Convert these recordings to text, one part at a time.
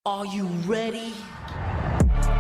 Are you ready?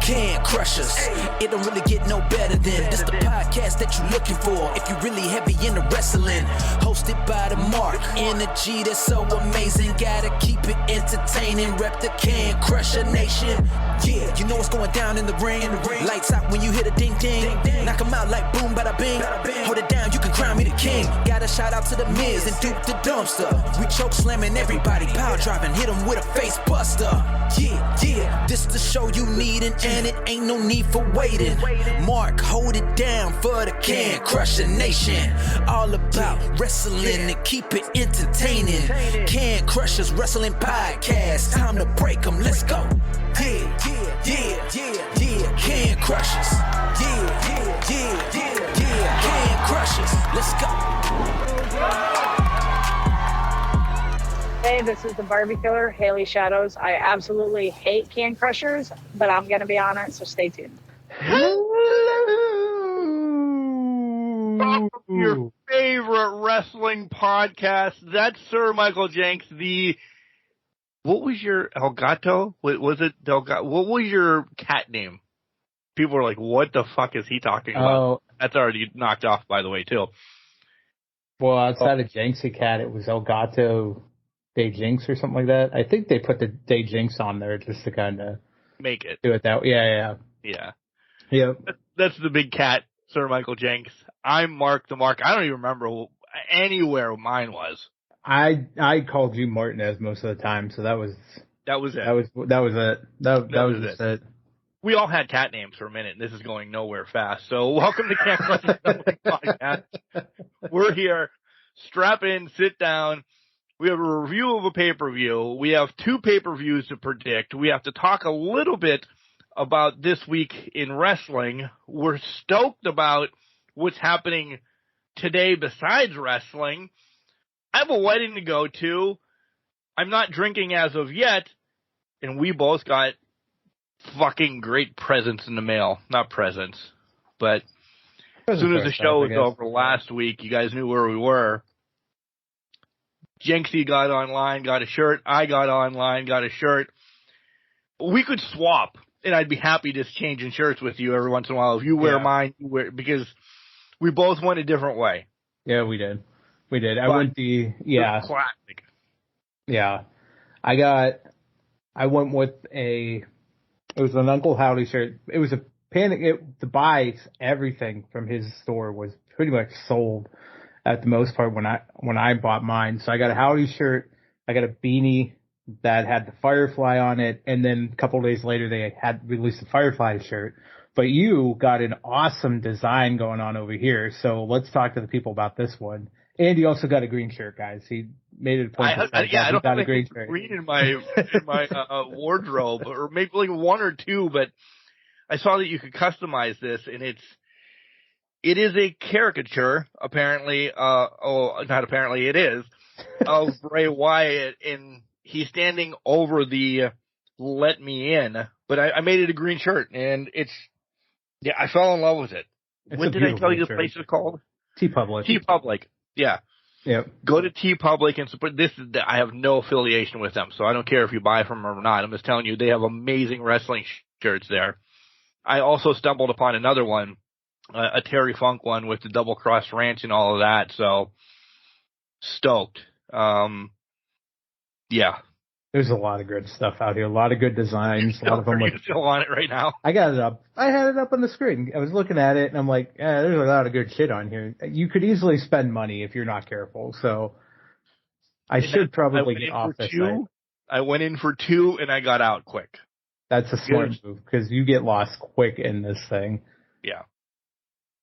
Can crush us. It don't really get no better than this the podcast that you're looking for if you're really heavy into wrestling. Hosted by the Mark. Energy that's so amazing. Gotta keep it entertaining. Rep the Can Crusher Nation. Yeah, you know what's going down in the ring. Lights out when you hit a ding ding. Knock 'em out like boom bada bing. Hold it down, you can crown me the king. Gotta shout out to the Miz and Duke the Dumpster. We choke slamming everybody. Power driving, hit 'em with a face buster. Yeah, this the show you need and it ain't no need for waiting. Mark, hold it down for the Can Crusher Nation. All about wrestling and keep it entertaining. Can Crushers Wrestling Podcast. Time to break 'em, let's go. Yeah. Can Crushers. Yeah. Can Crushers, let's go. Hey, this is the Barbie Killer, Haley Shadows. I absolutely hate Can Crushers, but I'm going to be on it, so stay tuned. Your favorite wrestling podcast. That's Sir Michael Jenks. What was your Elgato? Was it Delgato? What was your cat name? People were like, what the fuck is he talking about? Oh. That's already knocked off, by the way, too. Well, outside of Jenksy Cat, it was Elgato Day Jinx or something like that. I think they put the Day Jinx on there just to kind of Make it. do it that way. Yeah. Yep. That's the big cat, Sir Michael Jenks. I'm Mark the Mark. I don't even remember anywhere mine was. I called you Martinez most of the time, so that was it. That was it. We all had cat names for a minute, and this is going nowhere fast. So welcome to Camp Wrestling Podcast. We're here. Strap in, sit down. We have a review of a pay-per-view. We have 2 pay-per-views to predict. We have to talk a little bit about this week in wrestling. We're stoked about what's happening today besides wrestling. I have a wedding to go to. I'm not drinking as of yet, and we both got fucking great presents in the mail. Not presents, but as soon as the show was over last week, you guys knew where we were. Jenksy got online, got a shirt. I got online, got a shirt. We could swap, and I'd be happy just changing shirts with you every once in a while. If you wear mine, you wear, because we both went a different way. Yeah, we did. I went classic. Yeah. I went with it was an Uncle Howdy shirt. It was a to buy everything from his store was pretty much sold at the most part when I bought mine. So I got a Howdy shirt, I got a beanie that had the Firefly on it, and then a couple of days later they had released the Firefly shirt. But you got an awesome design going on over here, so let's talk to the people about this one. And you also got a green shirt, guys. He made it a point. I don't have green in my wardrobe, or maybe like 1 or 2. But I saw that you could customize this, and it is a caricature. Apparently, not apparently, it is of Bray Wyatt, and he's standing over the "Let Me In." But I made it a green shirt, and I fell in love with it. What did I tell you the place is called? TeePublic. TeePublic. Yeah. Yep. Go to TeePublic and support. I have no affiliation with them, so I don't care if you buy from them or not. I'm just telling you, they have amazing wrestling shirts there. I also stumbled upon another one, a Terry Funk one with the Double Cross Ranch and all of that. So stoked. Yeah. There's a lot of good stuff out here. A lot of good designs. A lot of them. Are you still on it right now? I got it up. I had it up on the screen. I was looking at it, and I'm like, there's a lot of good shit on here. You could easily spend money if you're not careful. So I should probably get off this site. I went in for 2, and I got out quick. That's a smart move, because you get lost quick in this thing. Yeah.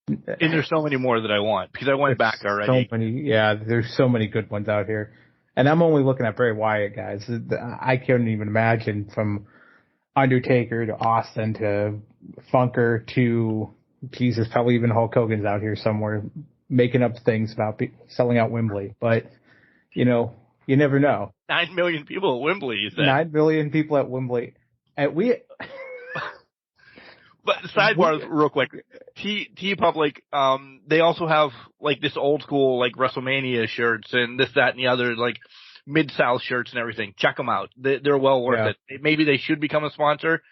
And there's so many more that I want, because I went back already. There's so many good ones out here. And I'm only looking at Bray Wyatt, guys. I couldn't even imagine, from Undertaker to Austin to Funker to, Jesus, probably even Hulk Hogan's out here somewhere making up things about selling out Wembley. But, you never know. 9 million people at Wembley, you said. 9 million people at Wembley. And But sidebar real quick, TeePublic, they also have like this old school like WrestleMania shirts and this, that, and the other, like Mid-South shirts and everything. Check them out. They're well worth it. Maybe they should become a sponsor.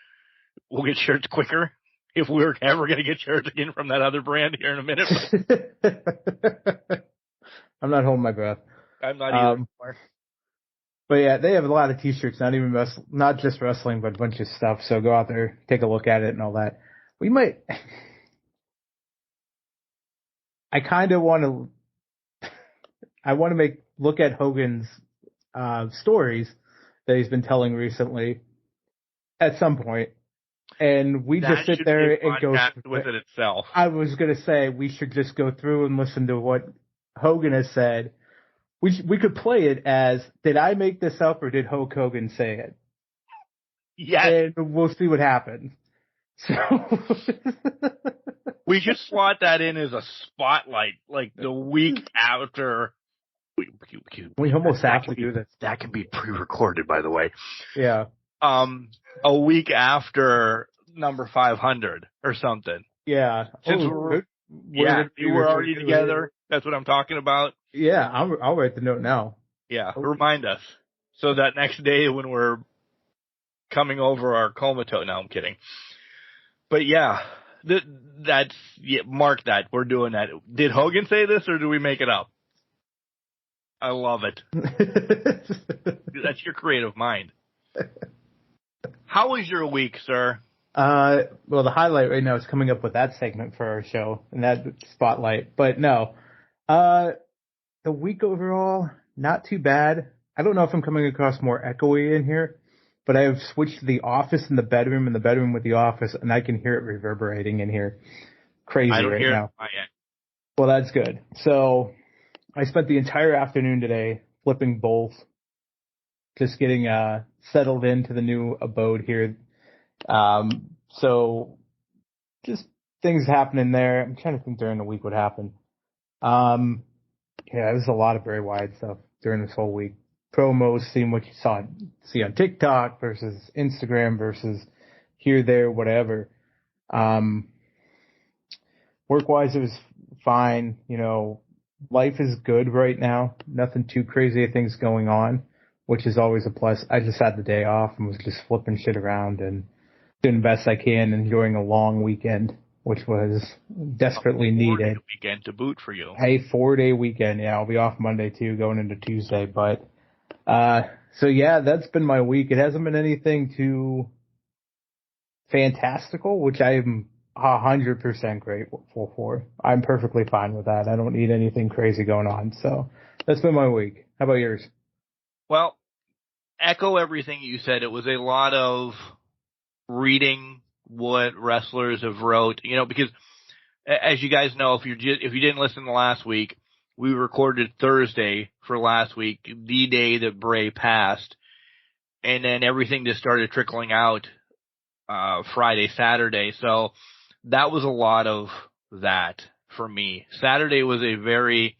We'll get shirts quicker if we're ever going to get shirts again from that other brand here in a minute. I'm not holding my breath. I'm not either. But yeah, they have a lot of t-shirts, not just wrestling, but a bunch of stuff. So go out there, take a look at it and all that. I kind of want to look at Hogan's stories that he's been telling recently at some point, and we just sit there and go with it itself. I was going to say we should just go through and listen to what Hogan has said. We could play it as, did I make this up or did Hulk Hogan say it? Yes. And we'll see what happens. So we should slot that in as a spotlight, like the week after. We almost have to do this. That can be pre-recorded, by the way. Yeah. A week after number 500 or something. Yeah. Since we're already together. That's what I'm talking about. Yeah, I'll write the note now. Yeah, remind us. So that next day when we're coming over our comatose. No, I'm kidding. But yeah, mark that. We're doing that. Did Hogan say this or do we make it up? I love it. That's your creative mind. How was your week, sir? Well, the highlight right now is coming up with that segment for our show and that spotlight. But no, the week overall, not too bad. I don't know if I'm coming across more echoey in here, but I have switched the office and the bedroom with the office, and I can hear it reverberating in here. Crazy right now. I don't hear it yet. Well, that's good. So I spent the entire afternoon today flipping bowls, just getting settled into the new abode here. So just things happening there. I'm trying to think during the week what happened. Yeah, there's a lot of Bray Wyatt stuff during this whole week. Promos, seeing what you see on TikTok versus Instagram versus here, there, whatever. Work-wise, it was fine. You know, life is good right now. Nothing too crazy things going on, which is always a plus. I just had the day off and was just flipping shit around and doing the best I can, enjoying a long weekend, which was desperately needed. Weekend to boot for you. Hey, 4-day weekend. Yeah, I'll be off Monday too, going into Tuesday. But so yeah, that's been my week. It hasn't been anything too fantastical, which I am 100% grateful for. I'm perfectly fine with that. I don't need anything crazy going on. So that's been my week. How about yours? Well, echo everything you said. It was a lot of reading what wrestlers have wrote, because as you guys know, if you didn't listen to last week, we recorded Thursday for last week, the day that Bray passed, and then everything just started trickling out Friday, Saturday. So that was a lot of that for me. Saturday was a very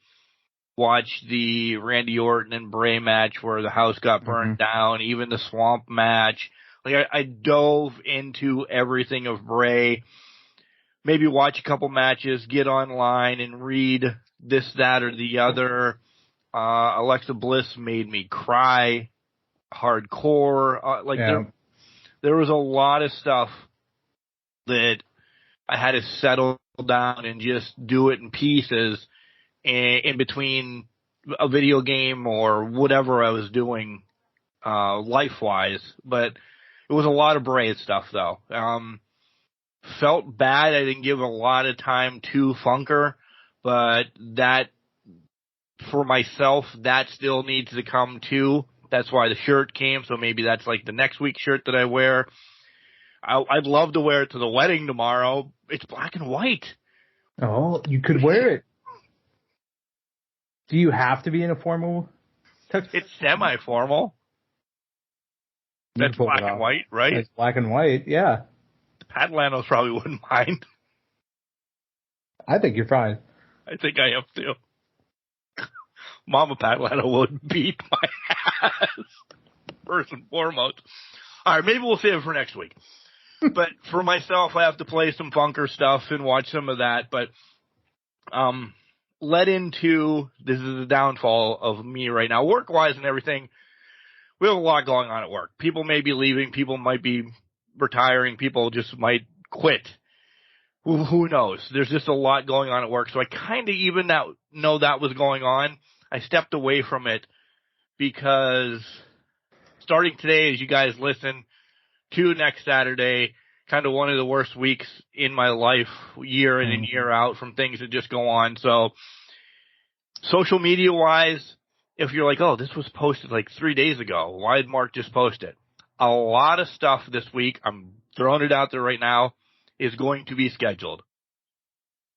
watch the Randy Orton and Bray match where the house got burned down, even the swamp match. Like I dove into everything of Bray, maybe watch a couple matches, get online and read this, that, or the other. Alexa Bliss made me cry hardcore. There was a lot of stuff that I had to settle down and just do it in pieces in between a video game or whatever I was doing life-wise. But it was a lot of Bray stuff, though. Felt bad I didn't give a lot of time to Funker, but that, for myself, that still needs to come too. That's why the shirt came, so maybe that's like the next week's shirt that I wear. I'd love to wear it to the wedding tomorrow. It's black and white. Oh, you could wear it. Do you have to be in a formal tux? It's semi-formal. That's black and white, right? It's black and white, yeah. Pat Lanos probably wouldn't mind. I think you're fine. I think I am too. Mama Pat Lano would beat my ass, first and foremost. All right, maybe we'll save it for next week. But for myself, I have to play some Funker stuff and watch some of that. But led into, this is the downfall of me right now, work-wise and everything. We have a lot going on at work. People may be leaving. People might be retiring. People just might quit. Who knows? There's just a lot going on at work. So I kind of even know that was going on. I stepped away from it because starting today, as you guys listen, to next Saturday, kind of one of the worst weeks in my life, year in and year out, from things that just go on. So social media-wise, if you're like, oh, this was posted like 3 days ago, why did Mark just post it? A lot of stuff this week, I'm throwing it out there right now, is going to be scheduled.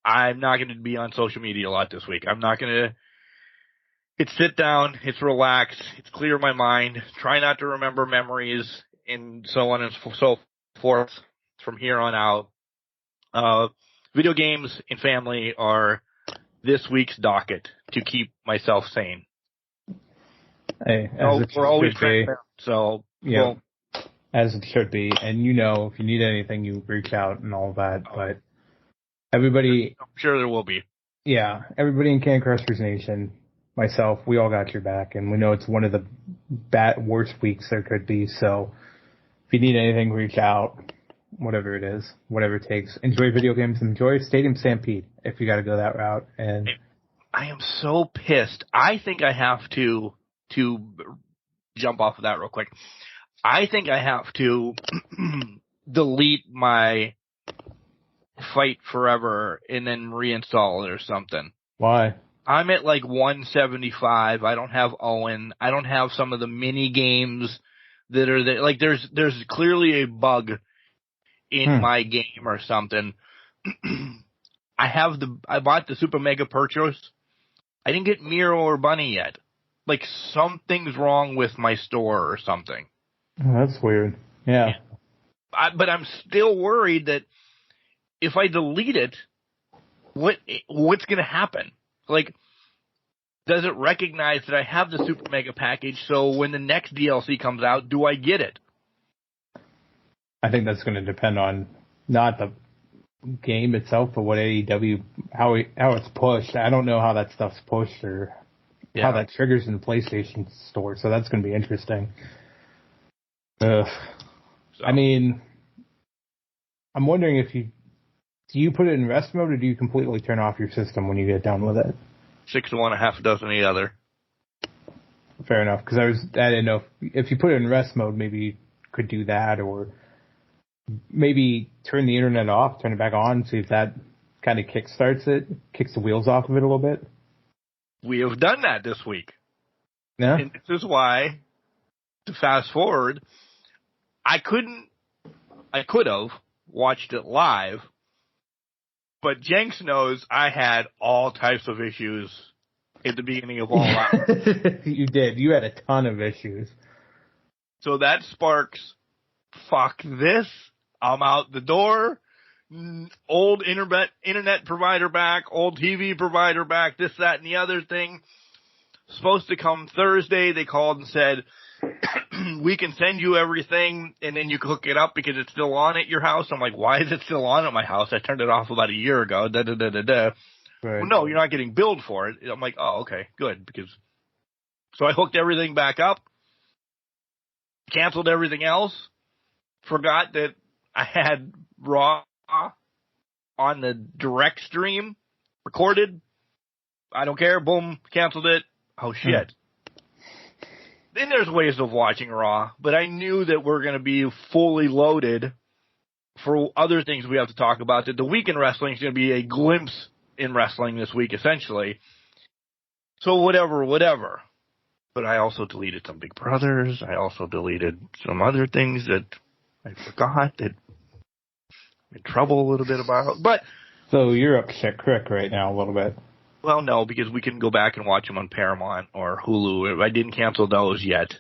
I'm not going to be on social media a lot this week. I'm not going to. It's sit down, it's relax, it's clear my mind, try not to remember memories, and so on and so forth from here on out. Video games and family are this week's docket to keep myself sane. Hey, we're always transparent, so yeah, well, as it should be. And if you need anything, you reach out and all that. But everybody, I'm sure there will be. Yeah, everybody in Can Crushers Nation, myself, we all got your back, and we know it's one of the worst weeks there could be. So if you need anything, reach out. Whatever it is, whatever it takes. Enjoy video games. Enjoy Stadium Stampede if you got to go that route. And I am so pissed. I think I have to jump off of that real quick. I think I have to delete my Fight Forever and then reinstall it or something. Why? I'm at like 175. I don't have Owen. I don't have some of the mini games that are there. Like there's clearly a bug in my game or something. I bought the Super Mega Purchase. I didn't get Miro or Bunny yet. Like something's wrong with my store or something. Oh, that's weird. Yeah. But I'm still worried that if I delete it, what's going to happen? Like, does it recognize that I have the Super Mega package, so when the next DLC comes out, do I get it? I think that's going to depend on not the game itself, but what AEW, how it's pushed. I don't know how that stuff's pushed or how that triggers in the PlayStation Store, so that's going to be interesting. I mean, I'm wondering if do you put it in rest mode or do you completely turn off your system when you get done with it? 6 to 1, a half a dozen the other. Fair enough, because I didn't know if you put it in rest mode, maybe you could do that, or maybe turn the internet off, turn it back on, see if that kind of kicks the wheels off of it a little bit. We have done that this week. Yeah. And this is why, to fast forward, I could have watched it live, but Jenks knows I had all types of issues at the beginning of All Out. You did. You had a ton of issues. So that sparks, fuck this. I'm out the door. Old internet provider back, old TV provider back, this, that, and the other thing. Supposed to come Thursday. They called and said, we can send you everything, and then you can hook it up because it's still on at your house. I'm like, why is it still on at my house? I turned it off about a year ago. Right. Well, no, you're not getting billed for it. I'm like, oh, okay, good. So I hooked everything back up, canceled everything else, forgot that I had Raw on the direct stream, recorded. I don't care. Boom, canceled it. Oh, shit. Then there's ways of watching Raw, but I knew that we're going to be fully loaded for other things we have to talk about, that the week in wrestling is going to be a glimpse in wrestling this week, essentially. So whatever. But I also deleted some Big Brothers. I also deleted some other things that I forgot that I'm in trouble a little bit about. But so you're upset crick right now a little bit. Well, no, because we can go back and watch them on Paramount or Hulu. I didn't cancel those yet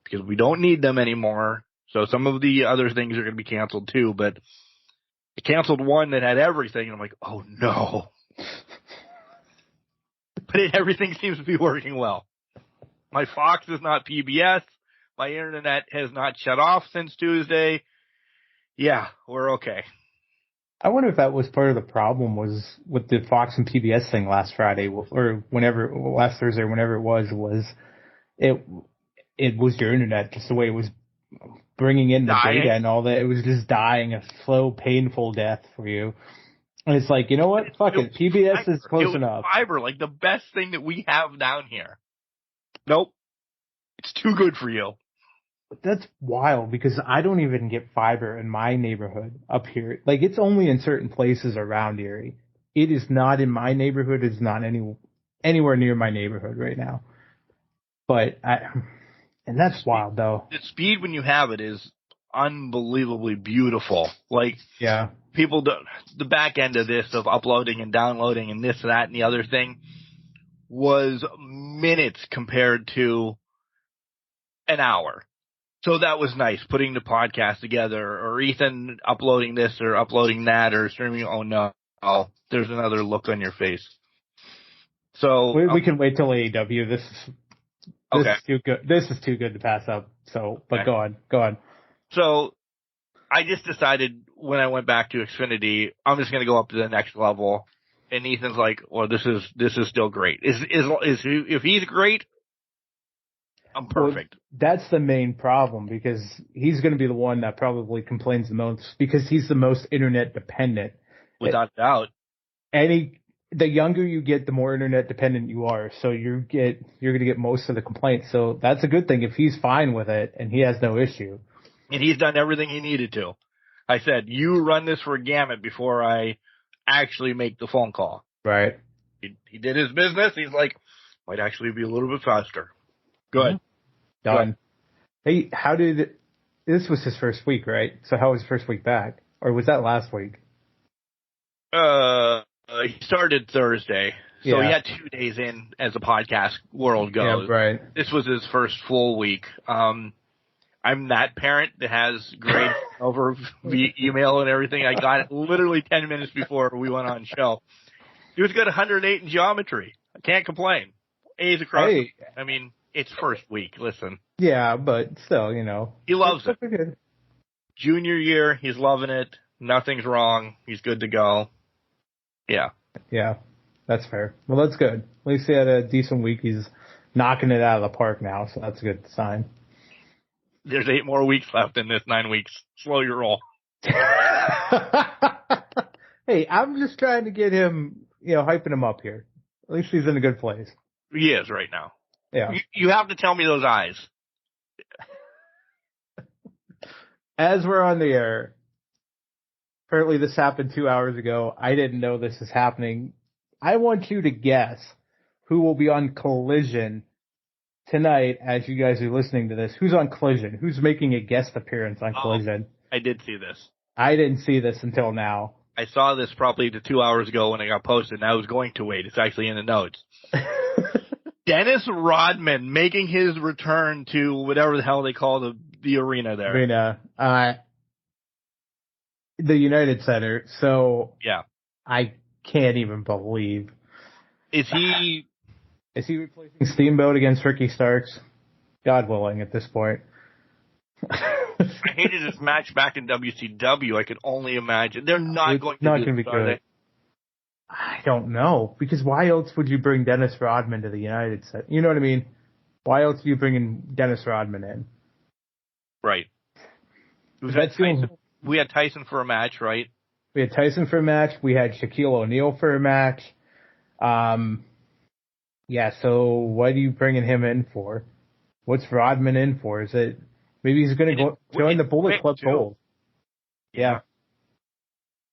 because we don't need them anymore. So some of the other things are going to be canceled too. But I canceled one that had everything, and I'm like, oh no. But everything seems to be working well. My Fox is not PBS. My internet has not shut off since Tuesday. Yeah, we're okay. I wonder if that was part of the problem was with the Fox and PBS thing last Friday or last Thursday, whenever it was it was your internet, just the way it was bringing in the data and all that. It was just dying a slow, painful death for you. And it's like, you know what? Fuck it. PBS is close enough. Fiber, like the best thing that we have down here. Nope. It's too good for you. That's wild because I don't even get fiber in my neighborhood up here. Like, it's only in certain places around Erie. It is not in my neighborhood. It's not anywhere near my neighborhood right now. And that's wild though. The speed when you have it is unbelievably beautiful. Like, yeah, people don't, the back end of this, of uploading and downloading and this, that, and the other thing was minutes compared to an hour. So that was nice, putting the podcast together, or Ethan uploading this or uploading that or streaming. Oh no, there's another look on your face. So we can wait till AEW. This okay. is too good. This is too good to pass up. So, but okay. Go on. So I just decided when I went back to Xfinity, I'm just going to go up to the next level. And Ethan's like, well, this is still great. If he's great, I'm perfect. Well, that's the main problem because he's going to be the one that probably complains the most because he's the most internet dependent. Without doubt. The younger you get, the more internet dependent you are. So you're going to get most of the complaints. So that's a good thing if he's fine with it and he has no issue. And he's done everything he needed to. I said, you run this for a gamut before I actually make the phone call. Right. He did his business. He's like, might actually be a little bit faster. Good. Done. Hey, this was his first week, right? So how was his first week back? Or was that last week? He started Thursday. So he had 2 days in as the podcast world goes. Yeah, right. This was his first full week. I'm that parent that has grades over via email and everything. I got it literally 10 minutes before we went on show. He was good 108 in geometry. I can't complain. A's across. I mean, it's first week. Listen. Yeah, but still, you know. He loves it. Good. Junior year, he's loving it. Nothing's wrong. He's good to go. Yeah. Yeah, that's fair. Well, that's good. At least he had a decent week. He's knocking it out of the park now, so that's a good sign. There's 8 more weeks left in this 9 weeks. Slow your roll. Hey, I'm just trying to get him, hyping him up here. At least he's in a good place. He is right now. Yeah. You have to tell me those eyes. As we're on the air, apparently this happened 2 hours ago. I didn't know this is happening. I want you to guess who will be on Collision tonight as you guys are listening to this. Who's on Collision? Who's making a guest appearance on Collision? I did see this. I didn't see this until now. I saw this probably 2 hours ago when it got posted, and I was going to wait. It's actually in the notes. Dennis Rodman making his return to whatever the hell they call the arena there. The United Center. So yeah, I can't even believe. Is he replacing Steamboat against Ricky Starks? God willing, at this point. I hated this match back in WCW. I could only imagine they're not going to be good. I don't know, because why else would you bring Dennis Rodman to the United States? You know what I mean? Why else are you bringing Dennis Rodman in? Right. We had Tyson for a match, right? We had Tyson for a match. We had Shaquille O'Neal for a match. Yeah, so what are you bringing him in for? What's Rodman in for? Is it maybe he's going to join the Bullet Club Gold? Yeah.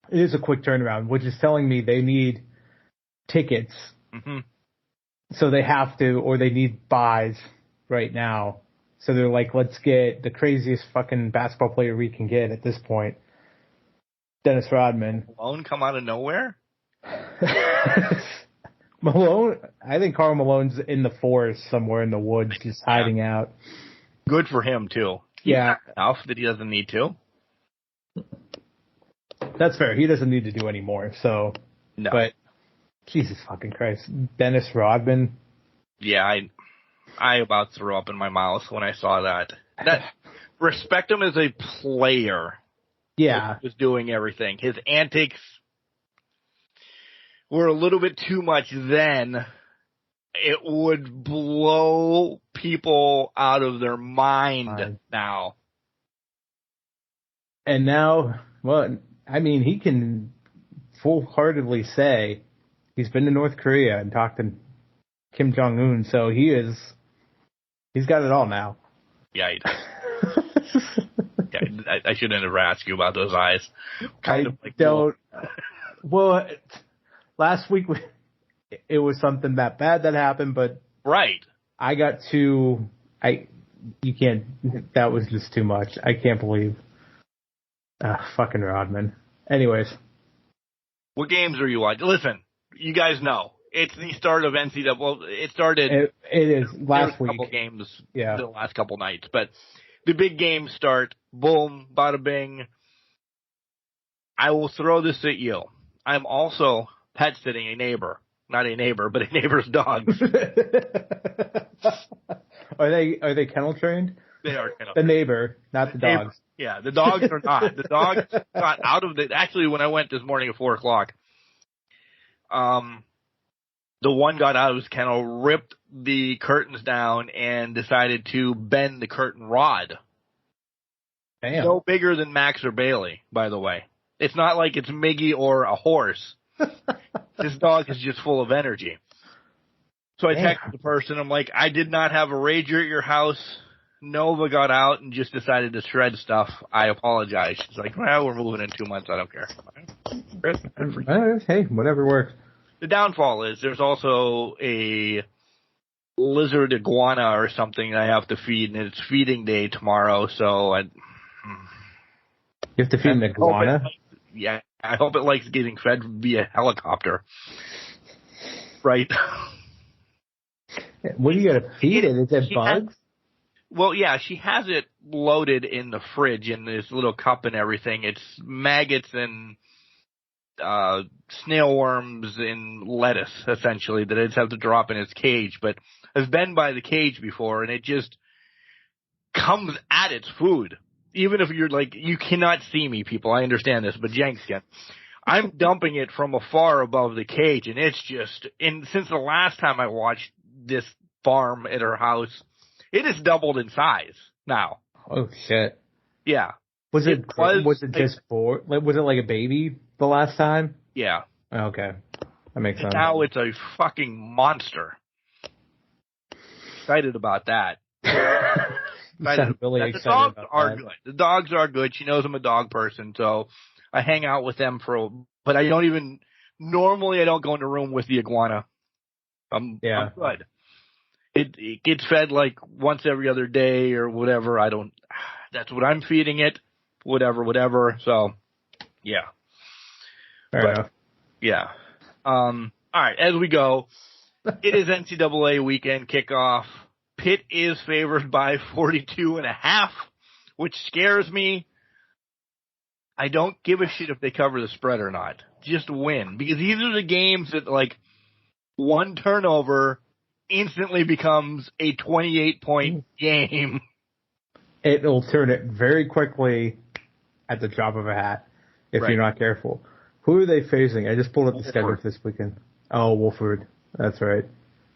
It is a quick turnaround, which is telling me they need tickets. Mm-hmm. So they have to, or they need buys right now. So they're like, let's get the craziest fucking basketball player we can get at this point. Dennis Rodman. Malone come out of nowhere? Malone, I think Karl Malone's in the forest somewhere in the woods, just hiding out. Good for him, too. Yeah. Enough that he doesn't need to. That's fair. He doesn't need to do any more. So, no. But Jesus fucking Christ, Dennis Rodman. Yeah, I about threw up in my mouth when I saw that. Respect him as a player. Yeah. Was doing everything. His antics were a little bit too much then. It would blow people out of their mind now. And now, well, I mean, he can full-heartedly say he's been to North Korea and talked to Kim Jong-un, so he's got it all now. Yeah, he does. Yeah, I shouldn't have asked you about those eyes. Well, last week it was something that bad that happened, but right. I got that was just too much. I can't believe fucking Rodman. Anyways. What games are you watching? Listen, you guys know. It's the start of NCAA. Well, it started. It is last week. A couple games the last couple nights, but the big games start. Boom, bada bing. I will throw this at you. I'm also pet sitting a neighbor. Not a neighbor, but a neighbor's dogs. Are they kennel trained? They are kennel. The neighbor, not the dogs. Yeah, the dogs are not. The dogs got out of the. Actually, when I went this morning at 4:00, the one got out of his kennel, ripped the curtains down, and decided to bend the curtain rod. Damn. No bigger than Max or Bailey, by the way. It's not like it's Miggy or a horse. This dog is just full of energy. So I texted the person. I'm like, I did not have a rager at your house. Nova got out and just decided to shred stuff. I apologize. She's like, well, we're moving in 2 months. I don't care. Hey, whatever works. The downfall is there's also a lizard iguana or something I have to feed, and it's feeding day tomorrow, so You have to feed an iguana? I hope it likes getting fed via helicopter. Right? What do you got to feed it? Is it bugs? Well, yeah, she has it loaded in the fridge in this little cup and everything. It's maggots and snail worms and lettuce, essentially, that I just have to drop in its cage. But I've been by the cage before, and it just comes at its food. Even if you're like, you cannot see me, people. I understand this, but Jenks can. I'm dumping it from afar above the cage, and it's just, and since the last time I watched this farm at her house, it has doubled in size now. Oh shit! Yeah. Was it just for? Was it like a baby the last time? Yeah. Okay, that makes sense. Now it's a fucking monster. Excited about that. Really excited the dogs about are that. good. The dogs are good. She knows I'm a dog person, so I hang out with them but I don't even, normally I don't go in the room with the iguana. I'm good. It gets fed like once every other day or whatever. That's what I'm feeding it. Whatever. So, yeah. Fair enough. Yeah. All right. As we go, it is NCAA weekend kickoff. Pitt is favored by 42.5, which scares me. I don't give a shit if they cover the spread or not. Just win. Because these are the games that, like, one turnover instantly becomes a 28-point game. It'll turn it very quickly at the drop of a hat if you're not careful. Who are they facing? I just pulled up the schedule for this weekend. Oh, Wolford. That's right.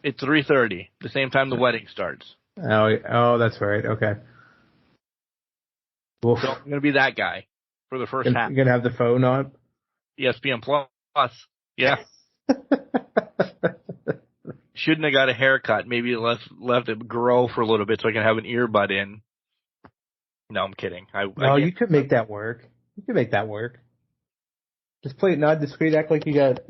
It's 3:30, the same time the wedding starts. Oh, that's right. Okay. So I'm going to be that guy for the first half. You're going to have the phone on? ESPN Plus. Yeah. Shouldn't have got a haircut. Maybe left it grow for a little bit so I can have an earbud in. No, I'm kidding. You could make that work. Just play it non-discreet. Act like you got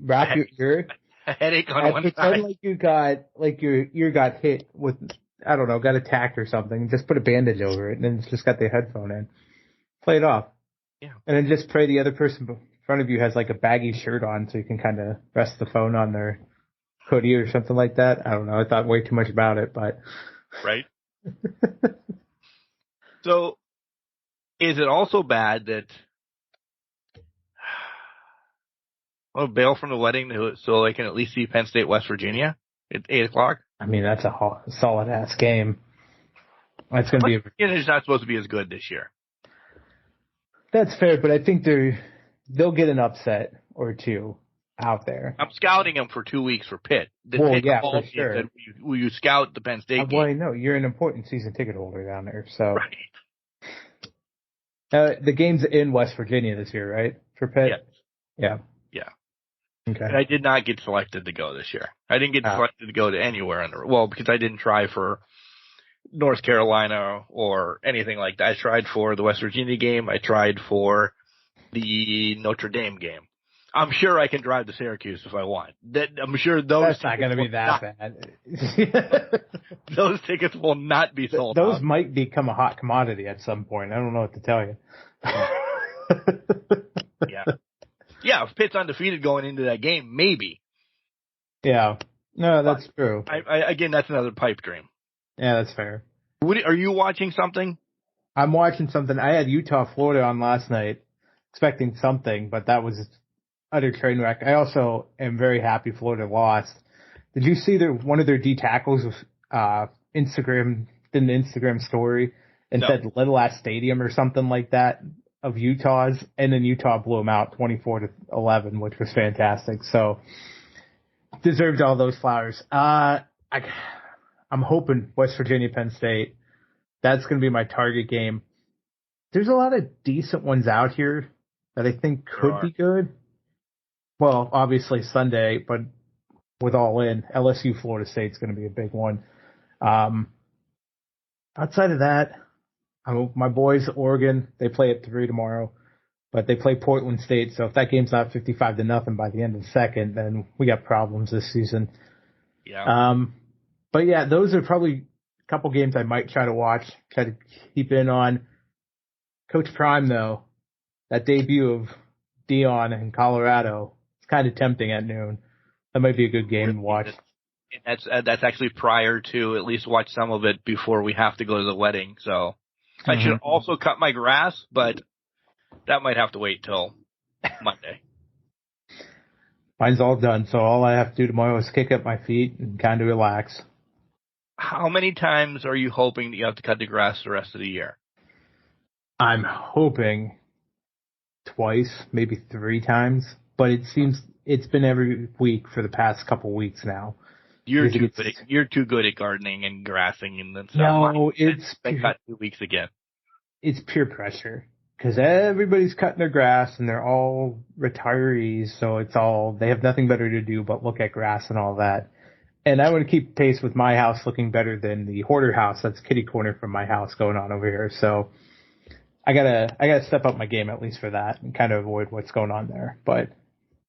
wrap your ear. A headache on one pretend side. like your ear got hit with, I don't know, got attacked or something. Just put a bandage over it, and then it's just got the headphone in. Play it off. Yeah. And then just pray the other person in front of you has like a baggy shirt on, so you can kind of rest the phone on their hoodie or something like that. I don't know. I thought way too much about it, but right. So, is it also bad that bail from the wedding so they can at least see Penn State, West Virginia at 8:00? I mean, that's a solid ass game. That's going to be. It's not supposed to be as good this year. That's fair, but I think they'll get an upset or two out there. I'm scouting them for 2 weeks for Pitt. For sure. Said, will you scout the Penn State game? Well, I know you're an important season ticket holder down there, so. Right. The game's in West Virginia this year, right? For Pitt? Yes. Yeah. Yeah. Okay. And I did not get selected to go this year. I didn't get selected to go to anywhere because I didn't try for North Carolina or anything like that. I tried for the West Virginia game. I tried for the Notre Dame game. I'm sure I can drive to Syracuse if I want. I'm sure those. That's not going to be that bad. Those tickets will not be sold. Those might become a hot commodity at some point. I don't know what to tell you. Yeah. If Pitt's undefeated going into that game, maybe. Yeah. No, that's true. Again, that's another pipe dream. Yeah, that's fair. Are you watching something? I'm watching something. I had Utah, Florida on last night, expecting something, but that was utter train wreck. I also am very happy Florida lost. Did you see one of their D tackles did an Instagram story and said Little Ass Stadium or something like that of Utah's, and then Utah blew them out 24-11, which was fantastic. So deserved all those flowers. I'm hoping West Virginia, Penn State. That's going to be my target game. There's a lot of decent ones out here that I think could be good. Well, obviously Sunday, but with all in, LSU, Florida State's going to be a big one. Outside of that, my boys, Oregon, they play at 3 tomorrow, but they play Portland State. So if that game's not 55-0 by the end of the second, then we got problems this season. Yeah. But yeah, those are probably a couple games I might try to watch, try to keep in on. Coach Prime, though, that debut of Dion in Colorado, it's kind of tempting at noon. That might be a good game to watch. That's actually prior to at least watch some of it before we have to go to the wedding. So I should also cut my grass, but that might have to wait till Monday. Mine's all done, so all I have to do tomorrow is kick up my feet and kind of relax. How many times are you hoping that you have to cut the grass the rest of the year? I'm hoping twice, maybe 3 times, but it seems it's been every week for the past couple weeks now. You're too good at gardening and grassing and then stuff. No, it's been cut 2 weeks again. It's peer pressure because everybody's cutting their grass and they're all retirees, so they have nothing better to do but look at grass and all that. And I want to keep pace with my house looking better than the hoarder house that's kitty corner from my house going on over here. So I gotta step up my game at least for that and kind of avoid what's going on there. But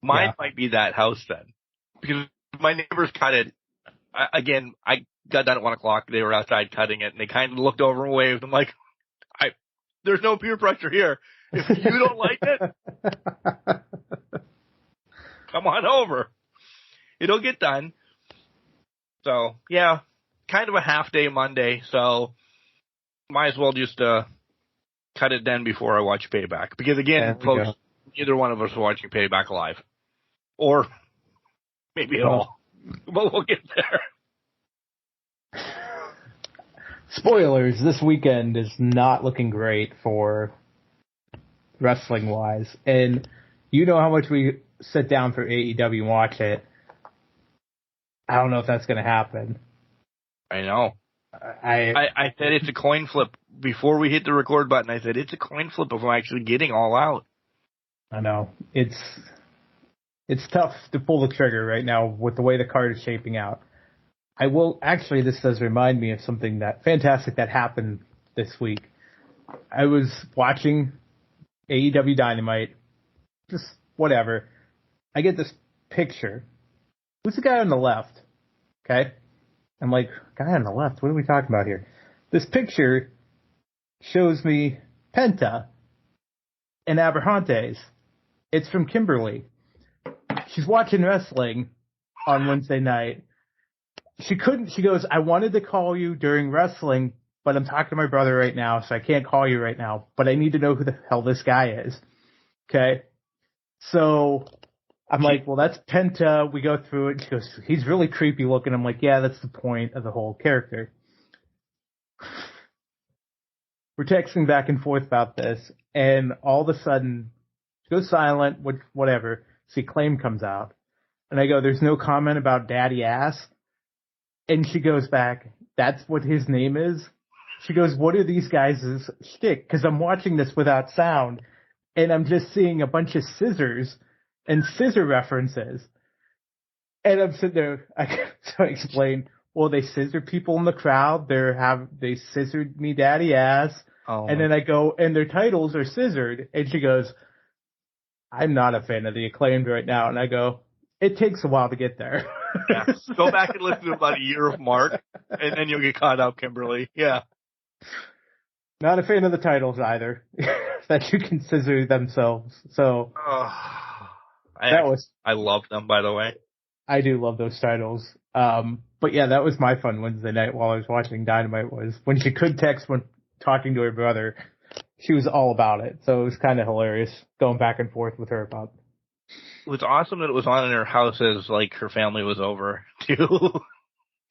mine might be that house then, because my neighbors cut it. Again, I got done at 1:00. They were outside cutting it, and they kind of looked over and waved. I'm like, there's no peer pressure here. If you don't like it, come on over. It'll get done. So, yeah, kind of a half-day Monday, so might as well just cut it then before I watch Payback. Because, again, folks, neither one of us are watching Payback live. Or maybe at all. But we'll get there. Spoilers, this weekend is not looking great for wrestling-wise. And you know how much we sit down for AEW and watch it. I don't know if that's going to happen. I know. I said it's a coin flip before we hit the record button. I said it's a coin flip if I'm actually getting All Out. I know. It's tough to pull the trigger right now with the way the card is shaping out. This does remind me of something fantastic that happened this week. I was watching AEW Dynamite, just whatever. I get this picture. Who's the guy on the left? Okay. I'm like, guy on the left? What are we talking about here? This picture shows me Penta and Abrahantes. It's from Kimberly. She's watching wrestling on Wednesday night. She goes, I wanted to call you during wrestling, but I'm talking to my brother right now, so I can't call you right now, but I need to know who the hell this guy is. Okay. So I'm like, well, that's Penta. We go through it. She goes, he's really creepy looking. I'm like, yeah, that's the point of the whole character. we're texting back and forth about this, and all of a sudden, she goes silent, whatever. See, Claim comes out. And I go, there's no comment about daddy ass? And she goes back, that's what his name is? She goes, what are these guys' shtick? Because I'm watching this without sound, and I'm just seeing a bunch of scissors and scissor references. And I'm sitting there, so I explain, well, they scissor people in the crowd. They scissored me daddy ass. Oh. And then I go, and their titles are scissored. And she goes, I'm not a fan of the Acclaimed right now. And I go, it takes a while to get there. Yeah. Go back and listen to about a year of Mark, and then you'll get caught up, Kimberly. Yeah. Not a fan of the titles either. That you can scissor themselves. So I love them, by the way. I do love those titles. But yeah, that was my fun Wednesday night while I was watching Dynamite, was when she could text when talking to her brother. She was all about it. So it was kind of hilarious going back and forth with her about it. It was awesome that it was on in her house as like her family was over too.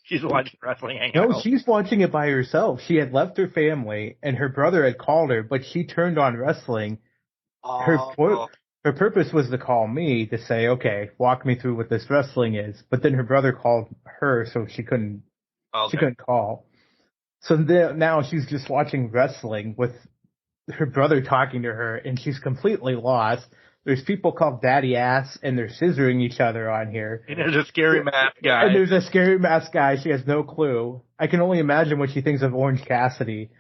She's watching wrestling hang out. No, she's watching it by herself. She had left her family and her brother had called her, but she turned on wrestling. Her purpose was to call me to say, okay, walk me through what this wrestling is. But then her brother called her, so she couldn't call. So now she's just watching wrestling with her brother talking to her, and she's completely lost. There's people called Daddy Ass, and they're scissoring each other on here. And there's a scary mask guy. And there's a scary mask guy. She has no clue. I can only imagine what she thinks of Orange Cassidy.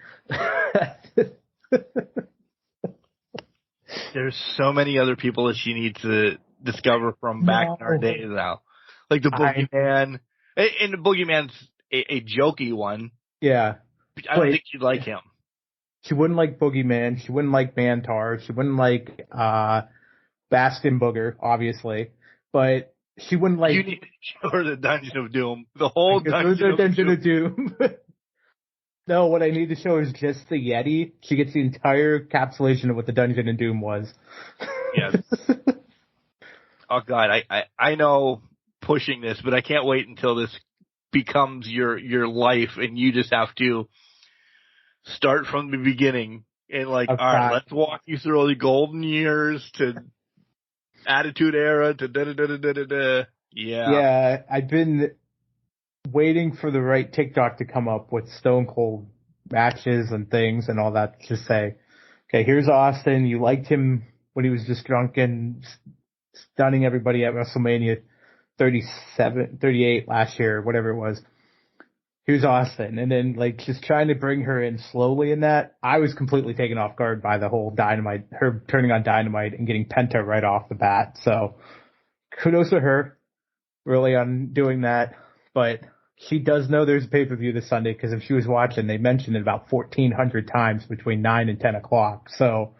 There's so many other people that she needs to discover from back in our days now. Like the Boogeyman. And the Boogeyman's a jokey one. Yeah. I don't think she'd like him. She wouldn't like Boogeyman. She wouldn't like Mantar. She wouldn't like Bastion Booger, obviously. But she wouldn't like... You need to show her the Dungeon of Doom. The whole Dungeon of Doom. No, what I need to show is just the Yeti. She gets the entire encapsulation of what the Dungeon of Doom was. Yes. Oh, God. I know pushing this, but I can't wait until this becomes your life and you just have to start from the beginning and all right, let's walk you through all the golden years to Attitude Era to da-da-da-da-da-da. Yeah. Yeah, I've been waiting for the right TikTok to come up with Stone Cold matches and things and all that to say, okay, here's Austin. You liked him when he was just drunk and stunning everybody at WrestleMania 38 last year, whatever it was. Here's Austin. And then just trying to bring her in slowly in that. I was completely taken off guard by the whole Dynamite, her turning on Dynamite and getting Penta right off the bat. So kudos to her really on doing that. But she does know there's a pay-per-view this Sunday because if she was watching, they mentioned it about 1,400 times between 9 and 10 o'clock. So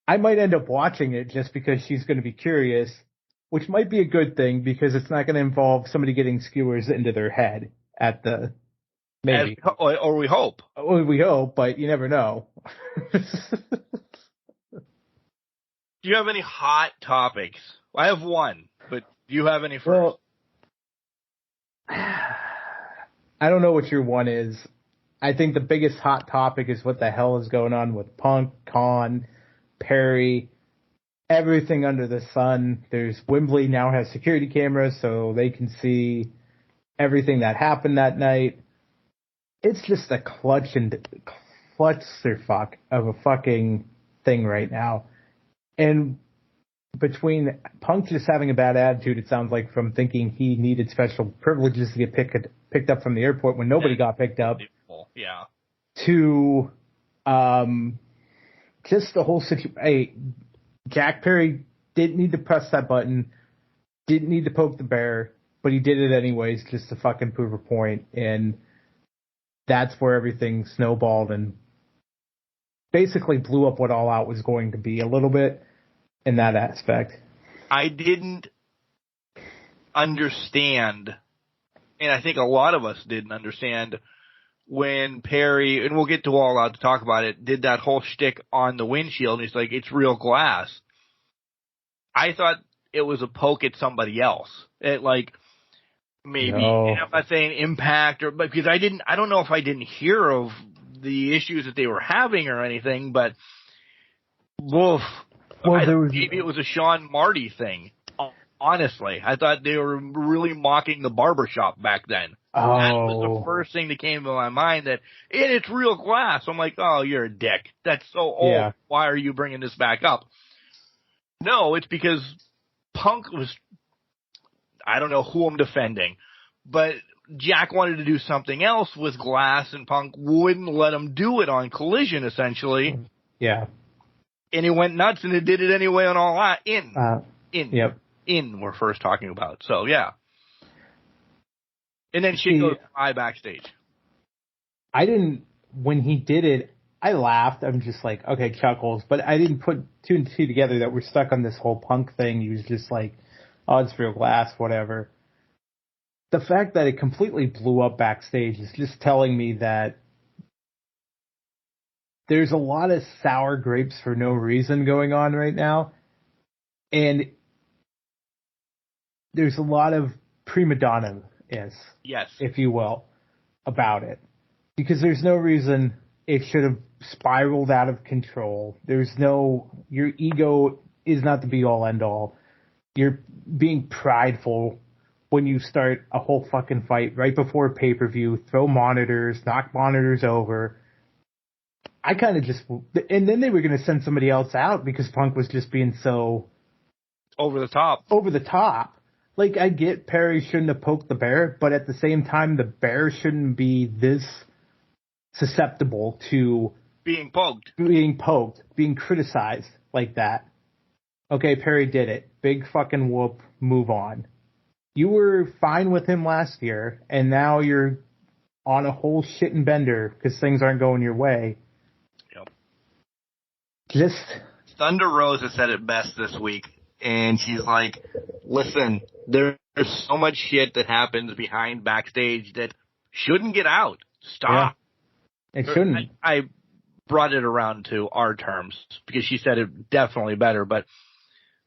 I might end up watching it just because she's going to be curious, which might be a good thing because it's not going to involve somebody getting skewers into their head at the maybe. Or we hope. Or we hope, but you never know. Do you have any hot topics? I have one, but do you have any first? Well, I don't know what your one is. I think the biggest hot topic is what the hell is going on with Punk, Khan, Perry, everything under the sun. There's Wembley now has security cameras so they can see everything that happened that night. It's just a clusterfuck of a fucking thing right now. And between Punk just having a bad attitude, it sounds like, from thinking he needed special privileges to get picked up from the airport when nobody got picked up. Yeah. To just the whole situation. Hey, Jack Perry didn't need to press that button, didn't need to poke the bear, but he did it anyways just to fucking prove a point. And that's where everything snowballed and basically blew up what All Out was going to be a little bit. In that aspect, I didn't understand, and I think a lot of us didn't understand when Perry, and we'll get to All Out to talk about it, did that whole shtick on the windshield. And he's like, it's real glass. I thought it was a poke at somebody else. Maybe, no. And I'm not saying Impact but because I don't know if I didn't hear of the issues that they were having or anything, but woof. Maybe it was a Sean Marty thing. Honestly, I thought they were really mocking the barbershop back then. Oh. That was the first thing that came to my mind, that it's real glass. I'm like, oh, you're a dick. That's so old. Yeah. Why are you bringing this back up? No, it's because Punk was, I don't know who I'm defending, but Jack wanted to do something else with glass, and Punk wouldn't let him do it on Collision, essentially. Yeah. And he went nuts, and it did it anyway on All Out. We're first talking about. So, yeah. And then shit goes high backstage. When he did it, I laughed. I'm just like, okay, chuckles. But I didn't put two and two together that we're stuck on this whole Punk thing. He was just like, oh, it's real glass, whatever. The fact that it completely blew up backstage is just telling me that there's a lot of sour grapes for no reason going on right now. And there's a lot of prima donna, yes, if you will, about it. Because there's no reason it should have spiraled out of control. Your ego is not the be all end all. You're being prideful when you start a whole fucking fight right before a pay-per-view, throw monitors, knock monitors over. I kind of and then they were going to send somebody else out because Punk was just being so over the top. Like, I get Perry shouldn't have poked the bear, but at the same time, the bear shouldn't be this susceptible to being poked, being criticized like that. Okay, Perry did it. Big fucking whoop, move on. You were fine with him last year, and now you're on a whole shit and bender because things aren't going your way. Yep. Thunder Rosa said it best this week. And she's like, listen, there's so much shit that happens behind backstage that shouldn't get out. Stop. Yeah. It shouldn't. I brought it around to our terms because she said it definitely better. But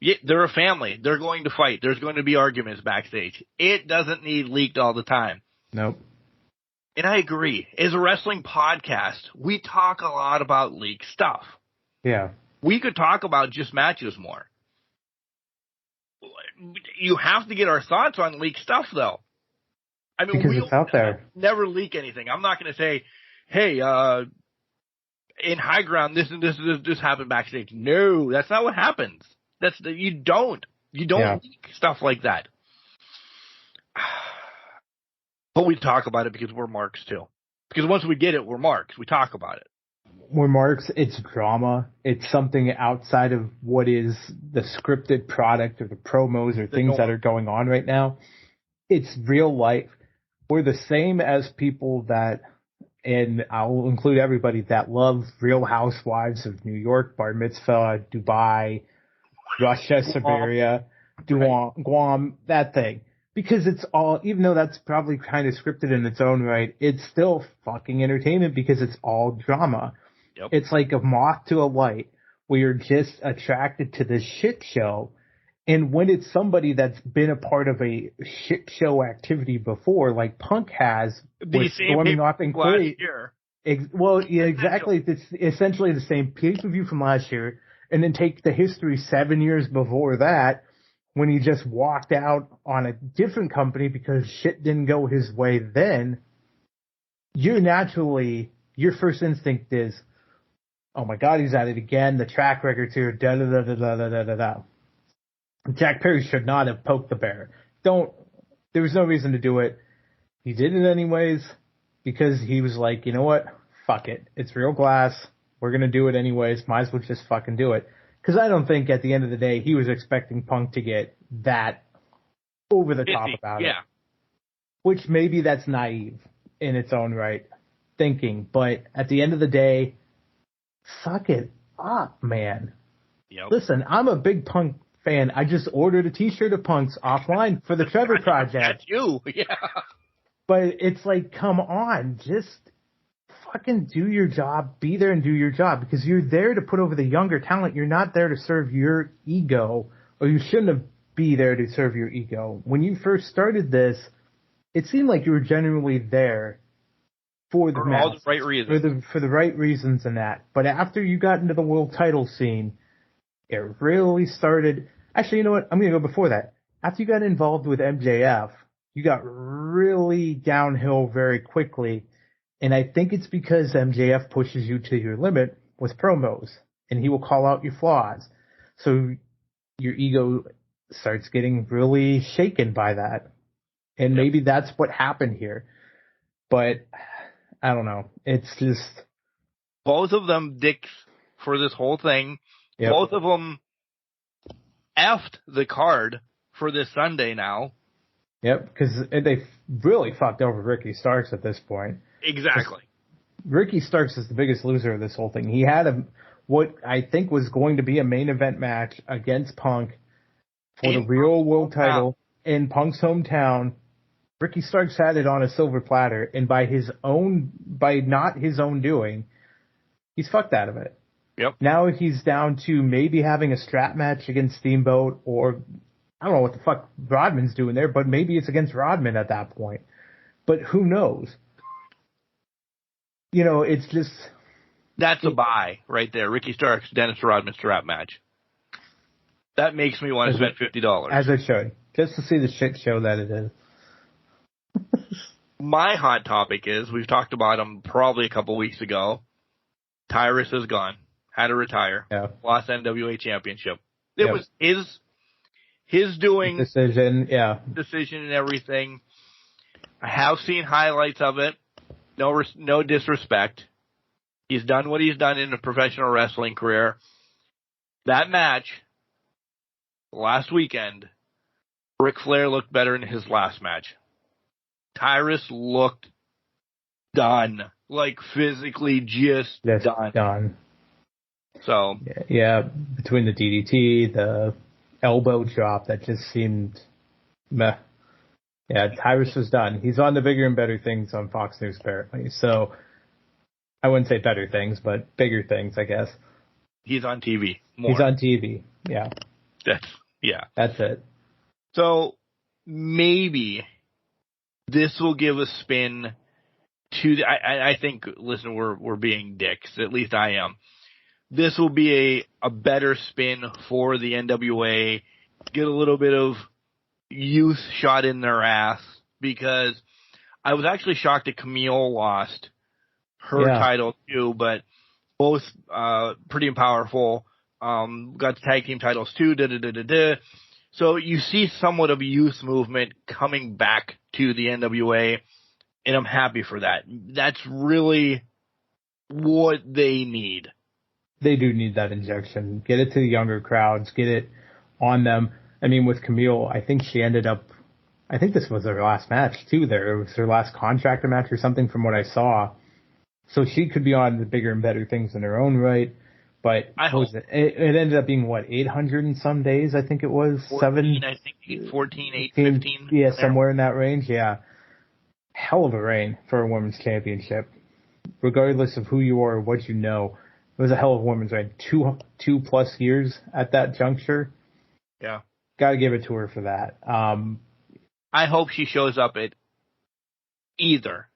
yeah, they're a family. They're going to fight. There's going to be arguments backstage. It doesn't need leaked all the time. Nope. And I agree. As a wrestling podcast, we talk a lot about leaked stuff. Yeah. We could talk about just matches more. You have to get our thoughts on leaked stuff, though. I mean, because it's out there. Never leak anything. I'm not going to say, hey, in High Ground, this and this happened backstage. No, that's not what happens. You don't leak stuff like that. But we talk about it because we're marks too. Because once we get it, we're marks. We talk about it. We're marks. It's drama. It's something outside of what is the scripted product or the promos or things that are going on right now. It's real life. We're the same as people that, and I'll include everybody that love Real Housewives of New York, Bar Mitzvah, Dubai, Russia, Siberia, Guam, that thing. Because it's all, even though that's probably kind of scripted in its own right, it's still fucking entertainment because it's all drama. Yep. It's like a moth to a light where you're just attracted to this shit show. And when it's somebody that's been a part of a shit show activity before, like Punk has, with storming off and last year. Well, yeah, exactly. It's essentially the same pay-per-view from last year. And then take the history 7 years before that, when he just walked out on a different company because shit didn't go his way then. Your first instinct is, oh my God, he's at it again. The track record's here. Da da da da da da da da. Jack Perry should not have poked the bear. There was no reason to do it. He did it anyways because he was like, you know what? Fuck it. It's real glass. We're going to do it anyways. Might as well just fucking do it. Because I don't think at the end of the day he was expecting Punk to get that over the top about it. Which maybe that's naive in its own right thinking. But at the end of the day, suck it up, man. Yep. Listen, I'm a big Punk fan. I just ordered a t-shirt of Punk's offline for the Trevor Project. That's you, yeah. But it's like, come on, just fucking do your job. Be there and do your job because you're there to put over the younger talent. You're not there to serve your ego, or you shouldn't have be there to serve your ego. When you first started this, it seemed like you were genuinely there for the For match. all the right reasons. For the right reasons and that. But after you got into the world title scene, it really started. Actually, you know what? I'm going to go before that. After you got involved with MJF, you got really downhill very quickly. And I think it's because MJF pushes you to your limit with promos, and he will call out your flaws. So your ego starts getting really shaken by that. And maybe that's what happened here. But I don't know. It's just Both of them dicks for this whole thing. Yep. Both of them effed the card for this Sunday now. Yep, because they really fucked over Ricky Starks at this point. Exactly. Ricky Starks is the biggest loser of this whole thing. He had what I think was going to be a main event match against Punk for the real world title in Punk's hometown. Ricky Starks had it on a silver platter, and by not his own doing, he's fucked out of it. Yep. Now he's down to maybe having a strap match against Steamboat, or I don't know what the fuck Rodman's doing there, but maybe it's against Rodman at that point. But who knows? You know, it's just... That's a buy right there. Ricky Starks, Dennis Rodman strap match. That makes me want to spend $50. As it should. Just to see the shit show that it is. My hot topic is, we've talked about him probably a couple weeks ago. Tyrus is gone. Had to retire. Yeah. Lost NWA championship. It was his doing. Decision, yeah. Decision and everything. I have seen highlights of it. No disrespect. He's done what he's done in a professional wrestling career. That match, last weekend, Ric Flair looked better in his last match. Tyrus looked done. Like, physically just done. So. Yeah, between the DDT, the elbow drop, that just seemed meh. Yeah, Tyrus was done. He's on the bigger and better things on Fox News, apparently. So, I wouldn't say better things, but bigger things, I guess. He's on TV more. He's on TV, yeah. That's it. So, maybe this will give a spin to I think, listen, we're being dicks. At least I am. This will be a better spin for the NWA. Get a little bit of youth shot in their ass, because I was actually shocked that Camille lost her title too, but both pretty powerful. Got the tag team titles too. So you see somewhat of a youth movement coming back to the NWA, and I'm happy for that. That's really what they need. They do need that injection. Get it to the younger crowds. Get it on them. I mean, with Camille, I think this was her last match too there. It was her last contractor match or something from what I saw. So she could be on the bigger and better things in her own right. But I hope. It ended up being, 800 and some days, I think it was? 14, I think 14, 8, 15. Yeah, somewhere in that range, yeah. Hell of a reign for a women's championship. Regardless of who you are or what you know, it was a hell of a women's reign. 2+ years at that juncture. Yeah. Got to give it to her for that. I hope she shows up at either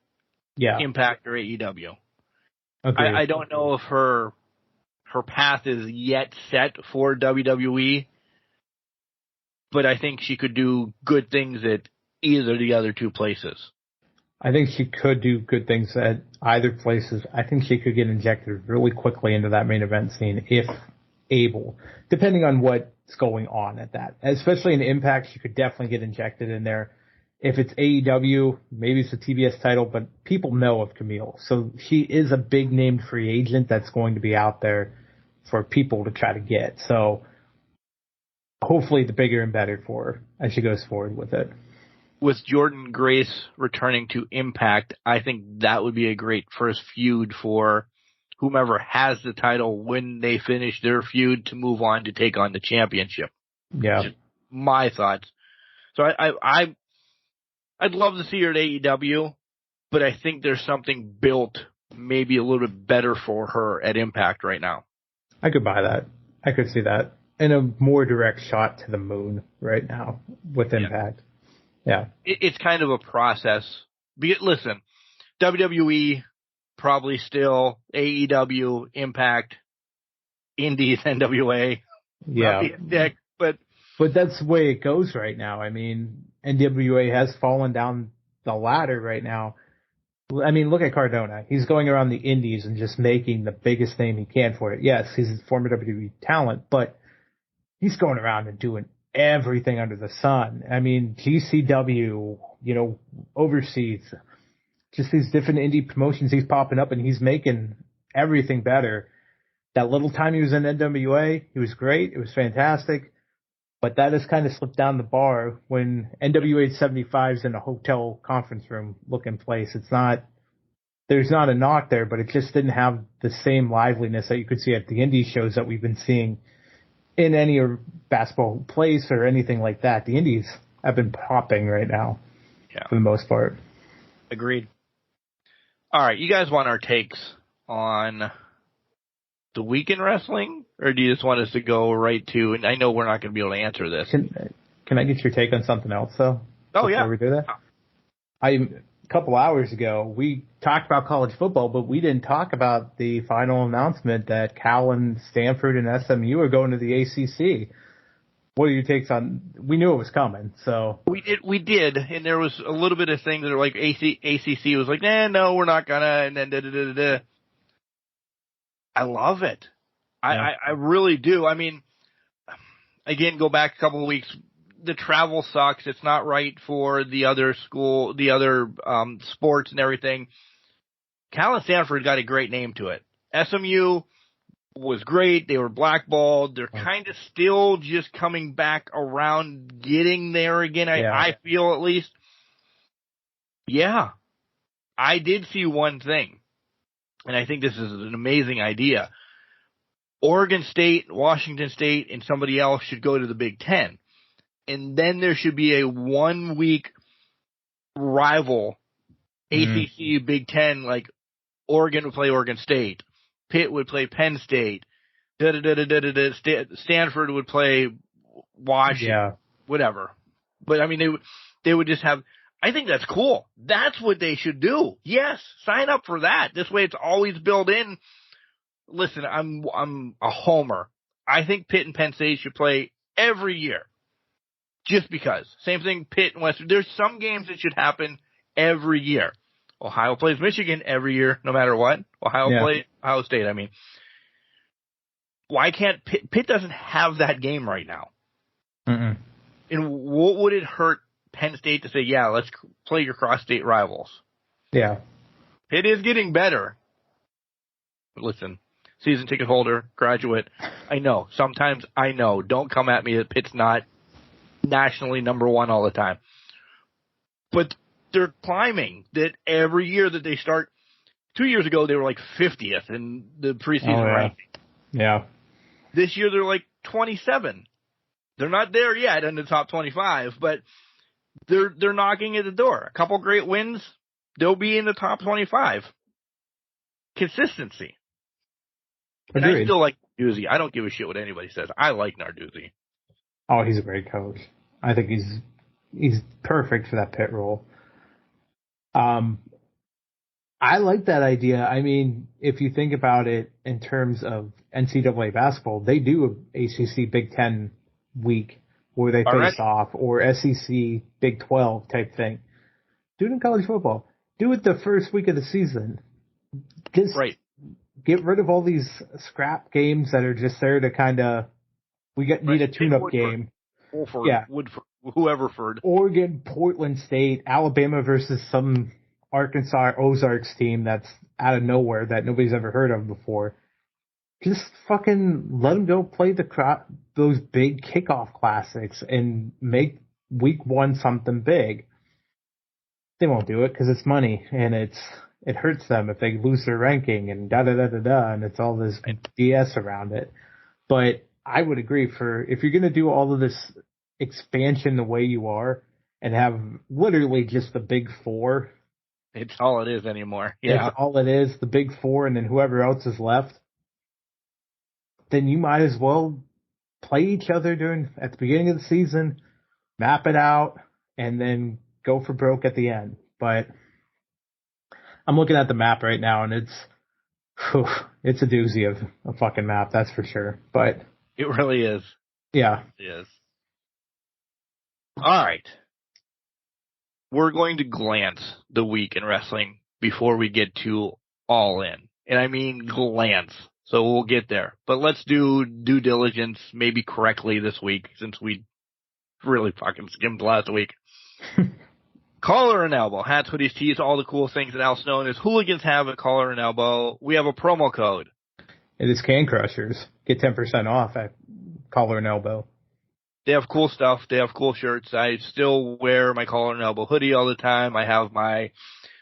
Impact or AEW. Okay. I don't know if her path is yet set for WWE, but I think she could do good things at either of the other two places. I think she could do good things at either places. I think she could get injected really quickly into that main event scene if able, depending on what's going on at that. Especially in Impact, she could definitely get injected in there. If it's AEW, maybe it's a TBS title, but people know of Camille. So she is a big named free agent that's going to be out there for people to try to get. So hopefully the bigger and better for her as she goes forward with it. With Jordan Grace returning to Impact, I think that would be a great first feud for whomever has the title when they finish their feud to move on to take on the championship. Yeah. Just my thoughts. So I'd love to see her at AEW, but I think there's something built maybe a little bit better for her at Impact right now. I could buy that. I could see that. And a more direct shot to the moon right now with Impact. Yeah. It's kind of a process. Listen, WWE, probably still AEW, Impact, Indies, NWA. Yeah. Dick, but that's the way it goes right now. I mean, NWA has fallen down the ladder right now. I mean, look at Cardona. He's going around the indies and just making the biggest name he can for it. Yes, he's a former WWE talent, but he's going around and doing everything under the sun. I mean, GCW, overseas, just these different indie promotions he's popping up, and he's making everything better. That little time he was in NWA, he was great. It was fantastic. But that has kind of slipped down the bar when NWA 75 is in a hotel conference room looking place. There's not a knock there, but it just didn't have the same liveliness that you could see at the indie shows that we've been seeing in any basketball place or anything like that. The indies have been popping right now, for the most part. Agreed. All right, you guys want our takes on the week in wrestling, or do you just want us to go right to, and I know we're not going to be able to answer this. Can I get your take on something else, though? Oh, yeah. Before we do that? A couple hours ago, we talked about college football, but we didn't talk about the final announcement that Cal and Stanford and SMU are going to the ACC. What are your takes on? We knew it was coming, so we did, and there was a little bit of things that are like ACC was like, no, we're not gonna, and then da-da-da-da-da. I love it. Yeah. I really do. I mean, again, go back a couple of weeks. The travel sucks. It's not right for the other sports and everything. Cal and Stanford got a great name to it. SMU was great. They were blackballed. They're kind of still just coming back around, getting there again. I feel, at least. Yeah. I did see one thing, and I think this is an amazing idea. Oregon State, Washington State, and somebody else should go to the Big Ten. And then there should be a 1 week rival, ACC, Big Ten, like Oregon would play Oregon State, Pitt would play Penn State, Stanford would play Washington, whatever. But I mean, they would just have. I think that's cool. That's what they should do. Yes, sign up for that. This way, it's always built in. Listen, I'm a homer. I think Pitt and Penn State should play every year. Just because. Same thing, Pitt and Western. There's some games that should happen every year. Ohio plays Michigan every year, no matter what. Ohio plays Ohio State, I mean. Why can't Pitt doesn't have that game right now. Mm-mm. And what would it hurt Penn State to say, yeah, let's play your cross-state rivals? Yeah. Pitt is getting better. But listen, season ticket holder, graduate, I know. Sometimes I know. Don't come at me that Pitt's not nationally number one all the time. But they're climbing. That every year that they start, 2 years ago they were like 50th in the preseason ranking. Yeah. This year they're like 27. They're not there yet in the top 25, but they're knocking at the door. A couple great wins, they'll be in the top 25. Consistency. And I still like Narduzzi. I don't give a shit what anybody says. I like Narduzzi. Oh, he's a great coach. I think he's perfect for that Pitt role. I like that idea. I mean, if you think about it in terms of NCAA basketball, they do a ACC Big Ten week where they face off, or SEC Big 12 type thing. Do it in college football. Do it the first week of the season. Just get rid of all these scrap games that are just there to kind of need a tune-up game. Woodford, whoeverford. Oregon, Portland State, Alabama versus some Arkansas Ozarks team that's out of nowhere that nobody's ever heard of before. Just fucking let them go play those big kickoff classics and make week one something big. They won't do it because it's money and it hurts them if they lose their ranking and da-da-da-da-da, and it's all this BS around it. But I would agree, if you're going to do all of this expansion the way you are and have literally just the big four. It's all it is anymore. Yeah. It's all it is, the big four, and then whoever else is left. Then you might as well play each other at the beginning of the season, map it out, and then go for broke at the end. But I'm looking at the map right now, and it's a doozy of a fucking map, that's for sure. But it really is. Yeah. It is. All right. We're going to glance the week in wrestling before we get to All In. And I mean glance. So we'll get there. But let's do due diligence maybe correctly this week since we really fucking skimmed last week. Collar and elbow, hats, hoodies, tees, all the cool things that else known as hooligans have at Collar and Elbow. We have a promo code. It is Can Crushers. Get 10% off at Collar and Elbow. They have cool stuff. They have cool shirts. I still wear my Collar and Elbow hoodie all the time. I have my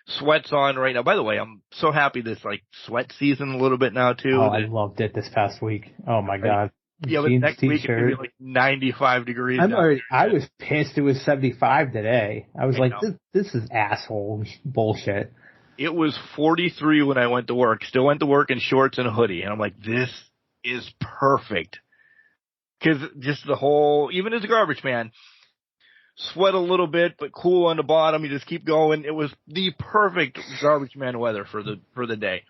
sweats on right now. By the way, I'm so happy this like sweat season a little bit now too. Oh, I loved it this past week. Oh my God. Yeah, but next week it's going to be like 95 degrees. I was pissed it was 75 today. I was this is asshole bullshit. It was 43 when I went to work. Still went to work in shorts and a hoodie. And I'm like, this is perfect. Because just the whole, even as a garbage man, sweat a little bit, but cool on the bottom. You just keep going. It was the perfect garbage man weather for the day.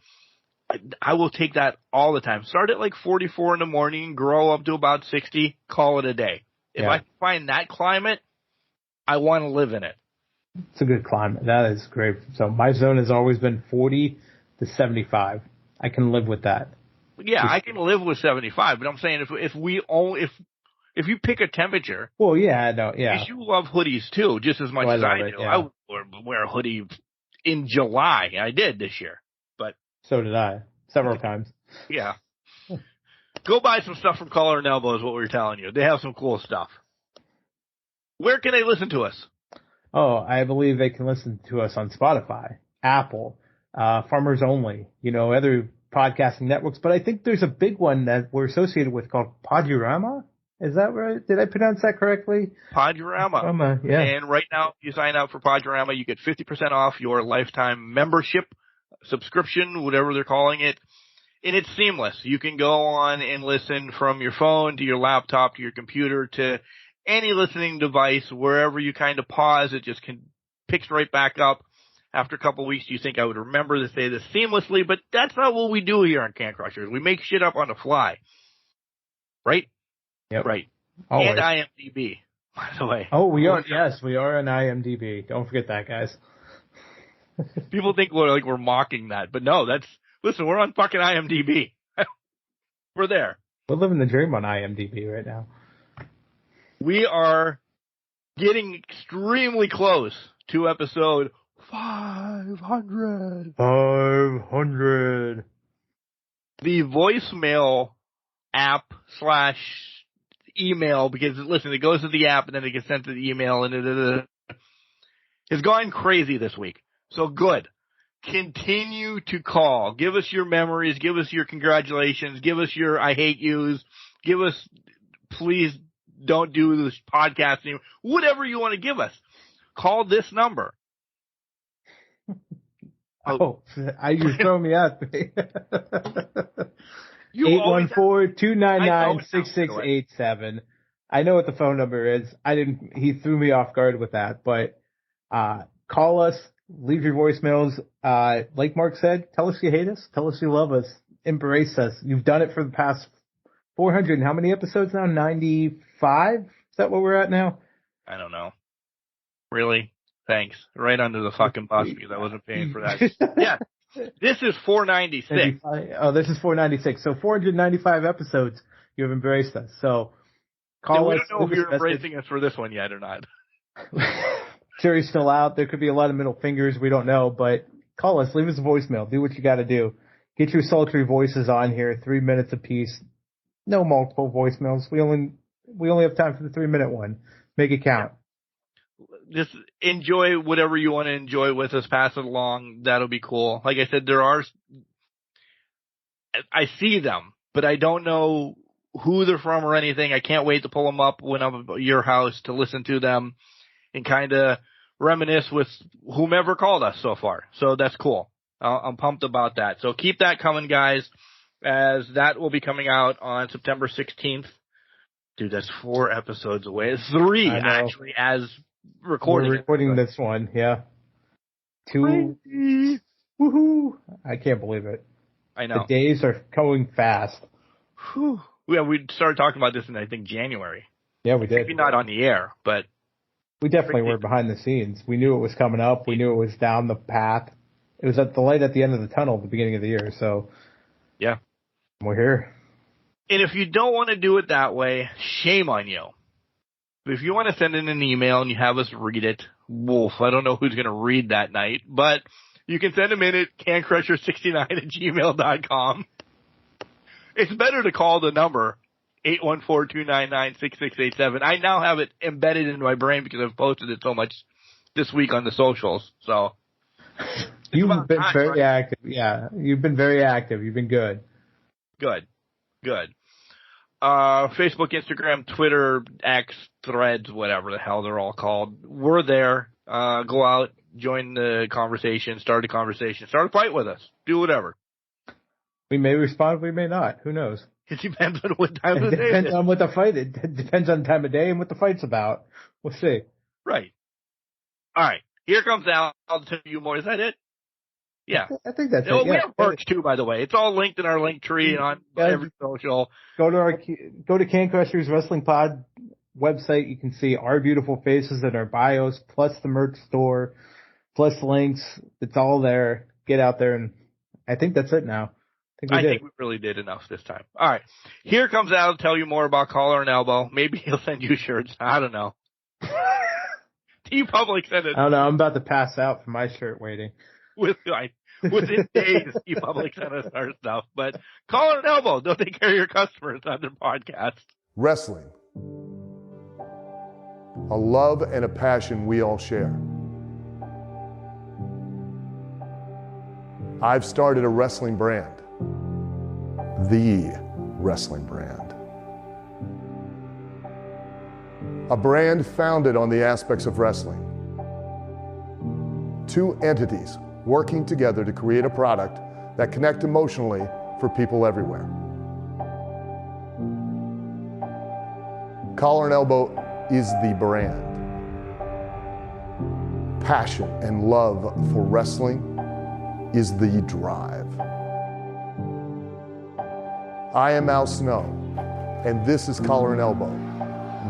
I will take that all the time. Start at like 44 in the morning, grow up to about 60, call it a day. If I find that climate, I want to live in it. It's a good climate. That is great. So my zone has always been 40 to 75. I can live with that. Yeah, I can live with 75, but I'm saying if you pick a temperature. Well, yeah, no, yeah. Because you love hoodies too, just as much as I do. Yeah. I would wear a hoodie in July. I did this year, but so did I several times. Yeah. Go buy some stuff from Collar and Elbow is what we were telling you. They have some cool stuff. Where can they listen to us? Oh, I believe they can listen to us on Spotify, Apple, Farmers Only, other podcasting networks, but I think there's a big one that we're associated with called Podurama. Is that right? Did I pronounce that correctly? Podurama. Yeah. And right now, if you sign up for Podurama, you get 50% off your lifetime membership, subscription, whatever they're calling it. And it's seamless. You can go on and listen from your phone to your laptop to your computer to any listening device. Wherever you kind of pause, it just picks right back up. After a couple of weeks, you think I would remember to say this seamlessly, but that's not what we do here on Can Crushers. We make shit up on the fly. Right? Yep. Right. Always. And IMDb, by the way. Oh, we are. Yes, we are on IMDb. Don't forget that, guys. People think we're mocking that, but no, listen, we're on fucking IMDb. We're there. We're living the dream on IMDb right now. We are getting extremely close to episode 500. 500. The voicemail app / email, because listen, it goes to the app and then it gets sent to the email and has gone crazy this week. So good. Continue to call. Give us your memories. Give us your congratulations. Give us your I hate yous. Give us, please don't do this podcast anymore. Whatever you want to give us. Call this number. You're throwing me out. 814-299-6687. I know what the phone number is. He threw me off guard with that, but, call us, leave your voicemails. Like Mark said, tell us you hate us, tell us you love us, embrace us. You've done it for the past 400 and how many episodes now? 95? Is that what we're at now? I don't know. Really? Thanks. Right under the fucking bus because I wasn't paying for that. Yeah. This is 496. Oh, this is 496. So 495 episodes you have embraced us. So call us. We don't know if you're embracing us for this one yet or not. Jury's still out. There could be a lot of middle fingers. We don't know, but call us. Leave us a voicemail. Do what you got to do. Get your sultry voices on here. 3 minutes apiece. No multiple voicemails. We only have time for the 3-minute one. Make it count. Just enjoy whatever you want to enjoy with us. Pass it along. That'll be cool. Like I said, I see them, but I don't know who they're from or anything. I can't wait to pull them up when I'm at your house to listen to them and kind of reminisce with whomever called us so far. So that's cool. I'm pumped about that. So keep that coming, guys, as that will be coming out on September 16th. Dude, that's 4 episodes away. It's 3, actually, as recording. We're recording this one, yeah. 2. Woohoo! I can't believe it. I know. The days are going fast. Whew. Yeah, we started talking about this in, I think, January. Yeah, we did. Maybe not on the air, but We definitely were behind the scenes. We knew it was coming up. We knew it was down the path. It was at the light at the end of the tunnel at the beginning of the year. So, yeah, we're here. And if you don't want to do it that way, shame on you. But if you want to send in an email and you have us read it, woof, I don't know who's going to read that night, but you can send them in at cancrusher69@gmail.com. It's better to call the number 814-299-6687. I now have it embedded in my brain because I've posted it so much this week on the socials. So you've been very active. Yeah, you've been very active. You've been good. Good. Facebook, Instagram, Twitter, X, Threads, whatever the hell they're all called. We're there. Go out, join the conversation, start a conversation, start a fight with us. Do whatever. We may respond, we may not. Who knows? It depends on what time of day it is. It depends on what the fight is. It depends on the time of day and what the fight's about. We'll see. Right. All right. Here comes Al. I'll tell you more. Is that it? Yeah. I think that's it. We have merch too, by the way. It's all linked in our link tree and on every social. Go to Can Crushers Wrestling Pod website. You can see our beautiful faces in our bios, plus the merch store, plus links. It's all there. Get out there, and I think that's it now. I think we really did enough this time. All right. Here comes Al to tell you more about Collar and Elbow. Maybe he'll send you shirts. I don't know. T-Public sent it. I don't know. I'm about to pass out from my shirt waiting. Within days, T-Public sent us our stuff. But Collar and Elbow, they'll take care of your customers on their podcast. Wrestling. A love and a passion we all share. I've started a wrestling brand. The wrestling brand. A brand founded on the aspects of wrestling. Two entities working together to create a product that connect emotionally for people everywhere. Collar and Elbow is the brand. Passion and love for wrestling is the drive. I am Al Snow, and this is Collar and Elbow,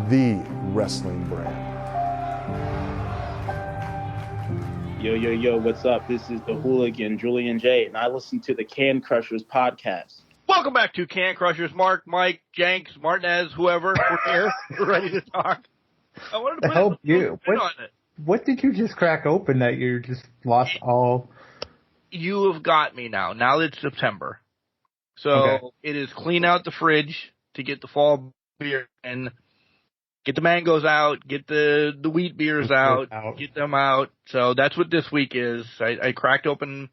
the wrestling brand. Yo, what's up? This is the hooligan, Julian J., and I listen to the Can Crushers podcast. Welcome back to Can Crushers. Mark, Mike, Jenks, Martinez, whoever, we're here. We're ready to talk. I wanted to put on it. What did you just crack open that you just lost all? You have got me now. Now it's September. So It is clean out the fridge to get the fall beer in, get the mangoes out, get the wheat beers out, get them out. So that's what this week is. I cracked open,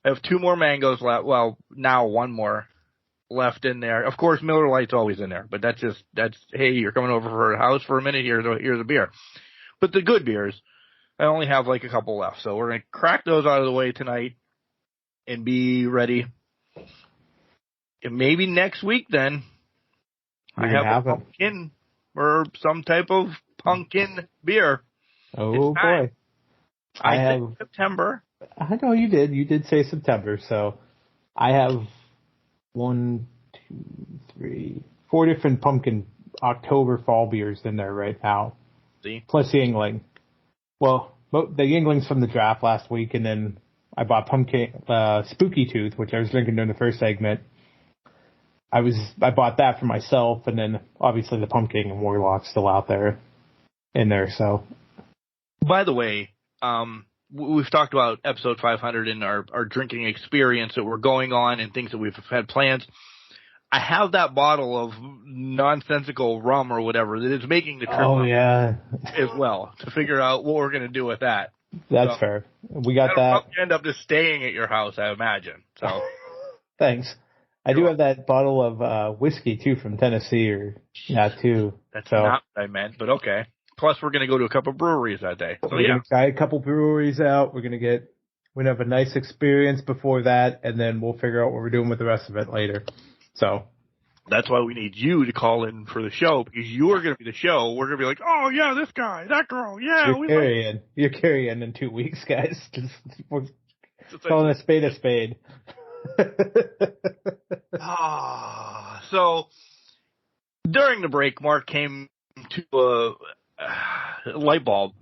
I have 2 more mangoes left. Well, now 1 more left in there. Of course, Miller Lite's always in there, but that's hey, you're coming over for a house for a minute, here's a beer. But the good beers, I only have like a couple left. So we're going to crack those out of the way tonight and be ready. And maybe next week then I have a pumpkin or some type of pumpkin beer. Oh boy. I have September. I know you did. You did say September. So I have 1, 2, 3, 4 different pumpkin October fall beers in there right now. See? Plus Yingling. Well, the Yingling's from the draft last week, and then I bought pumpkin Spooky Tooth, which I was drinking during the first segment. I bought that for myself, and then obviously the Pumpkin and Warlock's still out there, in there. So, by the way, we've talked about episode 500 and our drinking experience that we're going on and things that we've had plans. I have that bottle of nonsensical rum or whatever that is making the trip. Oh yeah, as well to figure out what we're going to do with that. That's fair. We got that. Probably end up just staying at your house, I imagine. So, thanks. I do have that bottle of whiskey, too, from Tennessee, too. That's not what I meant, but okay. Plus, we're going to go to a couple breweries that day. So, we're going to try a couple breweries out. We're going to have a nice experience before that, and then we'll figure out what we're doing with the rest of it later. So that's why we need you to call in for the show, because you're going to be the show. We're going to be like, oh, yeah, this guy, that girl, yeah. You're carrying in 2 weeks, guys. Calling a spade a spade. So during the break, Mark came to a light bulb.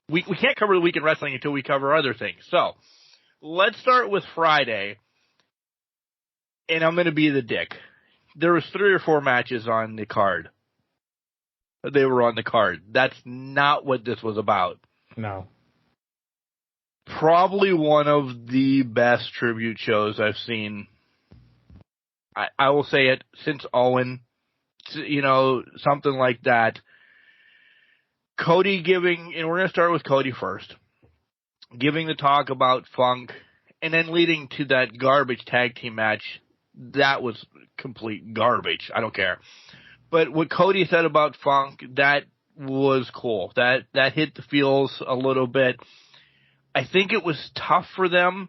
We can't cover the week in wrestling until we cover other things. So let's start with Friday, and I'm going to be the dick. There was 3 or 4 matches on the card. They were on the card. That's not what this was about. No. Probably one of the best tribute shows I've seen. I will say it, since Owen, something like that. Cody giving, and we're going to start with Cody first, giving the talk about Funk, and then leading to that garbage tag team match. That was complete garbage. I don't care. But what Cody said about Funk, that was cool. That hit the feels a little bit. I think it was tough for them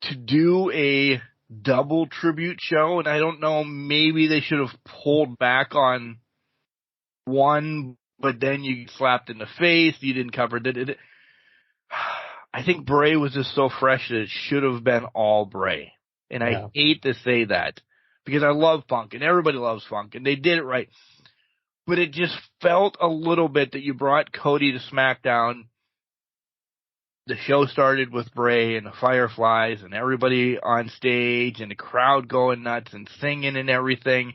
to do a double tribute show, and I don't know, maybe they should have pulled back on one, but then you slapped in the face, you didn't cover it. I think Bray was just so fresh that it should have been all Bray. And I hate to say that, because I love Funk, and everybody loves Funk, and they did it right. But it just felt a little bit that you brought Cody to SmackDown. The show started with Bray and the Fireflies and everybody on stage and the crowd going nuts and singing and everything,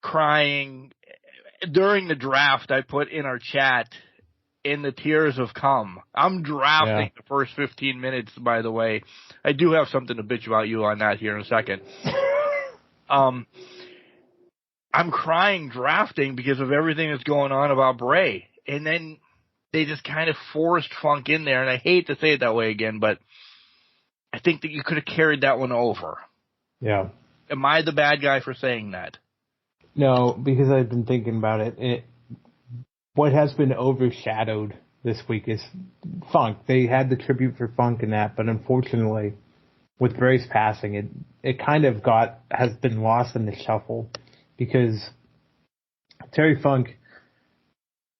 crying. During the draft, I put in our chat, "And the tears have come." I'm drafting the first 15 minutes, by the way. I do have something to bitch about you on that here in a second. I'm crying drafting because of everything that's going on about Bray. And then they just kind of forced Funk in there, and I hate to say it that way again, but I think that you could have carried that one over. Yeah. Am I the bad guy for saying that? No, because I've been thinking about it. What has been overshadowed this week is Funk. They had the tribute for Funk and that, but unfortunately, with Bray's passing, it kind of has been lost in the shuffle, because Terry Funk,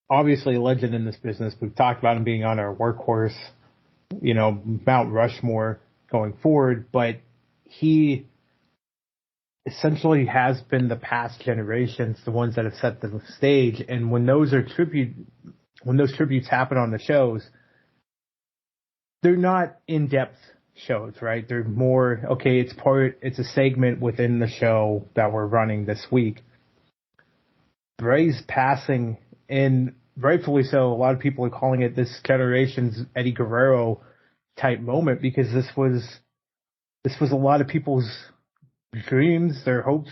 obviously a legend in this business. We've talked about him being on our workhorse, Mount Rushmore going forward, but he essentially has been the past generations, the ones that have set the stage. And when those tributes happen on the shows, they're not in-depth shows, right? They're more, okay, it's a segment within the show that we're running this week. Bray's passing, and rightfully so, a lot of people are calling it this generation's Eddie Guerrero type moment, because this was a lot of people's dreams, their hopes,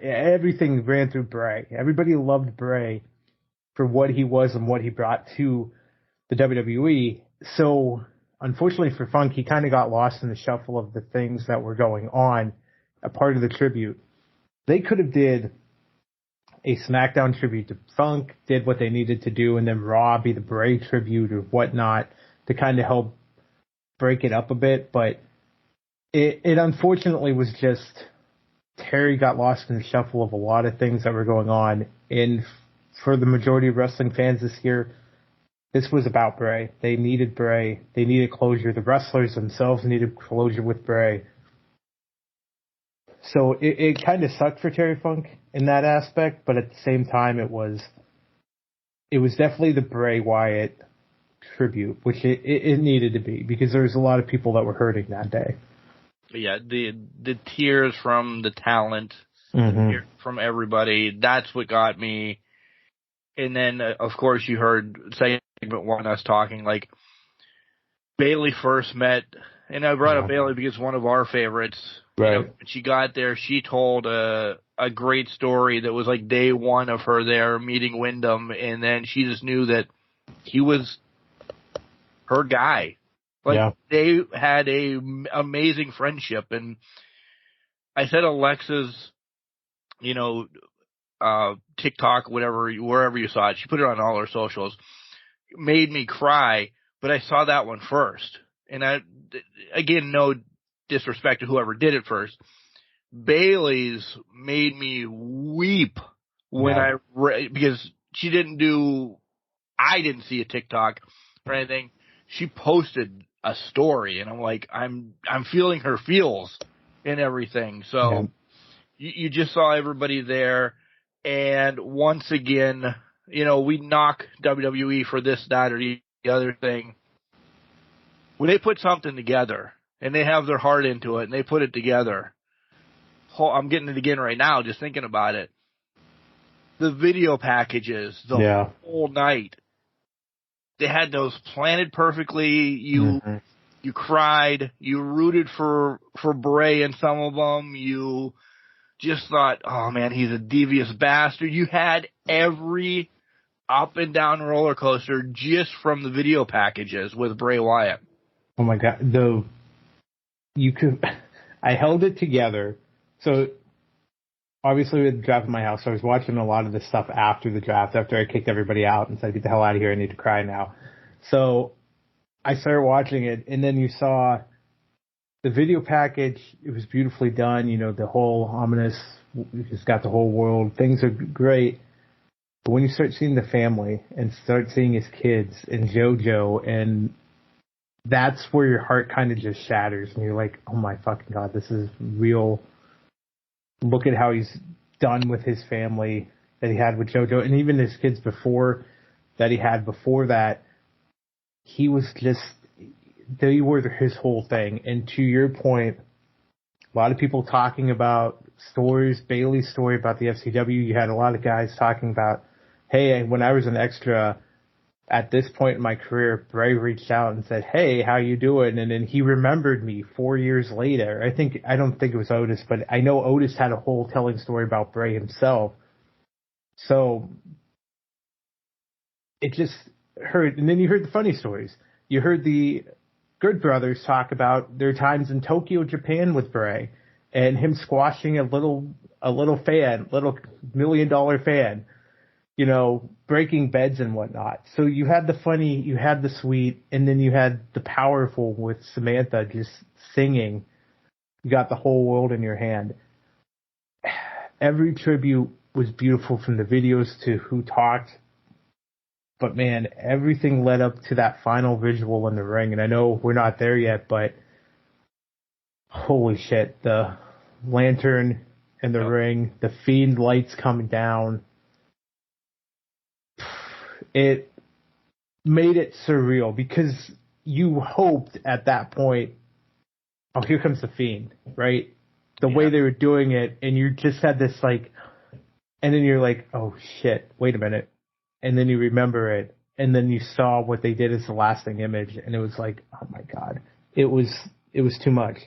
everything ran through Bray. Everybody loved Bray for what he was and what he brought to the WWE. So unfortunately for Funk, he kind of got lost in the shuffle of the things that were going on, a part of the tribute. They could have did a SmackDown tribute to Funk, did what they needed to do, and then Raw be the Bray tribute or whatnot to kind of help break it up a bit. But it unfortunately was just Terry got lost in the shuffle of a lot of things that were going on. And for the majority of wrestling fans this year, this was about Bray. They needed Bray. They needed closure. The wrestlers themselves needed closure with Bray. So it kind of sucked for Terry Funk in that aspect, but at the same time, it was definitely the Bray Wyatt tribute, which it needed to be, because there was a lot of people that were hurting that day. Yeah, the tears from the talent, from everybody, that's what got me. And then, of course, you heard segment one, us talking, like, Bayley first met, and I brought up Bayley because one of our favorites. Right. When she got there, she told a great story that was like day one of her there meeting Wyndham, and then she just knew that he was her guy. Like, they had a amazing friendship, and I said Alexa's, TikTok, wherever you saw it, she put it on all her socials, made me cry, but I saw that one first. And again, no disrespect to whoever did it first. Bayley's made me weep when because I didn't see a TikTok or anything. She posted a story. And I'm like, I'm feeling her feels and everything. So you just saw everybody there. And once again, we knock WWE for this, that, or the other thing. When they put something together and they have their heart into it and they put it together, I'm getting it again right now just thinking about it. The video packages, the whole night, they had those planted perfectly. You cried. You rooted for Bray in some of them. You just thought, oh man, he's a devious bastard. You had every up and down roller coaster just from the video packages with Bray Wyatt. Oh my God. I held it together. So obviously with the draft in my house, I was watching a lot of this stuff after the draft, after I kicked everybody out and said, get the hell out of here. I need to cry now. So I started watching it, and then you saw the video package. It was beautifully done. The whole ominous, it's got the whole world. Things are great. But when you start seeing the family and start seeing his kids and JoJo, and that's where your heart kind of just shatters. And you're like, oh my fucking God, this is real. Look at how he's done with his family that he had with JoJo. And even his kids before that he had before that, he was just, they were his whole thing. And to your point, a lot of people talking about stories, Bailey's story about the FCW. You had a lot of guys talking about, hey, when I was an extra at this point in my career, Bray reached out and said, hey, how you doing? And then he remembered me 4 years later. I don't think it was Otis, but I know Otis had a whole telling story about Bray himself. So it just heard, and then you heard the funny stories. You heard the Good Brothers talk about their times in Tokyo, Japan with Bray, and him squashing a little fan, little $1 million fan, breaking beds and whatnot. So you had the funny, you had the sweet, and then you had the powerful with Samantha just singing. You got the whole world in your hand. Every tribute was beautiful, from the videos to who talked. But man, everything led up to that final visual in the ring. And I know we're not there yet, but holy shit, the lantern in the ring, the Fiend lights coming down. It made it surreal because you hoped at that point, oh, here comes the Fiend, right? The way they were doing it, and you just had this and then you're like, oh shit, wait a minute. And then you remember it, and then you saw what they did as the lasting image, and it was like, oh my God, it was too much.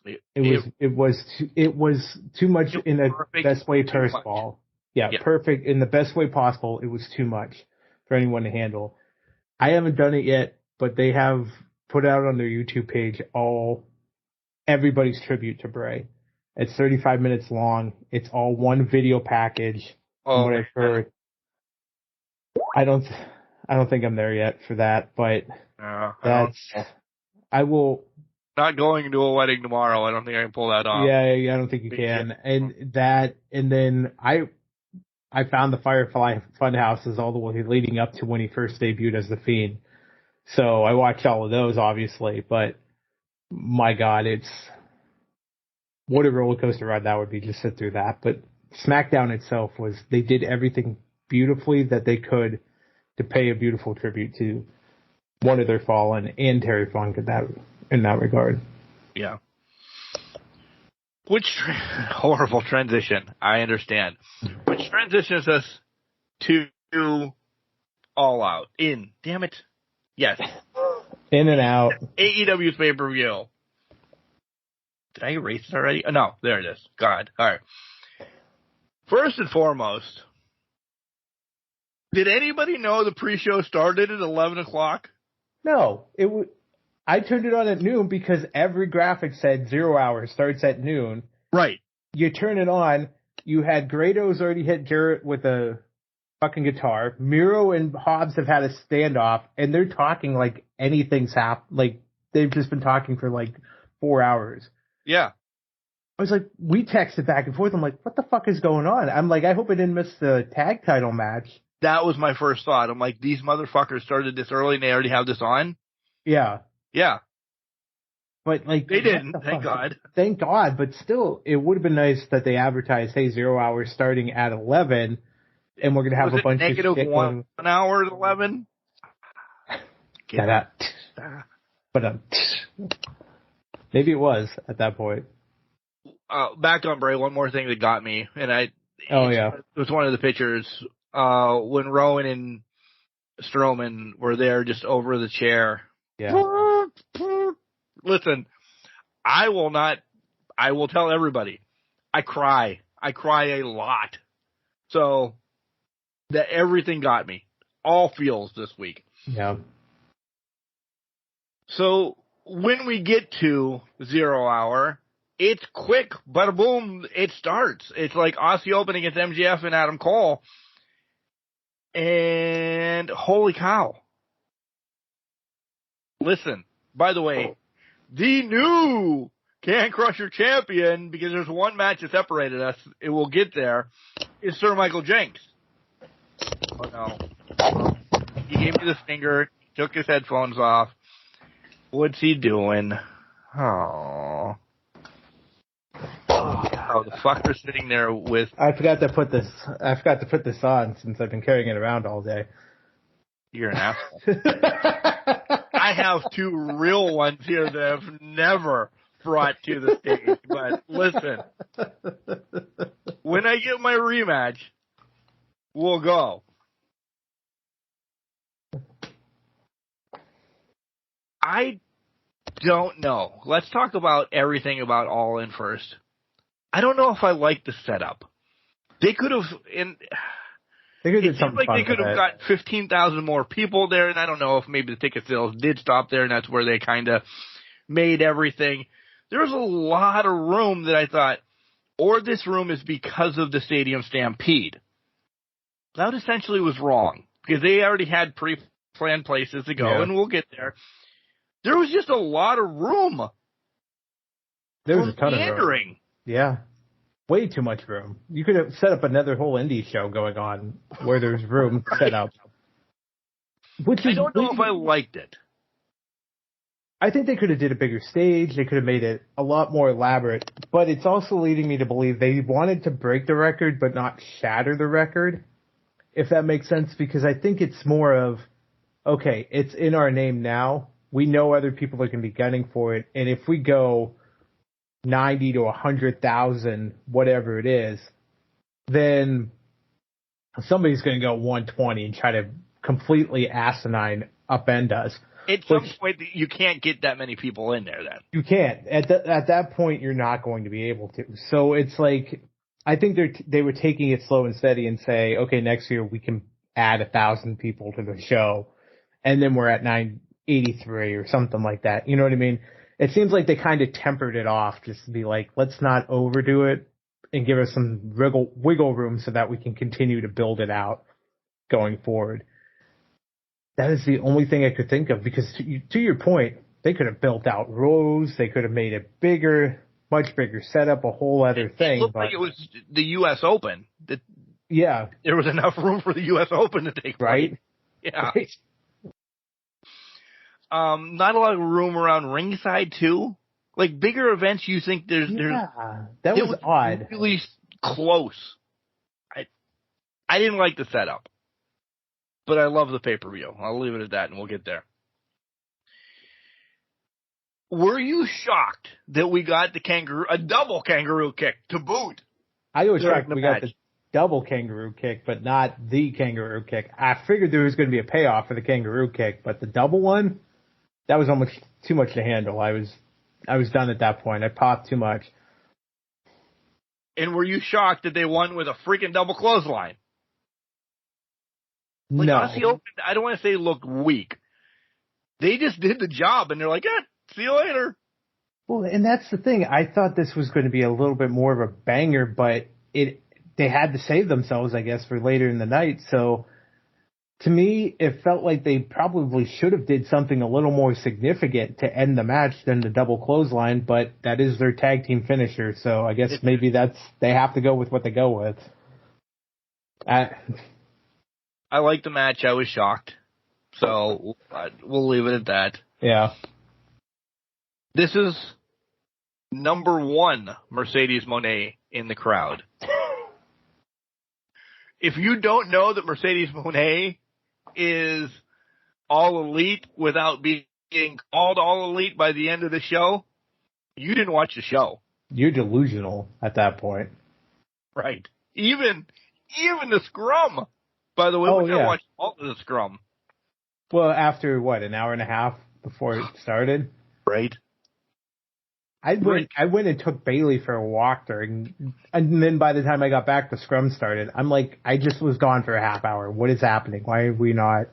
It was too much in the best way possible. Yeah, perfect in the best way possible. It was too much for anyone to handle. I haven't done it yet, but they have put out on their YouTube page everybody's tribute to Bray. It's 35 minutes long. It's all one video package. From what I've heard. I don't think I'm there yet for that, but I will. Not going to a wedding tomorrow. I don't think I can pull that off. Yeah, I don't think you can. And then I found the Firefly Funhouses all the way leading up to when he first debuted as the Fiend. So I watched all of those, obviously, but my God, what a roller coaster ride that would be, just sit through that. But SmackDown itself they did everything beautifully that they could to pay a beautiful tribute to one of their fallen and Terry Funk in that regard. Yeah. Which horrible transition, I understand. Which transitions us to All Out. Damn it. Yes. In and out. AEW's pay-per-view. Did I erase it already? Oh, no, there it is. God. All right. First and foremost, did anybody know the pre-show started at 11 o'clock? No. I turned it on at noon because every graphic said 0 hours, starts at noon. Right. You turn it on, you had Grado's already hit Jarrett with a fucking guitar. Miro and Hobbs have had a standoff, and they're talking like anything's happened. Like, they've just been talking for 4 hours. Yeah. I was like, we texted back and forth. I'm like, what the fuck is going on? I'm like, I hope I didn't miss the tag title match. That was my first thought. I'm like, these motherfuckers started this early and they already have this on? Yeah. Yeah. But like They didn't, thank God. Thank God, but still, it would have been nice that they advertised, hey, 0 hours starting at 11, and we're going to have a bunch of shit. negative 1 hour at 11? But maybe it was at that point. Back on Bray, one more thing that got me, and it was one of the pictures when Rowan and Strowman were there just over the chair. Yeah. Listen, I will tell everybody, I cry a lot. So that everything got me, all feels this week. Yeah. So when we get to 0 hour, it's quick, bada boom, it starts. It's like Aussie Open against MJF and Adam Cole. And holy cow. Listen, by the way, the new Can Crusher champion, because there's one match that separated us, it will get there, is Sir Michael Jenks. Oh no. He gave me the finger, took his headphones off. What's he doing? Oh, the fucker's sitting there with... I forgot to put this on since I've been carrying it around all day. You're an asshole. I have two real ones here that I've never brought to the stage. But listen, when I get my rematch, we'll go. I don't know. Let's talk about everything about All In first. I don't know if I like the setup. They could have... It seems like they could have got 15,000 more people there, and I don't know if maybe the ticket sales did stop there, and that's where they kind of made everything. There was a lot of room that I thought, or this room is because of the Stadium Stampede. That essentially was wrong, because they already had pre-planned places to go, and we'll get there. There was just a lot of room. There was a ton of room. Yeah. Way too much room. You could have set up another whole indie show going on where there's room set up. I don't know if I liked it. I think they could have did a bigger stage. They could have made it a lot more elaborate. But it's also leading me to believe they wanted to break the record but not shatter the record, if that makes sense. Because I think it's more of, okay, it's in our name now. We know other people are going to be gunning for it. And if we go 90 to 100,000, whatever it is, then somebody's going to go 120 and try to completely asinine upend us. At some point, you can't get that many people in there then. You can't. At that point, you're not going to be able to. So it's like, I think they were taking it slow and steady and say, okay, next year we can add 1,000 people to the show, and then we're at 983 or something like that. You know what I mean? It seems like they kind of tempered it off just to be like, let's not overdo it and give us some wiggle room so that we can continue to build it out going forward. That is the only thing I could think of, because to your point, they could have built out rows. They could have made it bigger, much bigger setup, a whole other thing. It looked like it was the U.S. Open. Yeah. There was enough room for the U.S. Open to take place. Right? Yeah. Right. Not a lot of room around ringside too. Like bigger events, you think there's that was odd. Really close. I didn't like the setup, but I love the pay-per-view. I'll leave it at that, and we'll get there. Were you shocked that we got a double kangaroo kick to boot? I was shocked we got the double kangaroo kick, but not the kangaroo kick. I figured there was going to be a payoff for the kangaroo kick, but the double one, that was almost too much to handle. I was done at that point. I popped too much. And were you shocked that they won with a freaking double clothesline? Like, no. Aussie Open, I don't want to say looked weak. They just did the job, and they're like, see you later. Well, and that's the thing. I thought this was going to be a little bit more of a banger, but they had to save themselves, I guess, for later in the night. So to me, it felt like they probably should have did something a little more significant to end the match than the double clothesline, but that is their tag team finisher. So I guess maybe they have to go with what they go with. I liked the match. I was shocked. So we'll leave it at that. Yeah. This is number 1 Mercedes Moné in the crowd. If you don't know that Mercedes Moné is All Elite without being called All Elite by the end of the show, you didn't watch the show. You're delusional at that point. Right. Even the scrum. By the way, we didn't watch all of the scrum. Well, after what, an hour and a half before it started? Right. I went and took Bailey for a walk and then by the time I got back, the scrum started. I'm like, I just was gone for a half hour. What is happening? Why are we not?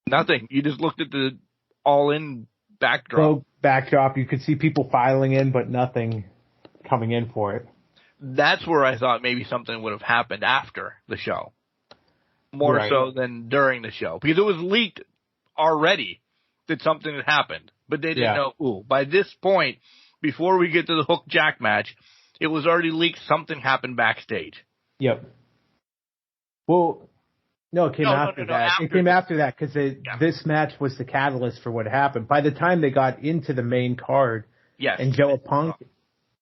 Nothing. You just looked at the all-in backdrop. Well, backdrop. You could see people filing in, but nothing coming in for it. That's where I thought maybe something would have happened after the show. More so than during the show. Because it was leaked already that something had happened. But they didn't know who. By this point, before we get to the Hook Jack match, it was already leaked something happened backstage. Yep. Well, no, it came after that. It came after that because this match was the catalyst for what happened. By the time they got into the main card and Joe Punk,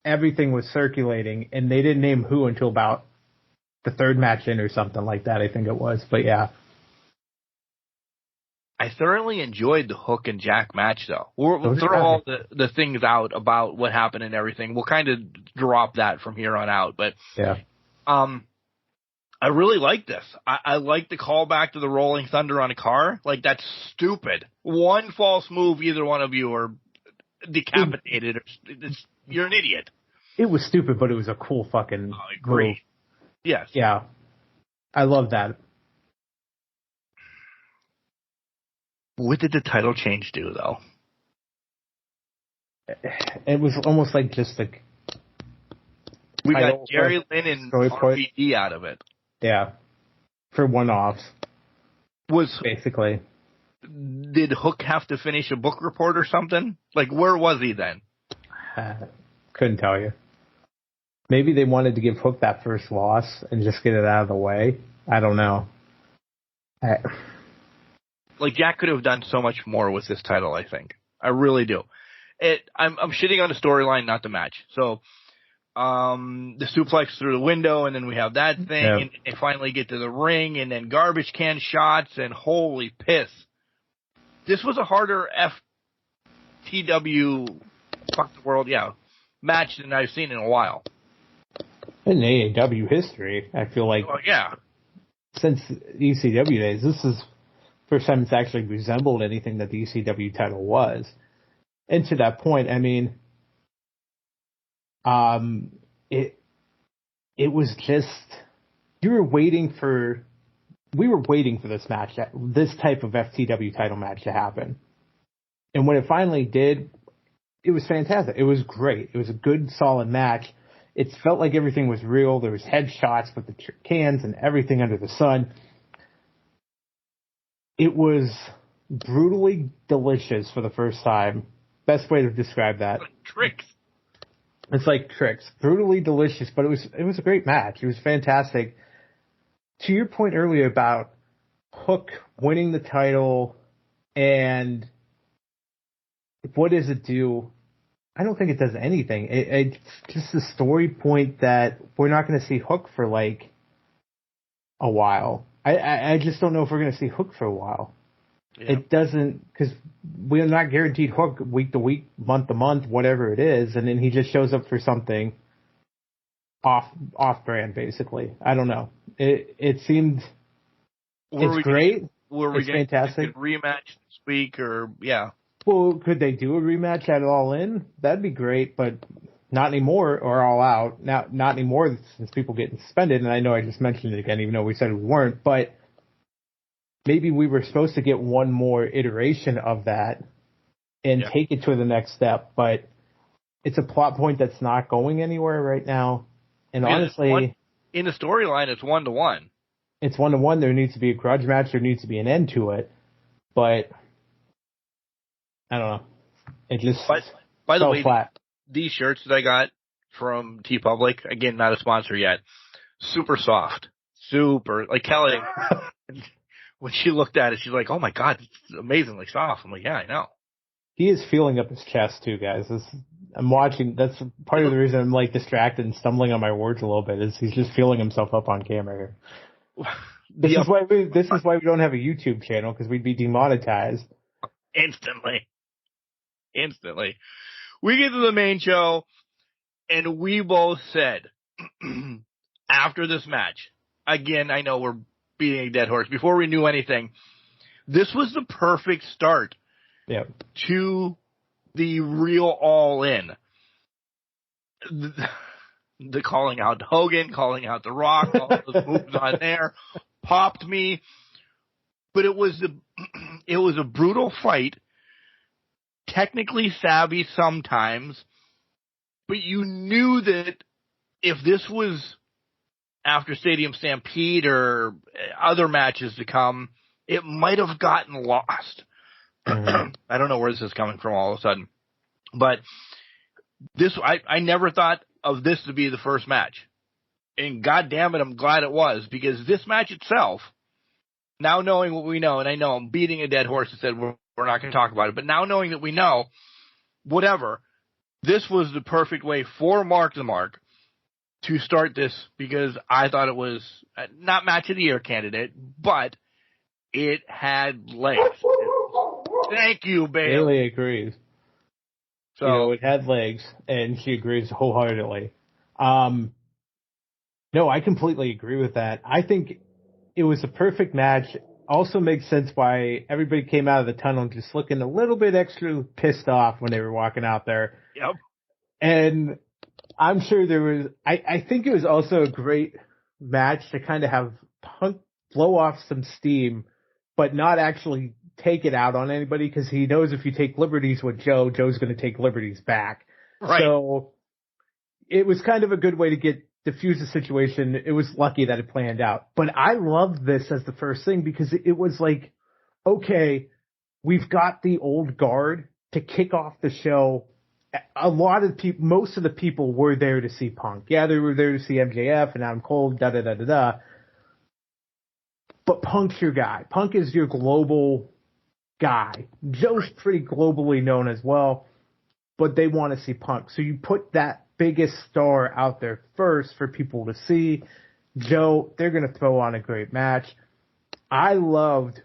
everything was circulating, and they didn't name who until about the third match in or something like that, I think it was. But yeah. I thoroughly enjoyed the Hook and Jack match, though. We'll throw all the things out about what happened and everything. We'll kind of drop that from here on out. But I really like this. I like the callback to the Rolling Thunder on a car. Like, that's stupid. One false move, either one of you are decapitated. You're an idiot. It was stupid, but it was a cool fucking move. Yes. Yeah. I love that. What did the title change do, though? It was almost like just like... We got Jerry Lynn and RVD out of it. Yeah. For one-offs. Basically. Did Hook have to finish a book report or something? Like, where was he then? Couldn't tell you. Maybe they wanted to give Hook that first loss and just get it out of the way. I don't know. Like, Jack could have done so much more with this title, I think. I really do. I'm shitting on the storyline, not the match. So, the suplex through the window, and then we have that thing, and finally get to the ring, and then garbage can shots, and holy piss. This was a harder FTW, fuck the world, match than I've seen in a while. In AEW history, I feel like. Oh, yeah. Since ECW days, this is first time it's actually resembled anything that the ECW title was. And to that point, I mean, it was just, we were waiting for this match, this type of FTW title match to happen. And when it finally did, it was fantastic. It was great. It was a good, solid match. It felt like everything was real. There was headshots with the cans and everything under the sun. It was brutally delicious for the first time. Best way to describe that. Tricks. It's like tricks. Brutally delicious, but it was a great match. It was fantastic. To your point earlier about Hook winning the title and what does it do? I don't think it does anything. It's just a story point that we're not going to see Hook for like a while. I just don't know if we're going to see Hook for a while. Yeah. It doesn't, because we're not guaranteed Hook week to week, month to month, whatever it is, and then he just shows up for something off brand, basically. I don't know. It seemed it's great. It's fantastic. Rematch this week, or Well, could they do a rematch at All In? That'd be great, but not anymore, or All Out. Now, not anymore since people getting suspended, and I know I just mentioned it again, even though we said we weren't, but maybe we were supposed to get one more iteration of that and take it to the next step, but it's a plot point that's not going anywhere right now. And honestly, in the storyline, it's 1-to-1. It's 1-to-1. There needs to be a grudge match. There needs to be an end to it, but I don't know. It just by the way, flat. These shirts that I got from TeePublic, again, not a sponsor yet, super soft. Super. Like Kelly, when she looked at it, she's like, oh my God, it's amazingly soft. I'm like, yeah, I know. He is feeling up his chest too, guys. I'm watching. That's part of the reason I'm like distracted and stumbling on my words a little bit. Is he's just feeling himself up on camera here. This is why we don't have a YouTube channel, because we'd be demonetized instantly. We get to the main show, and we both said after this match, again, I know we're beating a dead horse. Before we knew anything, this was the perfect start to the real All In. The calling out to Hogan, calling out to Rock, all those moves on there popped me. But it was a brutal fight, technically savvy sometimes, but you knew that if this was after Stadium Stampede or other matches to come, it might have gotten lost. I don't know where this is coming from all of a sudden. But this, I never thought of this to be the first match. And God damn it, I'm glad it was, because this match itself, now knowing what we know, and I know I'm beating a dead horse and said we're not going to talk about it, but now knowing that we know, whatever, this was the perfect way for Mark the Mark to start this, because I thought it was not match of the year candidate, but it had legs. Thank you, Bailey. Bailey agrees. So it had legs, and she agrees wholeheartedly. No, I completely agree with that. I think it was a perfect match. Also makes sense why everybody came out of the tunnel just looking a little bit extra pissed off when they were walking out there. Yep. And I'm sure there was, I think it was also a great match to kind of have Punk blow off some steam, but not actually take it out on anybody, because he knows if you take liberties with Joe's going to take liberties back. Right. So it was kind of a good way to diffuse the situation. It was lucky that it planned out. But I loved this as the first thing, because it was like, okay, we've got the old guard to kick off the show. A lot of people, most of the people were there to see Punk. Yeah, they were there to see MJF and Adam Cole, da-da-da-da-da. But Punk's your guy. Punk is your global guy. Joe's pretty globally known as well, but they want to see Punk. So you put that biggest star out there first for people to see. Joe, they're going to throw on a great match. I loved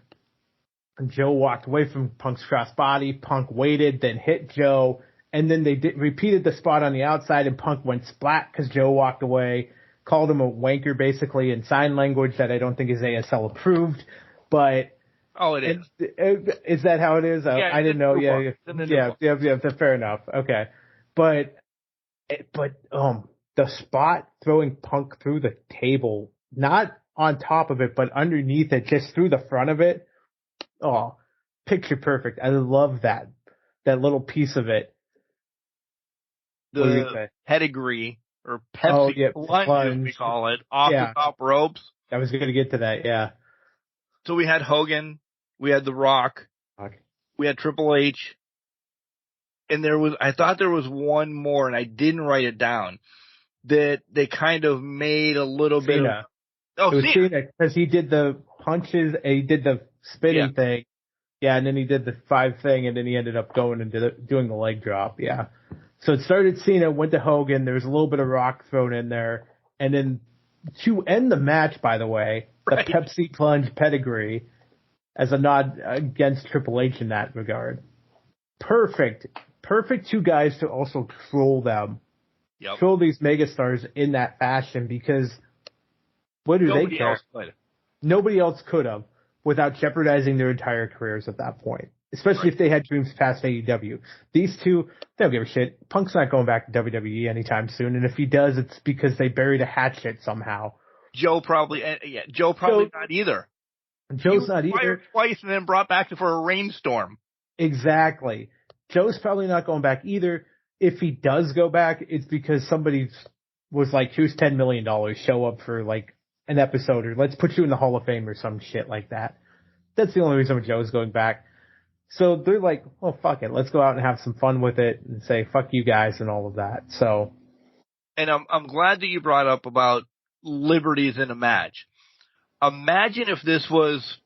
Joe walked away from Punk's crossbody. Punk waited, then hit Joe, and then they repeated the spot on the outside, and Punk went splat because Joe walked away, called him a wanker basically in sign language that I don't think is ASL approved, but oh, it is. Is that how it is? Yeah, I didn't know. Yeah, fair enough. Okay, but the spot throwing Punk through the table, not on top of it, but underneath it, just through the front of it. Oh, picture perfect. I love that little piece of it. The pedigree or Pepsi plunge, as we call it, off the top ropes. I was going to get to that, yeah. So we had Hogan, we had The Rock, we had Triple H, and I thought there was one more, and I didn't write it down, that they kind of made a little bit of... Oh, it was Cena, because he did the punches, and he did the spinning thing, and then he did the 5 thing, and then he ended up going and doing the leg drop, So it started Cena, went to Hogan, there was a little bit of Rock thrown in there, and then to end the match, by the way, the Pepsi plunge pedigree as a nod against Triple H in that regard. Perfect 2 guys to also troll them. Yep. Troll these megastars in that fashion, because what do they care? Nobody else could have without jeopardizing their entire careers at that point. Especially if they had dreams past AEW. These two, they don't give a shit. Punk's not going back to WWE anytime soon, and if he does, it's because they buried a hatchet somehow. Joe probably not either. Joe's not either. Fired twice and then brought back for a rainstorm. Exactly. Joe's probably not going back either. If he does go back, it's because somebody was like, here's $10 million, show up for like an episode, or let's put you in the Hall of Fame or some shit like that. That's the only reason Joe's going back. So they're like, well, fuck it. Let's go out and have some fun with it and say, fuck you guys and all of that. So. And I'm glad that you brought up about liberties in a match. Imagine if this was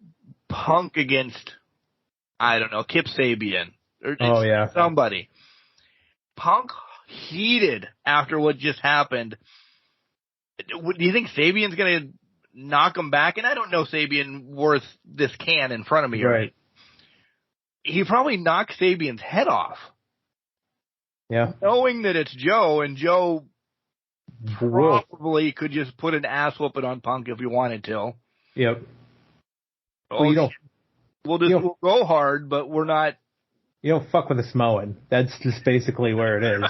Punk against, I don't know, Kip Sabian or yeah. somebody. Punk heated after what just happened. Do you think Sabian's going to knock him back? And I don't know Sabian worth this can in front of me. Right. He probably knocks Sabian's head off. Yeah. Knowing that it's Joe, and Joe probably could just put an ass whooping on Punk if he wanted to. Yep. Well, we'll go hard, but we're not. You don't fuck with a Samoan. That's just basically where it is.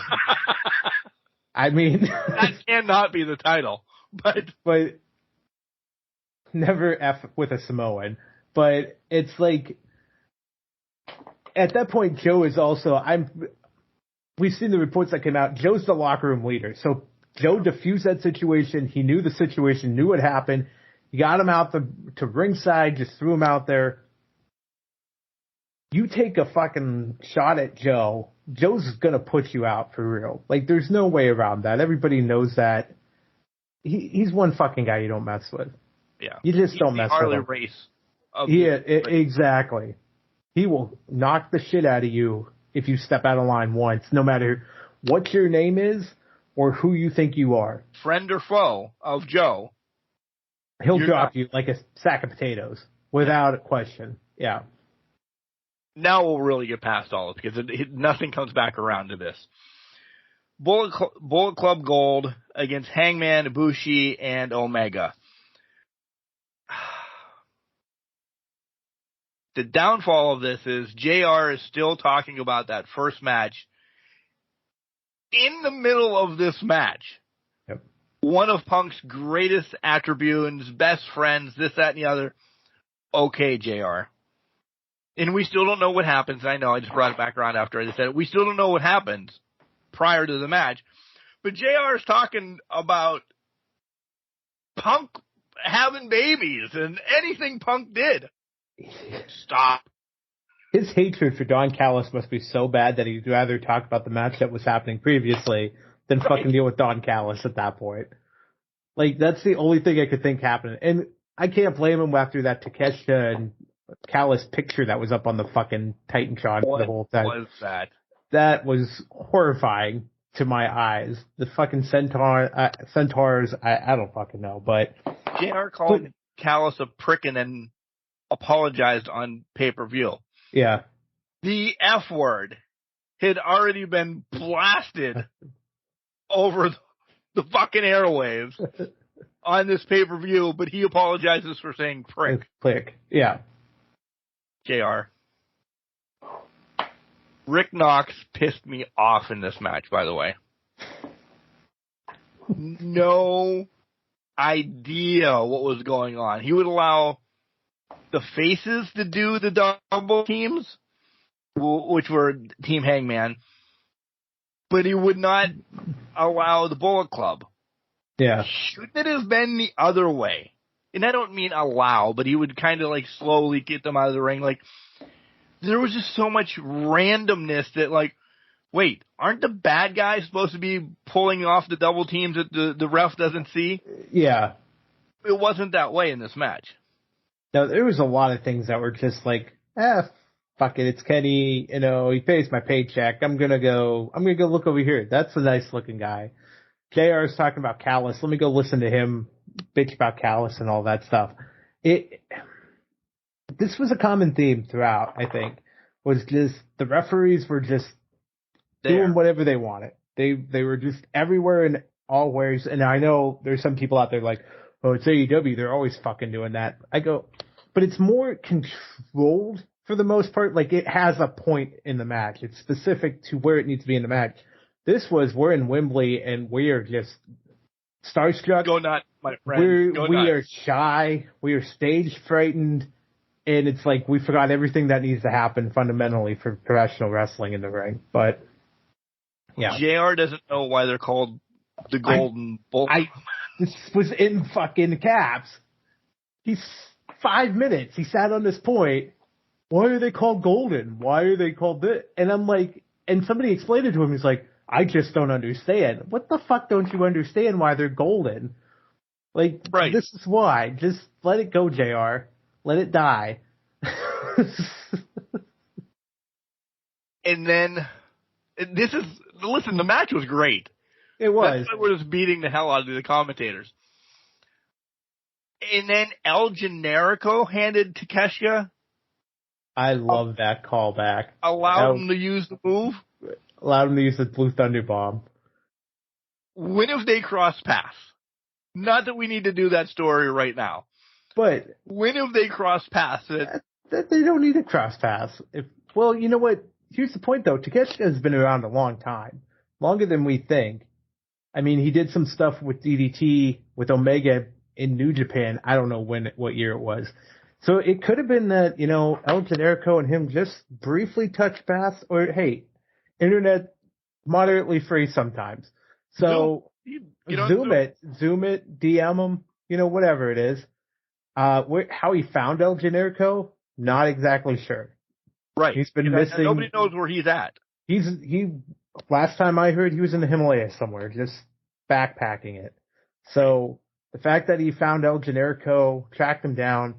I mean, that cannot be the title, but never F with a Samoan. But it's like, at that point, Joe is also, we've seen the reports that came out. Joe's the locker room leader. So Joe diffused that situation. He knew the situation, knew what happened. He got him out to ringside, just threw him out there. You take a fucking shot at Joe, Joe's going to put you out for real. Like, there's no way around that. Everybody knows that. He's one fucking guy you don't mess with. Yeah. You just don't mess with him. Race. Exactly. He will knock the shit out of you if you step out of line once, no matter what your name is or who you think you are. Friend or foe of Joe. He'll drop you like a sack of potatoes without a question. Yeah. Now we'll really get past all of it because nothing comes back around to this. Bullet Club Gold against Hangman, Ibushi, and Omega. The downfall of this is JR is still talking about that first match. In the middle of this match, yep. One of Punk's greatest attributes, best friends, this, that, and the other. Okay, JR. And we still don't know what happens. I know I just brought it back around after I said it. We still don't know what happens prior to the match. But JR is talking about Punk having babies and anything Punk did. Stop. His hatred for Don Callis must be so bad that he'd rather talk about the match that was happening previously than fucking deal with Don Callis at that point. Like, that's the only thing I could think happened. And I can't blame him after that Takeshita and Callis picture that was up on the fucking Titantron the whole time. What was that? That was horrifying to my eyes. The fucking centaurs, I don't fucking know, but JR called Callis a prick and then apologized on pay-per-view. Yeah. The F word had already been blasted over the fucking airwaves on this pay-per-view, but he apologizes for saying prick. Prick, yeah. JR. Rick Knox pissed me off in this match, by the way. No idea what was going on. He would allow the faces to do the double teams, which were Team Hangman, but he would not allow the Bullet Club. Yeah. Shouldn't it have been the other way? And I don't mean allow, but he would kind of like slowly get them out of the ring. Like, there was just so much randomness that, like, wait, aren't the bad guys supposed to be pulling off the double teams that the ref doesn't see? Yeah. It wasn't that way in this match. No, there was a lot of things that were just like, fuck it, it's Kenny, he pays my paycheck. I'm gonna go look over here. That's a nice looking guy. JR is talking about Callis. Let me go listen to him bitch about Callis and all that stuff. This was a common theme throughout, I think, was just the referees were just doing whatever they wanted. They were just everywhere and always, and I know there's some people out there like, oh, it's AEW, they're always fucking doing that. I go, but it's more controlled for the most part. Like, it has a point in the match. It's specific to where it needs to be in the match. This was, we're in Wembley and we are just starstruck. Go nuts, my friend. We are shy. We are stage frightened. And it's like we forgot everything that needs to happen fundamentally for professional wrestling in the ring. But, yeah. JR doesn't know why they're called the Golden Bull. This was in fucking caps. He's 5 minutes. He sat on this point. Why are they called golden? Why are they called this? And I'm like, and somebody explained it to him. He's like, I just don't understand. What the fuck don't you understand why they're golden? Like, right. This is why. Just let it go, JR. Let it die. And then listen, the match was great. It was. That's why we're just beating the hell out of the commentators. And then El Generico handed Takeshita. I love that callback. Allowed him to use the move. Allowed him to use the Blue Thunder Bomb. When if they cross paths? Not that we need to do that story right now. But when if they cross paths? That they don't need to cross paths. Well, you know what? Here's the point, though. Takeshita has been around a long time. Longer than we think. I mean, he did some stuff with DDT, with Omega in New Japan. I don't know what year it was. So it could have been that, El Generico and him just briefly touched paths, or hey, internet moderately free sometimes. So zoom it, DM him, whatever it is. How he found El Generico, not exactly sure. Right. He's been missing. Nobody knows where he's at. Last time I heard, he was in the Himalayas somewhere, just backpacking it. So the fact that he found El Generico, tracked him down,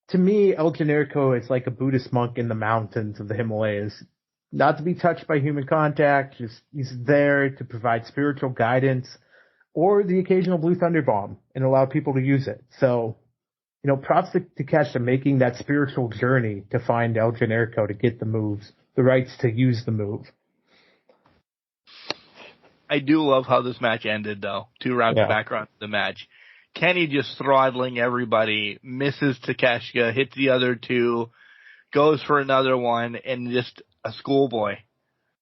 to me, El Generico is like a Buddhist monk in the mountains of the Himalayas. Not to be touched by human contact, just he's there to provide spiritual guidance or the occasional Blue Thunder Bomb and allow people to use it. So, props to Takeshita making that spiritual journey to find El Generico to get the moves, the rights to use the move. I do love how this match ended, though. 2 rounds of background to the match. Kenny just throttling everybody, misses Takeshita, hits the other 2, goes for another one, and just a schoolboy.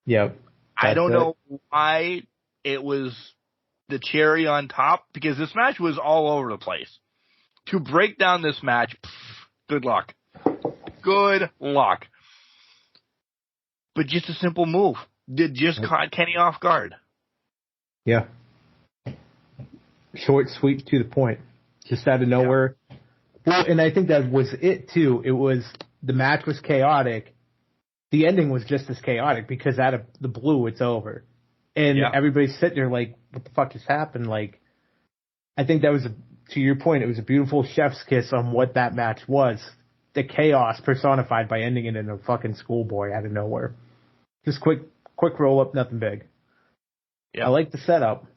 Yep. I don't know why it was the cherry on top, because this match was all over the place. To break down this match, good luck. Good luck. But just a simple move. Just caught Kenny off guard. Yeah. Short, sweet, to the point. Just out of nowhere. Yeah. Well, and I think that was it, too. The match was chaotic. The ending was just as chaotic because out of the blue, it's over. And everybody's sitting there like, what the fuck just happened? Like, I think that was, to your point, it was a beautiful chef's kiss on what that match was. The chaos personified by ending it in a fucking schoolboy out of nowhere. Just quick roll up, nothing big. Yeah. I like the setup.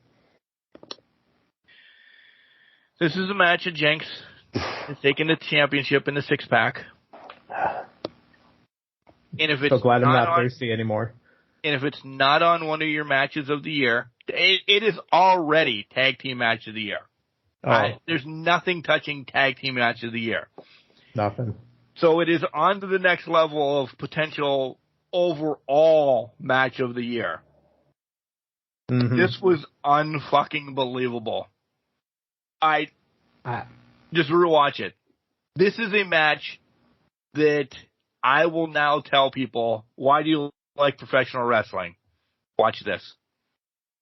This is a match of Jenks is taking the championship in the 6-pack. And if it's so glad I'm not thirsty anymore. And if it's not on one of your matches of the year, it is already tag team match of the year. There's nothing touching tag team match of the year. Nothing. So it is on to the next level of potential overall match of the year. Mm-hmm. This was unfucking believable. I just rewatch it. This is a match that I will now tell people, why do you like professional wrestling? Watch this.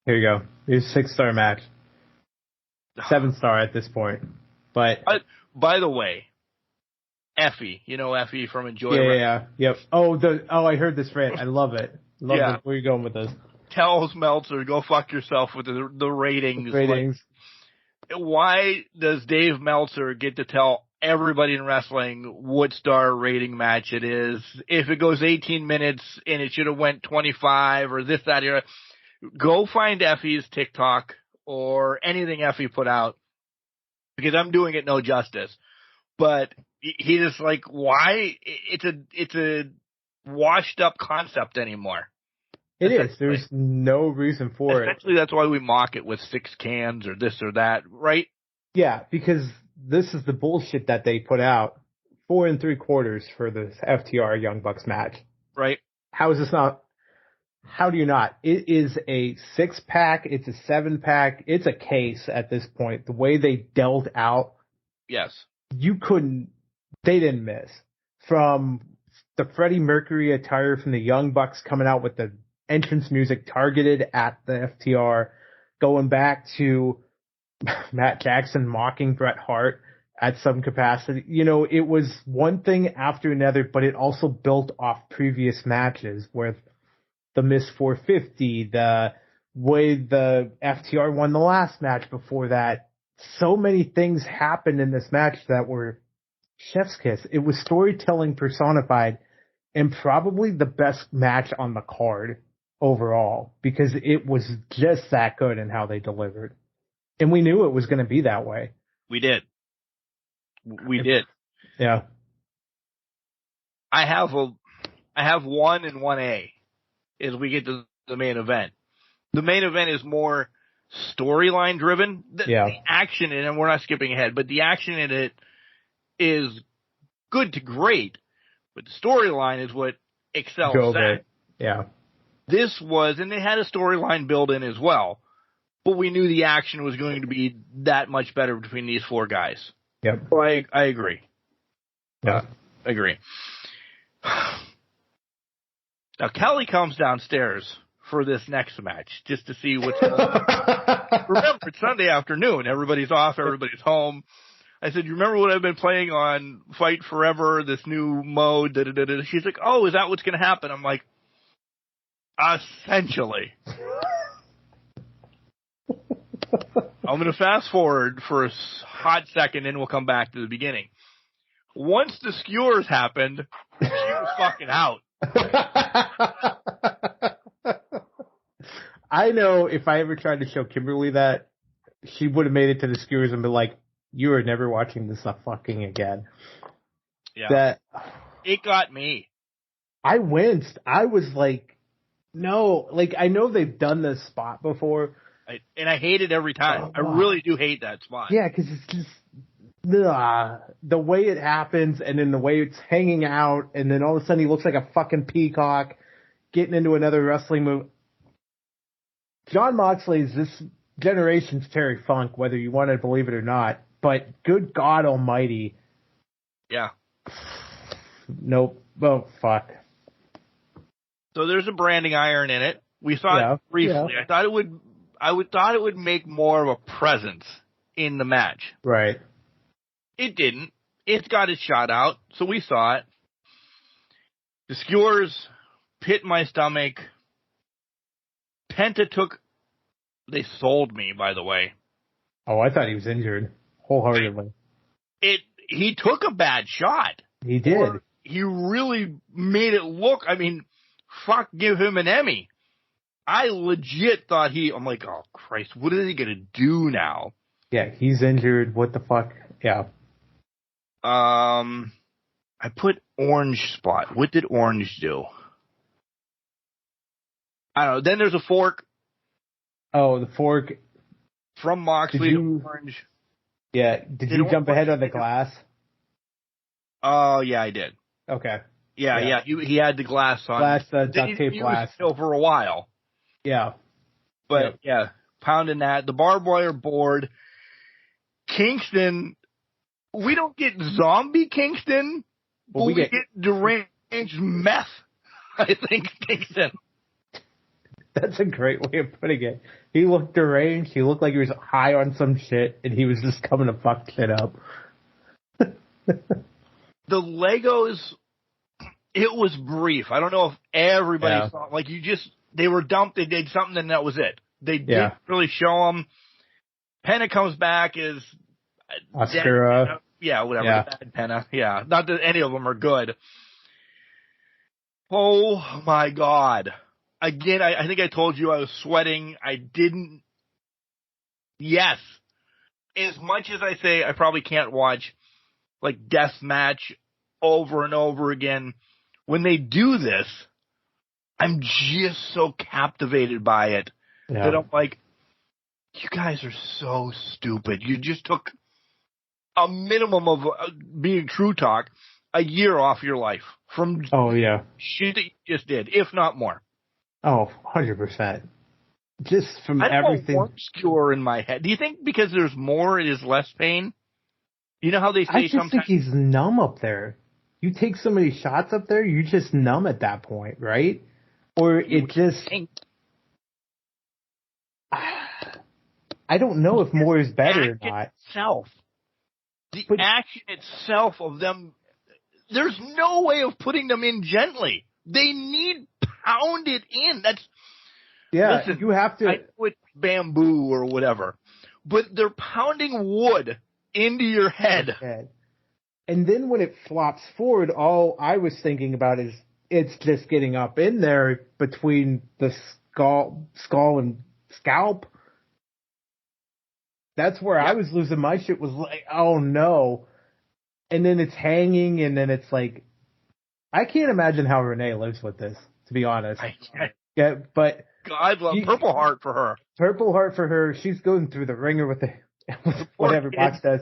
Here you go. It's a 6-star match. 7-star at this point. But by the way, Effie, Effie from Enjoy. Yeah. Yep. I heard this rant. I love it. Love it. Where are you going with this? Tells Meltzer, go fuck yourself with the ratings. Ratings. Like, why does Dave Meltzer get to tell everybody in wrestling what star rating match it is? If it goes 18 minutes and it should have went 25 or this, that, or go find Effie's TikTok or anything Effie put out, because I'm doing it no justice. But he just like, why? It's a washed up concept anymore. It is. There's no reason for it. Essentially, that's why we mock it with 6 cans or this or that, right? Yeah, because this is the bullshit that they put out. 4 3/4 for the FTR Young Bucks match. Right. How is this not? How do you not? It is a 6-pack. It's a 7-pack. It's a case at this point. The way they dealt out. Yes. They didn't miss. From the Freddie Mercury attire from the Young Bucks coming out with the entrance music targeted at the FTR, going back to Matt Jackson mocking Bret Hart at some capacity. It was one thing after another, but it also built off previous matches with the Miss 450, the way the FTR won the last match before that. So many things happened in this match that were chef's kiss. It was storytelling personified, and probably the best match on the card overall, because it was just that good in how they delivered. And we knew it was going to be that way. We did. Yeah. I have 1 and 1A as we get to the main event. The main event is more storyline driven. The action in it, we're not skipping ahead, but the action in it is good to great, but the storyline is what excels at. Yeah. This was, and they had a storyline built in as well, but we knew the action was going to be that much better between these 4 guys. Yep. So I agree. Yeah. I agree. Now, Kelly comes downstairs for this next match just to see what's going on. Remember, it's Sunday afternoon. Everybody's off. Everybody's home. I said, you remember what I've been playing on Fight Forever, this new mode? Da-da-da-da. She's like, oh, is that what's going to happen? I'm like, essentially. I'm going to fast forward for a hot second, and we'll come back to the beginning. Once the skewers happened, she was fucking out. I know if I ever tried to show Kimberly that, she would have made it to the skewers and been like, you are never watching this fucking again. Yeah. It got me. I winced. I was like, no. Like, I know they've done this spot before. And I hate it every time. I really do hate that spot. Yeah, because it's just the way it happens, and then the way it's hanging out, and then all of a sudden he looks like a fucking peacock getting into another wrestling move. Jon Moxley's this generation's Terry Funk, whether you want to believe it or not. But good God Almighty. Yeah. Nope. Oh, fuck. So there's a branding iron in it. We saw it briefly. Yeah. I thought it would make more of a presence in the match. Right. It didn't. It's got its shot out, so we saw it. The skewers pit my stomach. Penta they sold me, by the way. Oh, I thought he was injured wholeheartedly. He took a bad shot. He did. He really made it look, I mean, fuck, give him an Emmy. I legit thought I'm like, oh, Christ, what are they going to do now? Yeah, he's injured. What the fuck? Yeah. I put Orange spot. What did Orange do? I don't know. Then there's a fork. Oh, the fork. From Moxley to Orange. Yeah. Did you jump ahead on the glass? Oh, yeah, I did. Okay. Yeah. He had the glass on. Duct tape glass. Still for a while. Yeah. But, yeah, pounding that. The barbed wire board. Kingston. We don't get zombie Kingston, but we get deranged meth, I think, Kingston. That's a great way of putting it. He looked deranged. He looked like he was high on some shit, and he was just coming to fuck shit up. The Legos, it was brief. I don't know if everybody saw. Like, they were dumped. They did something, and that was it. They didn't really show them. Penta comes back as Oscar. Whatever. Yeah. Bad Penta. Yeah. Not that any of them are good. Oh, my God. Again, I think I told you I was sweating. I didn't. Yes. As much as I say I probably can't watch, like, deathmatch over and over again, when they do this, I'm just so captivated by it that I'm like, you guys are so stupid. You just took a minimum of being true talk, a year off your life from shit that you just did, if not more. Oh, 100%. Just from everything. I skewer in my head. Do you think because there's more, it is less pain? You know how they say sometimes? I just think he's numb up there. You take so many shots up there, you're just numb at that point, right? Or it just... I don't know if more is better or not. The action itself of them, there's no way of putting them in gently. They need pounded in. Listen, you have to. I put bamboo or whatever, but they're pounding wood into your head. And then when it flops forward, all I was thinking about is it's just getting up in there between the skull and scalp. That's where I was losing my shit, was like, oh no. And then it's hanging, and then it's like, I can't imagine how Renee lives with this, to be honest. Yeah, but God love Purple Heart for her. Purple Heart for her. She's going through the ringer with whatever Box does.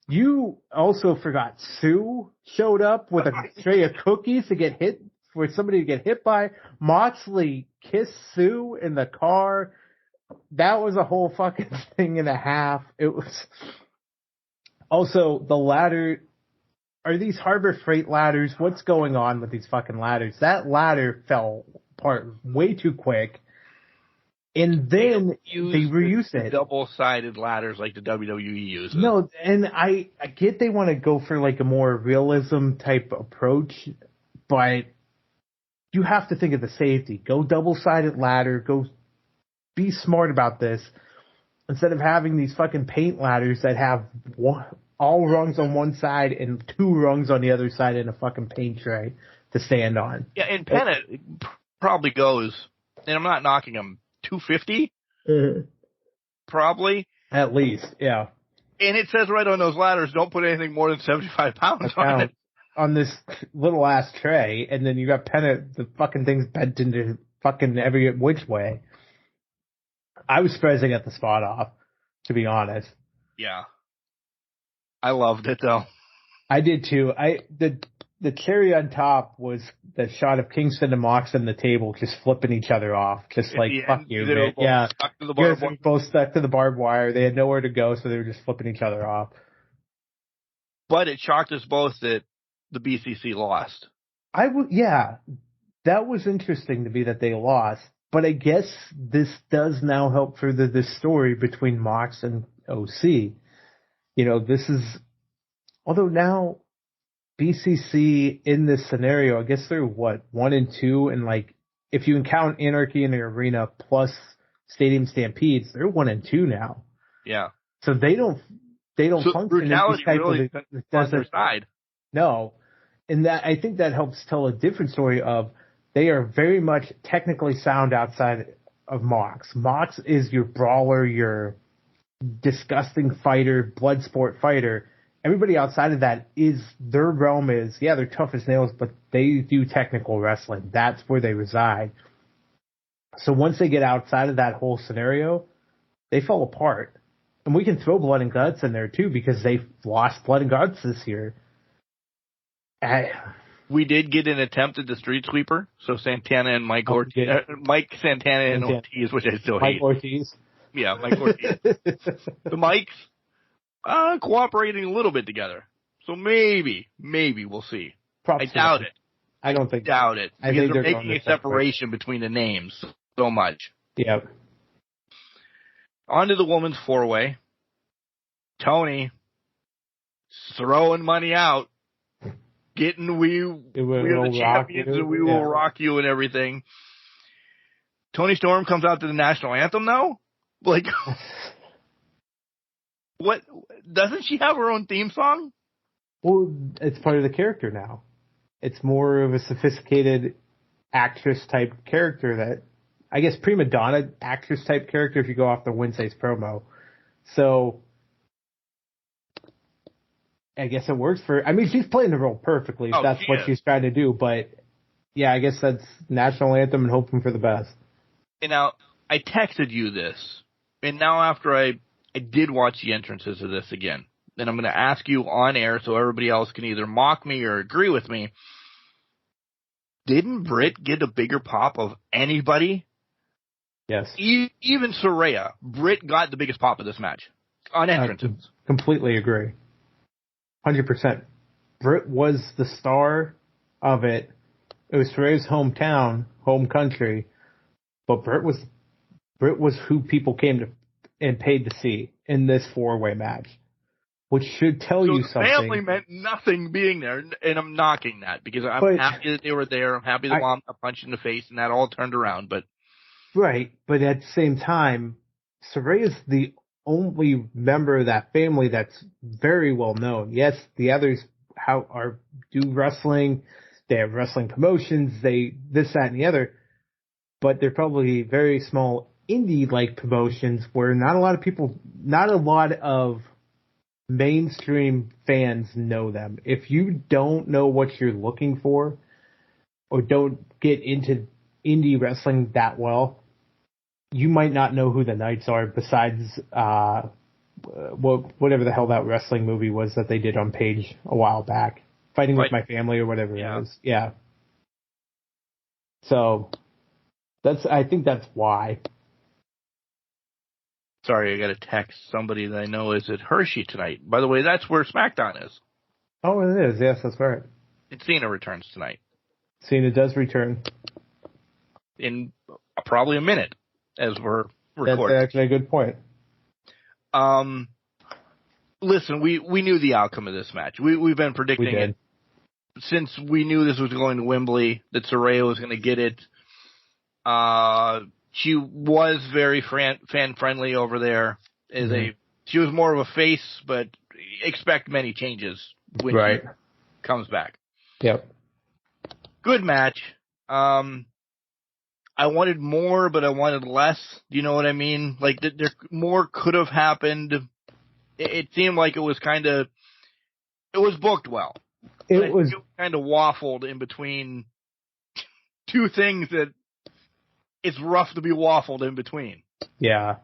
You also forgot Sue showed up with a tray of cookies to get hit, for somebody to get hit by. Moxley kissed Sue in the car. That was a whole fucking thing and a half. It was also the ladder. Are these Harbor Freight ladders? What's going on with these fucking ladders? That ladder fell apart way too quick. And then they reused it. Double-sided ladders like the WWE uses. No, and I get they want to go for like a more realism type approach, but you have to think of the safety. Go double-sided ladder. Go be smart about this. Instead of having these fucking paint ladders that have all rungs on one side and 2 rungs on the other side in a fucking paint tray to stand on. Yeah, and Pennant probably goes, and I'm not knocking him, 250? Probably. At least, yeah. And it says right on those ladders, don't put anything more than 75 pounds on it. On this little ass tray, and then you got Pennant, the fucking thing's bent into fucking every which way. I was surprised they got the spot off, to be honest. Yeah. I loved it though. I did too. The cherry on top was the shot of Kingston and Mox on the table just flipping each other off. Just like, fuck you, man. Yeah. They were both stuck to the barbed wire. They had nowhere to go, so they were just flipping each other off. But it shocked us both that the BCC lost. Yeah. That was interesting to me that they lost. But I guess this does now help further this story between Mox and OC. You know, this is, although now BCC in this scenario, I guess they're 1 and 2, and like if you count Anarchy in the Arena plus Stadium Stampedes, they're 1 and 2 now. Yeah. So they don't so function brutality in this type really of on their side. No, and that I think that helps tell a different story of they are very much technically sound outside of Mox. Mox is your brawler, your disgusting fighter, blood sport fighter. Everybody outside of that is, their realm is, yeah, they're tough as nails, but they do technical wrestling. That's where they reside. So once they get outside of that whole scenario, they fall apart. And we can throw Blood and Guts in there too, because they've lost Blood and Guts this year. We did get an attempt at the Street Sweeper, so Santana and Mike Santana and Ortiz, which I still hate. Mike Ortiz. Yeah, Mike Ortiz. The Mikes cooperating a little bit together. So maybe we'll see. I doubt it. I don't think. Doubt it. Because they're making a separation between the names so much. Yep. On to the women's 4-way. Tony throwing money out. Getting we are the champions and we will rock you and everything. Tony Storm comes out to the national anthem now? Like, what? Doesn't she have her own theme song? Well, it's part of the character now. It's more of a sophisticated actress type character that, I guess, prima donna actress type character if you go off the Wednesday's promo. So, I guess it works for, I mean, she's playing the role perfectly if that's what she's trying to do, but yeah, I guess that's national anthem and hoping for the best. And now, I texted you this, and now after I did watch the entrances of this again, and I'm going to ask you on air so everybody else can either mock me or agree with me. Didn't Britt get a bigger pop of anybody? Yes. Even Saraya. Britt got the biggest pop of this match on entrances. I completely agree. 100%. Britt was the star of it. It was Saraya's hometown, home country, but Britt was who people came to and paid to see in this 4-way match, which should tell you something. Family meant nothing being there, and I'm knocking that because I'm happy that they were there. I'm happy the mom got punched in the face and that all turned around. But right, but at the same time, Saraya's the only member of that family that's very well known. Yes, the others do wrestling, they have wrestling promotions, this, that, and the other, but they're probably very small indie-like promotions where not a lot of mainstream fans know them. If you don't know what you're looking for or don't get into indie wrestling that well, you might not know who the Knights are besides whatever the hell that wrestling movie was that they did on Page a while back. Fighting with My Family or whatever it was. Yeah. So I think that's why. Sorry, I got to text somebody that I know is at Hershey tonight. By the way, that's where SmackDown is. Oh, it is. Yes, that's right. And Cena returns tonight. Cena does return. In probably a minute as we're recording. That's actually a good point. Listen, we knew the outcome of this match. We've been predicting it since we knew this was going to Wembley, that Saraya was going to get it. She was very fan-friendly over there. She was more of a face, but expect many changes when she comes back. Yep. Good match. I wanted more, but I wanted less. Do you know what I mean? Like, there more could have happened. It seemed like it was booked well. It was kind of waffled in between two things that it's rough to be waffled in between. Yeah.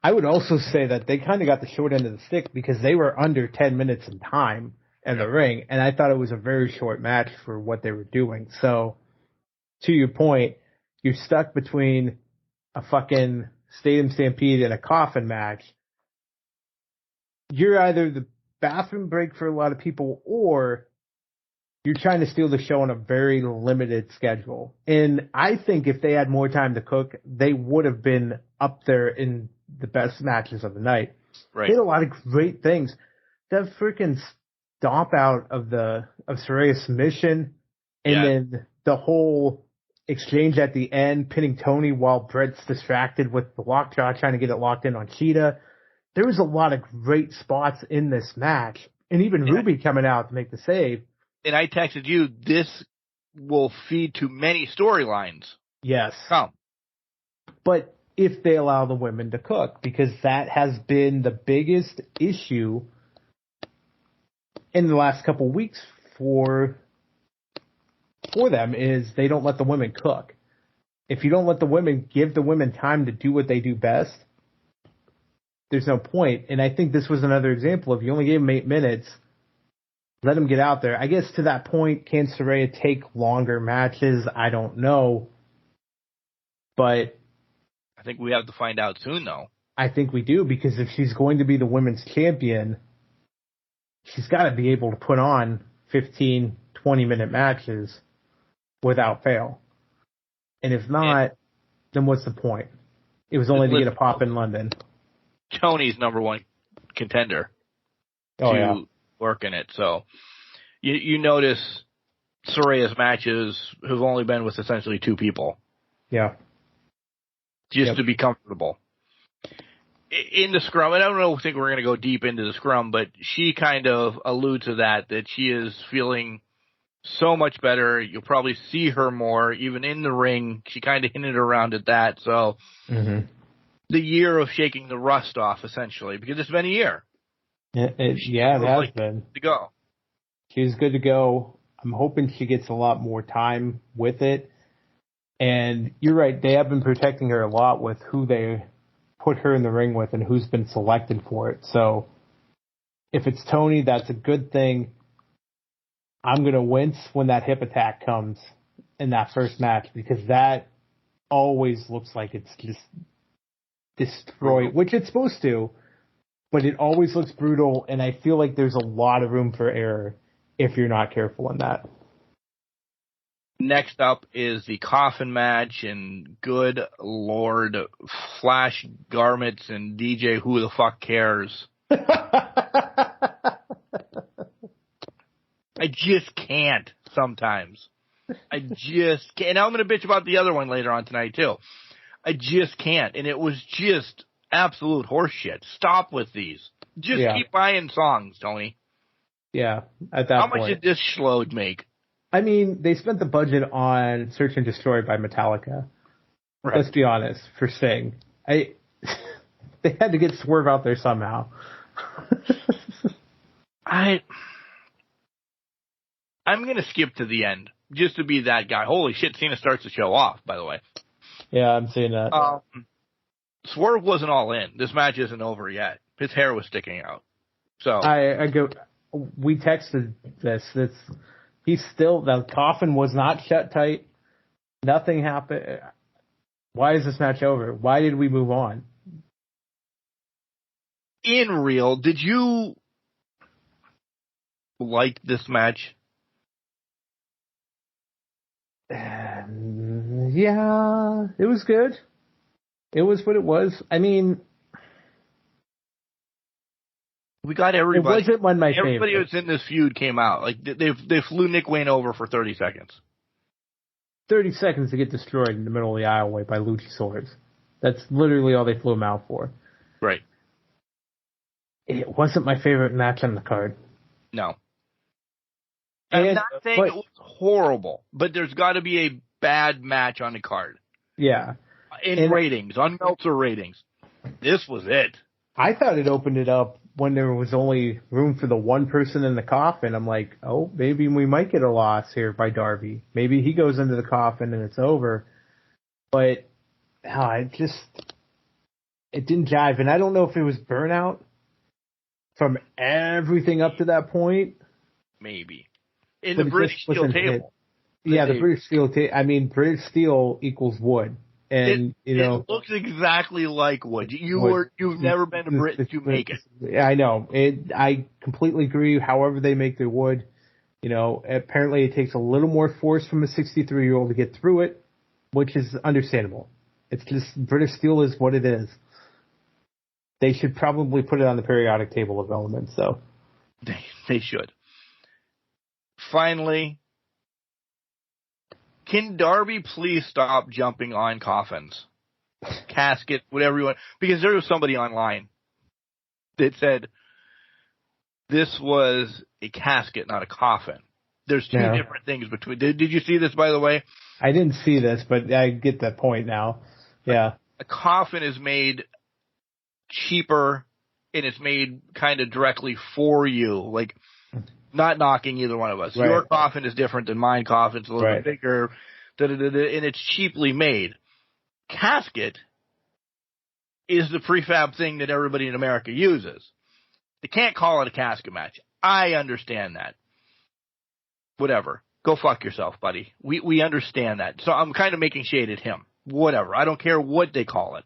I would also say that they kind of got the short end of the stick because they were under 10 minutes in time in the ring, and I thought it was a very short match for what they were doing. So, to your point, you're stuck between a fucking Stadium Stampede and a coffin match. You're either the bathroom break for a lot of people, or you're trying to steal the show on a very limited schedule. And I think if they had more time to cook, they would have been up there in the best matches of the night. Right. They had a lot of great things. That freaking stomp out of Saraya's submission, and then the whole exchange at the end, pinning Tony while Brett's distracted with the lockjaw, trying to get it locked in on Cheetah. There was a lot of great spots in this match, and even Ruby coming out to make the save. And I texted you, this will feed to many storylines. Yes. Come. But if they allow the women to cook, because that has been the biggest issue in the last couple of weeks for them, is they don't let the women cook. If you don't let the women, give the women time to do what they do best, there's no point. And I think this was another example of you only gave them 8 minutes, let them get out there. I guess to that point, can Saraya take longer matches? I don't know. But I think we have to find out soon, though. I think we do, because if she's going to be the women's champion, she's got to be able to put on 15, 20-minute matches without fail. And if not, then what's the point? It was only to get a pop in London. Tony's number one contender to work in it. So you notice Saraya's matches have only been with essentially 2 people. Yeah. Just to be comfortable. In the scrum, and I don't think we're going to go deep into the scrum, but she kind of alludes to that she is feeling so much better. You'll probably see her more, even in the ring. She kind of hinted around at that. So the year of shaking the rust off, essentially, because it's been a year. It has been. To go. She's good to go. I'm hoping she gets a lot more time with it. And you're right, they have been protecting her a lot with who they put her in the ring with and who's been selected for it. So if it's Tony, that's a good thing. I'm going to wince when that hip attack comes in that first match, because that always looks like it's just destroyed, which it's supposed to, but it always looks brutal, and I feel like there's a lot of room for error if you're not careful in that. Next up is the coffin match, and good Lord, Flash garments and DJ Who the Fuck Cares. I just can't sometimes. I just can't. And I'm going to bitch about the other one later on tonight, too. I just can't. And it was just absolute horseshit. Stop with these. Just keep buying songs, Tony. Yeah, at that point. How much did this schload make? I mean, they spent the budget on Search and Destroy by Metallica. Right. Let's be honest, for Sting. They had to get Swerve out there somehow. I'm going to skip to the end just to be that guy. Holy shit, Cena starts the show off, by the way. Yeah, I'm seeing that. Swerve wasn't all in. This match isn't over yet. His hair was sticking out. So we texted this. The coffin was not shut tight. Nothing happened. Why is this match over? Why did we move on? In real, did you like this match? Yeah, it was good. It was what it was. I mean, we got everybody. It wasn't one of my favorites. Everybody who's in this feud came out. Like they flew Nick Wayne over for 30 seconds. 30 seconds to get destroyed in the middle of the aisleway by Luchasaurus. That's literally all they flew him out for. Right. It wasn't my favorite match on the card. No. I'm not saying it was horrible, but there's got to be a bad match on the card. Yeah. In ratings, on Meltzer ratings. This was it. I thought it opened it up when there was only room for the one person in the coffin. I'm like, oh, maybe we might get a loss here by Darby. Maybe he goes into the coffin and it's over. But it didn't jive. And I don't know if it was burnout from everything up to that point. Maybe. In the British Steel table. Yeah, the British Steel table. I mean, British Steel equals wood. And it looks exactly like wood. You've never been to Britain to make it. I know. I completely agree. However they make their wood, apparently it takes a little more force from a 63-year-old to get through it, which is understandable. It's just British Steel is what it is. They should probably put it on the periodic table of elements, though. They should. Finally, can Darby please stop jumping on coffins, casket, whatever you want? Because there was somebody online that said this was a casket, not a coffin. There's two different things between. Did you see this, by the way? I didn't see this, but I get that point now. Yeah. A coffin is made cheaper, and it's made kind of directly for you. Like, not knocking either one of us. Right. Your coffin is different than mine. Coffin's a little bit bigger, and it's cheaply made. Casket is the prefab thing that everybody in America uses. They can't call it a casket match. I understand that. Whatever. Go fuck yourself, buddy. We understand that. So I'm kind of making shade at him. Whatever. I don't care what they call it.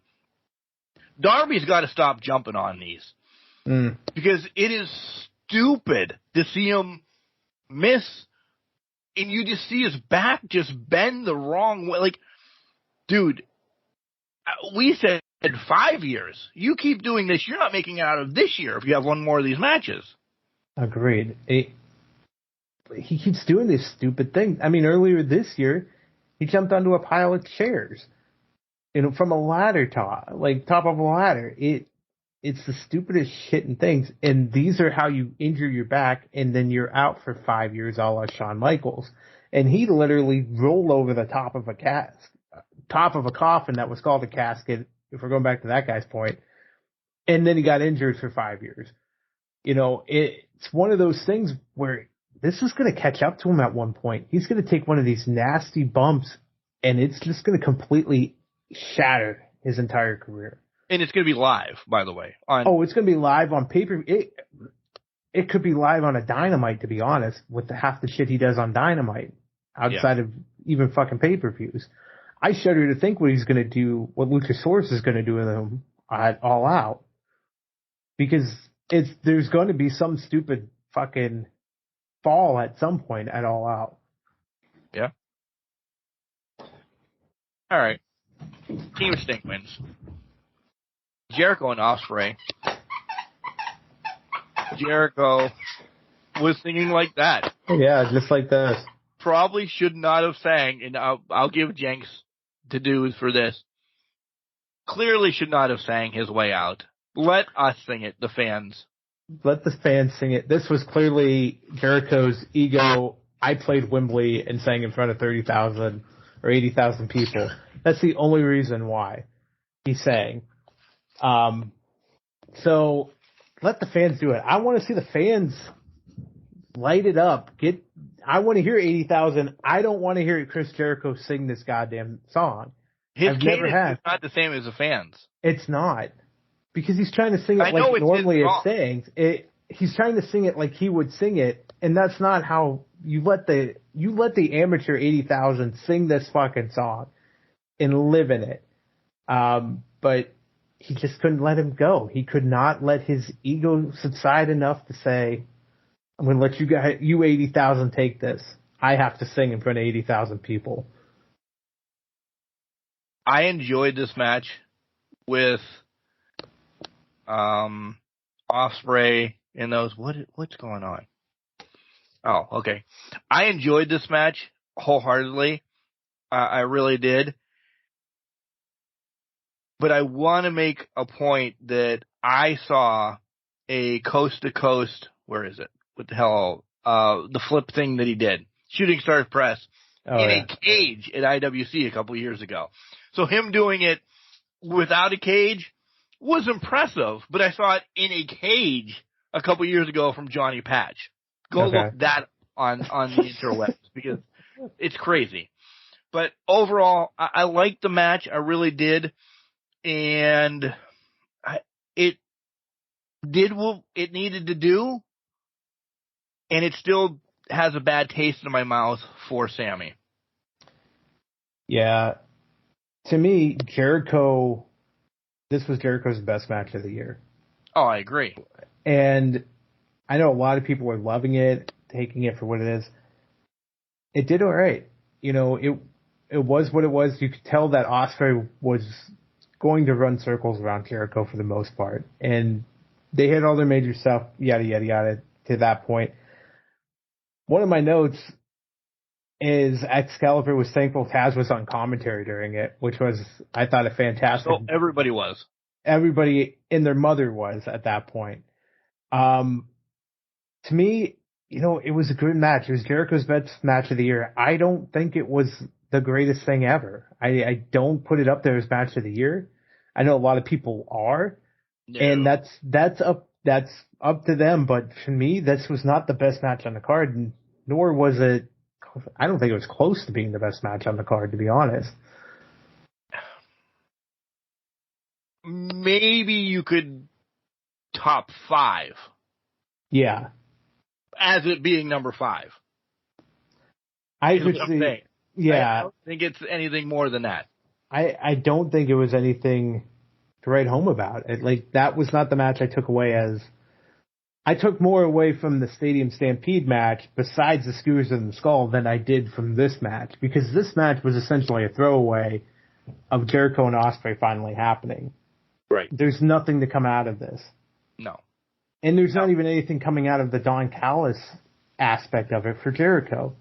Darby's got to stop jumping on these. Because it is stupid to see him miss, and you just see his back just bend the wrong way. Like, dude, we said 5 years. You keep doing this, you're not making it out of this year if you have one more of these matches. Agreed. He keeps doing this stupid thing. I mean, earlier this year, he jumped onto a pile of chairs, from a ladder top of a ladder. It's the stupidest shit and things, and these are how you injure your back, and then you're out for 5 years, a la Shawn Michaels. And he literally rolled over the top of a coffin that was called a casket, if we're going back to that guy's point, and then he got injured for 5 years. It's one of those things where this is going to catch up to him at one point. He's going to take one of these nasty bumps, and it's just going to completely shatter his entire career. And it's going to be live, by the way. It's going to be live on pay-per-view. It could be live on a Dynamite, to be honest, with half the shit he does on Dynamite outside of even fucking pay-per-views. I shudder to think what he's going to do, what Luchasaurus is going to do with him at All Out. Because there's going to be some stupid fucking fall at some point at All Out. Yeah. All right. Team Sting wins. Jericho and Ospreay. Jericho was singing like that. Yeah, just like this. Probably should not have sang, and I'll give Jenks to do for this. Clearly should not have sang his way out. Let us sing it, the fans. Let the fans sing it. This was clearly Jericho's ego I played Wembley and sang in front of 30,000 or 80,000 people. That's the only reason why he sang. So let the fans do it. I want to see the fans light it up. I want to hear 80,000. I don't want to hear Chris Jericho sing this goddamn song. His cadence is not the same as the fans. It's not. Because he's trying to sing it like normally it sings. He's trying to sing it like he would sing it, and that's not how you let the amateur 80,000 sing this fucking song and live in it. But he just couldn't let him go. He could not let his ego subside enough to say, I'm going to let you 80,000 take this. I have to sing in front of 80,000 people. I enjoyed this match with Ospreay and those. What's going on? Oh, okay. I enjoyed this match wholeheartedly. I really did. But I want to make a point that I saw a coast-to-coast, where is it? What the hell? The flip thing that he did. Shooting Stars Press in a cage at IWC a couple of years ago. So him doing it without a cage was impressive, but I saw it in a cage a couple of years ago from Johnny Patch. Go look that on the interwebs because it's crazy. But overall, I liked the match. I really did. And it did what it needed to do, and it still has a bad taste in my mouth for Sammy. Yeah. To me, this was Jericho's best match of the year. Oh, I agree. And I know a lot of people were loving it, taking it for what it is. It did all right. You know, it was what it was. You could tell that Ospreay was going to run circles around Jericho for the most part. And they hit all their major stuff, yada, yada, yada, to that point. One of my notes is Excalibur was thankful Taz was on commentary during it, which was, I thought, a fantastic. So everybody was. Everybody and their mother was at that point. To me, you know, it was a good match. It was Jericho's best match of the year. I don't think it was the greatest thing ever. I don't put it up there as match of the year. I know a lot of people are, and that's up to them. But for me, this was not the best match on the card, and nor was it. I don't think it was close to being the best match on the card, to be honest. Maybe you could top 5. Yeah. As it being number 5. I would say, yeah. I don't think it's anything more than that. I don't think it was anything to write home about. Like, that was not the match I took away as. I took more away from the Stadium Stampede match, besides the Skewers and the Skull, than I did from this match, because this match was essentially a throwaway of Jericho and Ospreay finally happening. Right. There's nothing to come out of this. No. And there's not even anything coming out of the Don Callis aspect of it for Jericho.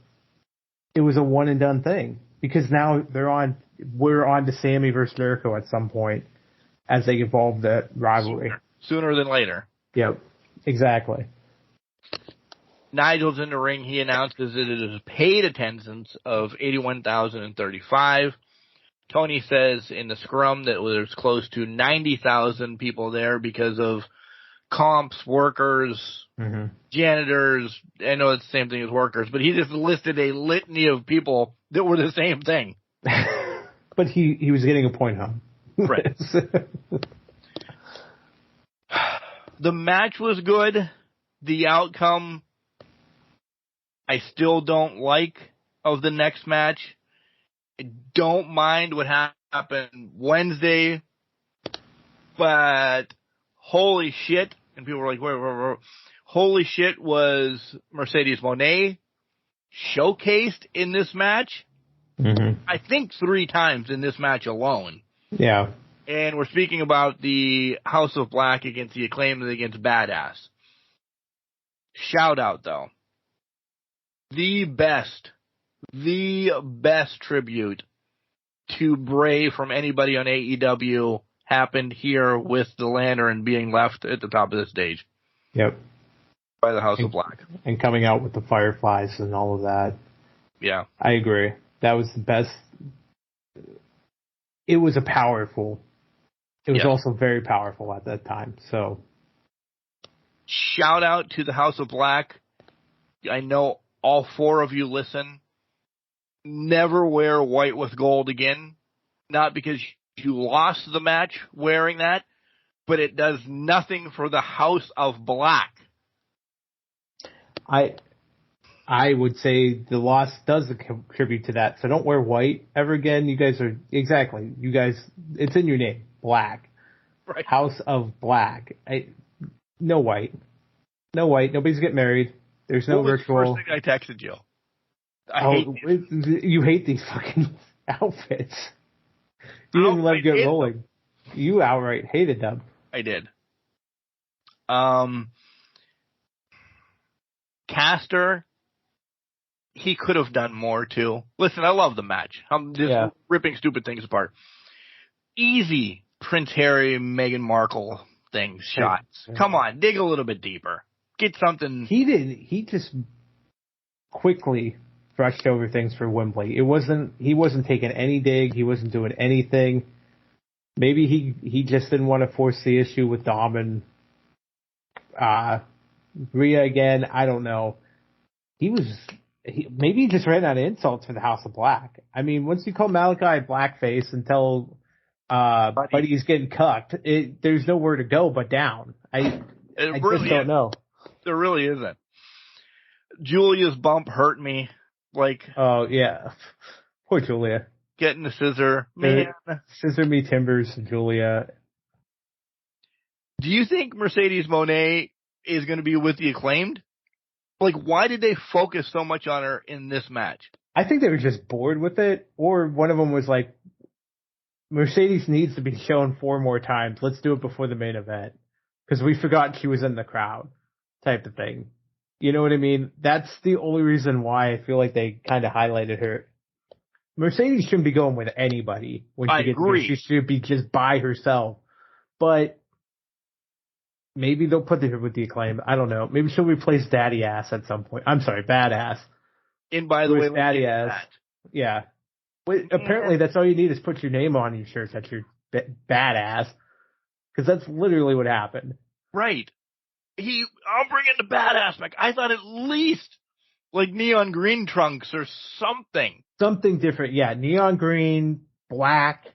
It was a one and done thing, because now we're on to Sammy versus Jericho at some point as they evolve the rivalry. Sooner than later. Yep. Exactly. Nigel's in the ring. He announces that it is paid attendance of 81,035. Tony says in the scrum that there's close to 90,000 people there because of comps, workers, janitors. I know it's the same thing as workers, but he just listed a litany of people that were the same thing. But he was getting a point home. Right. The match was good. The outcome, I still don't like of the next match. I don't mind what happened Wednesday, but holy shit. And people were like, wait. Holy shit, was Mercedes Moné showcased in this match? I think 3 times in this match alone. Yeah. And we're speaking about the House of Black against the Acclaimed and against Badass. Shout out, though. The best tribute to Bray from anybody on AEW happened here with the Lantern being left at the top of the stage. Yep. by the House of Black. And coming out with the Fireflies and all of that. Yeah. I agree. That was the best. It was powerful. It was also very powerful at that time. So, shout out to the House of Black. I know all 4 of you listen. Never wear white with gold again. Not because you lost the match wearing that, but it does nothing for the House of Black. I would say the loss does contribute to that. So don't wear white ever again. You guys, it's in your name. Black. Right. House of Black. No white. No white. Nobody's getting married. There's no ritual. What was the first thing I texted you? You hate these fucking outfits. You didn't let them get rolling. You outright hated them. I did. Caster, he could have done more too. Listen, I love the match. I'm just ripping stupid things apart. Easy Prince Harry, Meghan Markle shots. Come on, dig a little bit deeper. Get something. He just quickly brushed over things for Wembley. He wasn't taking any dig. He wasn't doing anything. Maybe he just didn't want to force the issue with Dom and Rhea again. I don't know. Maybe he just ran out of insults for the House of Black. I mean, once you call Malachi blackface and tell Buddy's getting cucked, there's nowhere to go but down. I really just don't know. There really isn't. Julia's bump hurt me. Oh yeah, poor Julia. Getting the scissor, man. Scissor me timbers, Julia. Do you think Mercedes Moné is going to be with the Acclaimed? Why did they focus so much on her in this match? I think they were just bored with it, or one of them was like, Mercedes needs to be shown 4 more times. Let's do it before the main event. Because we forgot she was in the crowd, type of thing. You know what I mean? That's the only reason why I feel like they kind of highlighted her. Mercedes shouldn't be going with anybody when she gets there. She should be just by herself. But maybe they'll put her with the Acclaim. I don't know. Maybe she'll replace Daddy Ass at some point. I'm sorry, Badass. And by the way, Daddy Ass. Yeah. Apparently, that's all you need is put your name on your shirt that you're badass. Because that's literally what happened. Right. I'll bring in the badass back. I thought at least neon green trunks or something. Something different. Yeah, neon green, black.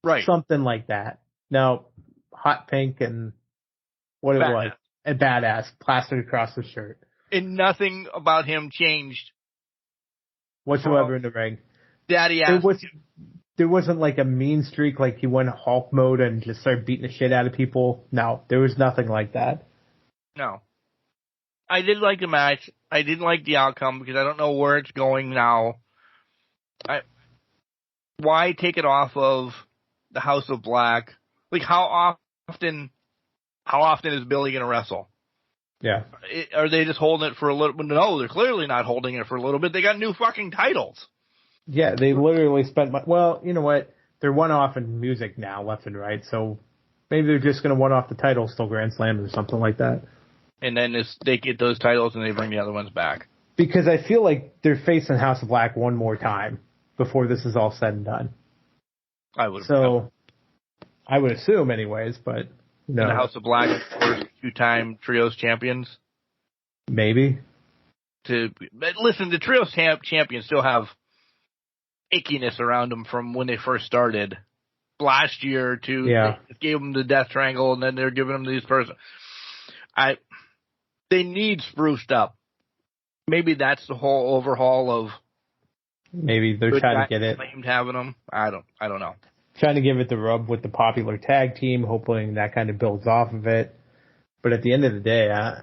Right. Something like that. No, hot pink and what it was. And badass plastered across the shirt. And nothing about him changed whatsoever in the ring. Daddy ass. There wasn't a mean streak he went Hulk mode and just started beating the shit out of people. No, there was nothing like that. No. I did like the match. I didn't like the outcome because I don't know where it's going now. Why take it off of the House of Black? How often is Billy going to wrestle? Yeah. Are they just holding it for a little bit? No, they're clearly not holding it for a little bit. They got new fucking titles. Yeah, they literally spent well, you know what? They're one-off in music now, left and right, so maybe they're just going to one-off the titles till Grand Slam or something like that. And then they get those titles and they bring the other ones back. Because I feel like they're facing House of Black one more time before this is all said and done. I would assume anyways, but no. And the House of Black are 2-time Trios champions? Maybe. But listen, the Trios champions still have ickiness around them from when they first started. Last year, too. Yeah. They gave them the Death Triangle, and then they're giving them these person. They need spruced up. Maybe that's the whole overhaul of. Maybe they're trying to get it. Having them. I don't know. Trying to give it the rub with the popular tag team, hoping that kind of builds off of it. But at the end of the day, I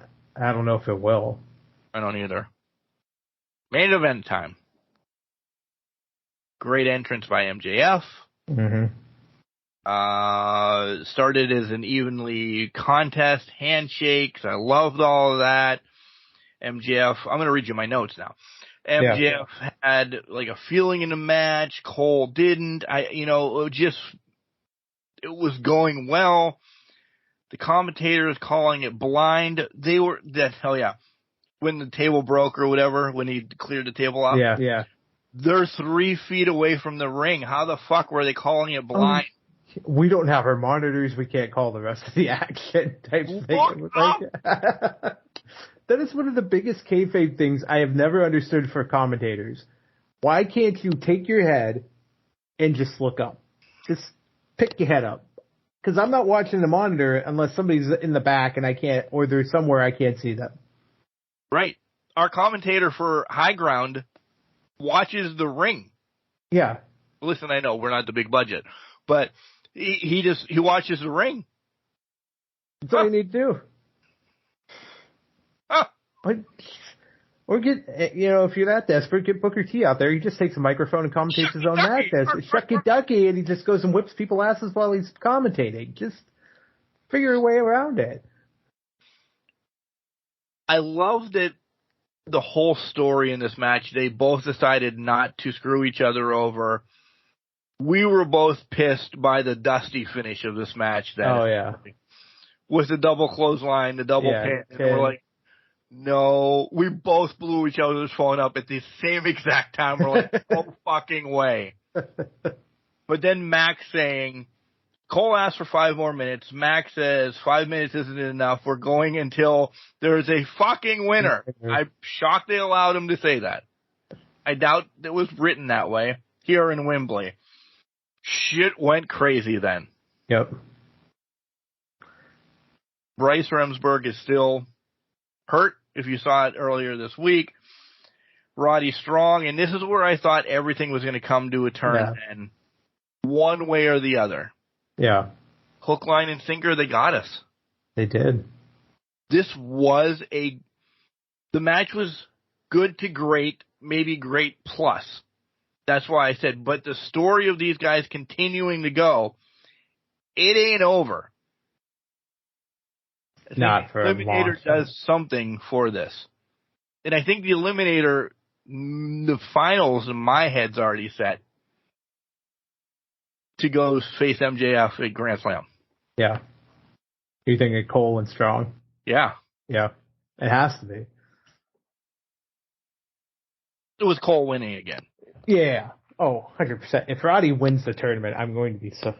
don't know if it will. I don't either. Main event time. Great entrance by MJF. Mm-hmm. Started as an evenly contest, handshakes. I loved all of that. MJF, I'm going to read you my notes now. MJF had a feeling in the match. Cole didn't. It was going well. The commentators calling it blind. when the table broke or whatever, when he cleared the table off. Yeah. They're 3 feet away from the ring. How the fuck were they calling it blind? We don't have our monitors. We can't call the rest of the action type thing. That is one of the biggest kayfabe things I have never understood for commentators. Why can't you take your head and just look up? Just pick your head up. Because I'm not watching the monitor unless somebody's in the back and I can't, or they're somewhere I can't see them. Right. Our commentator for High Ground watches the ring. Yeah. Listen, I know we're not the big budget, but he watches the ring. That's all you need to do. Or get, if you're that desperate, get Booker T out there. He just takes a microphone and commentates his own match. Shucky Ducky, and he just goes and whips people's asses while he's commentating. Just figure a way around it. I love that the whole story in this match, they both decided not to screw each other over. We were both pissed by the dusty finish of this match. With the double clothesline, the double pin. And we're like, no, we both blew each other's phone up at the same exact time. We're like, no fucking way. But then Max saying, Cole asked for 5 more minutes. Max says 5 minutes isn't enough. We're going until there's a fucking winner. I'm shocked they allowed him to say that. I doubt it was written that way here in Wembley. Shit went crazy then. Yep. Bryce Remsburg is still hurt, if you saw it earlier this week. Roddy Strong, and this is where I thought everything was going to come to a turn then, one way or the other. Yeah. Hook, line, and sinker, they got us. They did. This was the match was good to great, maybe great plus. That's why I said, but the story of these guys continuing to go, it ain't over. Not for Eliminator does something for this. And I think the Eliminator, the finals in my head's already set to go face MJF at Grand Slam. Yeah. You thinking Cole and Strong? Yeah. Yeah. It has to be. It was Cole winning again. Yeah. Oh, 100%. If Roddy wins the tournament, I'm going to be so...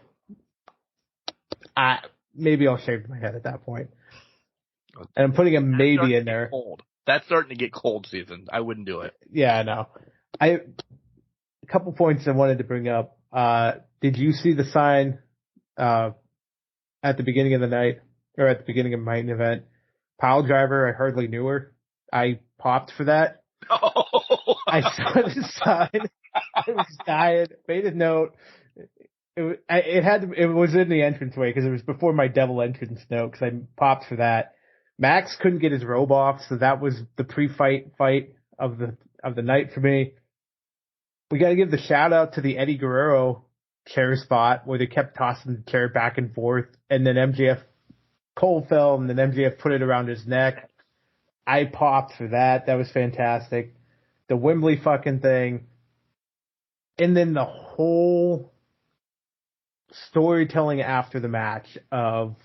maybe I'll shave my head at that point. And I'm putting a maybe in there. Cold. That's starting to get cold season. I wouldn't do it. Yeah, I know. A couple points I wanted to bring up. Did you see the sign at the beginning of the night, or at the beginning of my event? Pile driver, I hardly knew her. I popped for that. Oh. I saw the sign. I was dying. Made a note. It was in the entranceway because it was before my devil entrance note because I popped for that. Max couldn't get his robe off, so that was the pre-fight fight of the night for me. We got to give the shout out to the Eddie Guerrero chair spot where they kept tossing the chair back and forth, and then Cole fell, and then MJF put it around his neck. I popped for that. That was fantastic. The Wembley fucking thing, and then the whole storytelling after the match of,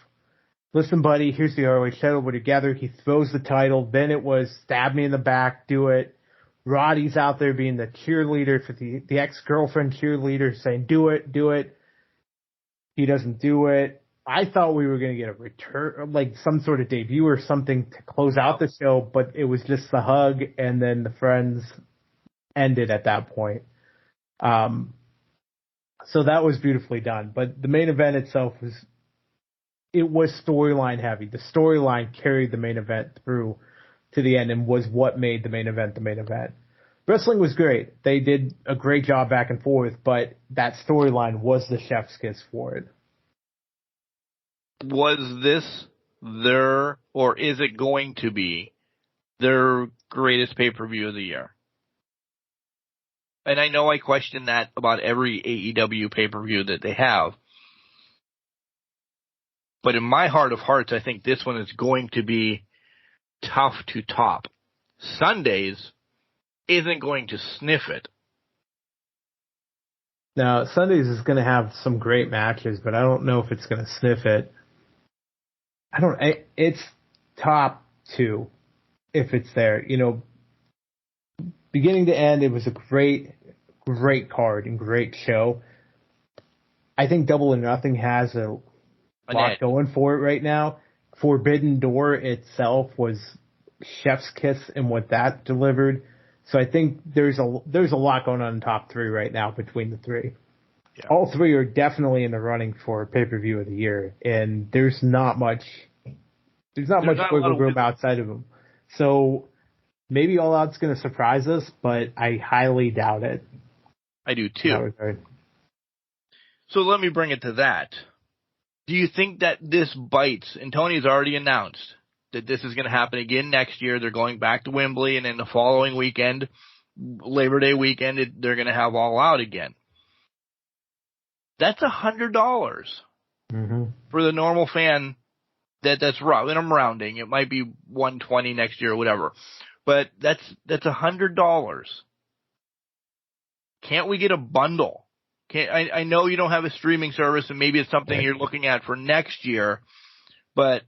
listen, buddy, here's the ROH title, we're together. He throws the title. Then it was stab me in the back, do it. Roddy's out there being the cheerleader for the ex-girlfriend cheerleader saying, do it. He doesn't do it. I thought we were going to get a return, like some sort of debut or something to close out the show, but it was just the hug and then the friends ended at that point. So that was beautifully done. But the main event itself was storyline heavy. The storyline carried the main event through to the end and was what made the main event the main event. Wrestling was great. They did a great job back and forth, but that storyline was the chef's kiss for it. Was this or is it going to be their greatest pay-per-view of the year? And I know I question that about every AEW pay-per-view that they have. But in my heart of hearts, I think this one is going to be tough to top. Sundays isn't going to sniff it. Now, Sundays is going to have some great matches, but I don't know if it's going to sniff it. It's top 2 if it's there. Beginning to end, it was a great card and great show. I think Double or Nothing has a lot going for it right now. Forbidden Door itself was chef's kiss in what that delivered. So I think there's a lot going on in top three right now between the three. Yeah. All three are definitely in the running for pay-per-view of the year, and there's not much wiggle room outside of them. So maybe All Out's going to surprise us, but I highly doubt it. I do too. So let me bring it to that. Do you think that this bites, and Tony's already announced that this is going to happen again next year. They're going back to Wembley, and then the following weekend, Labor Day weekend, they're going to have All Out again. That's $100 for the normal fan. That's rough, and I'm rounding. It might be $120 next year or whatever, but that's $100. Can't we get a bundle? I know you don't have a streaming service, and maybe it's something you're looking at for next year, but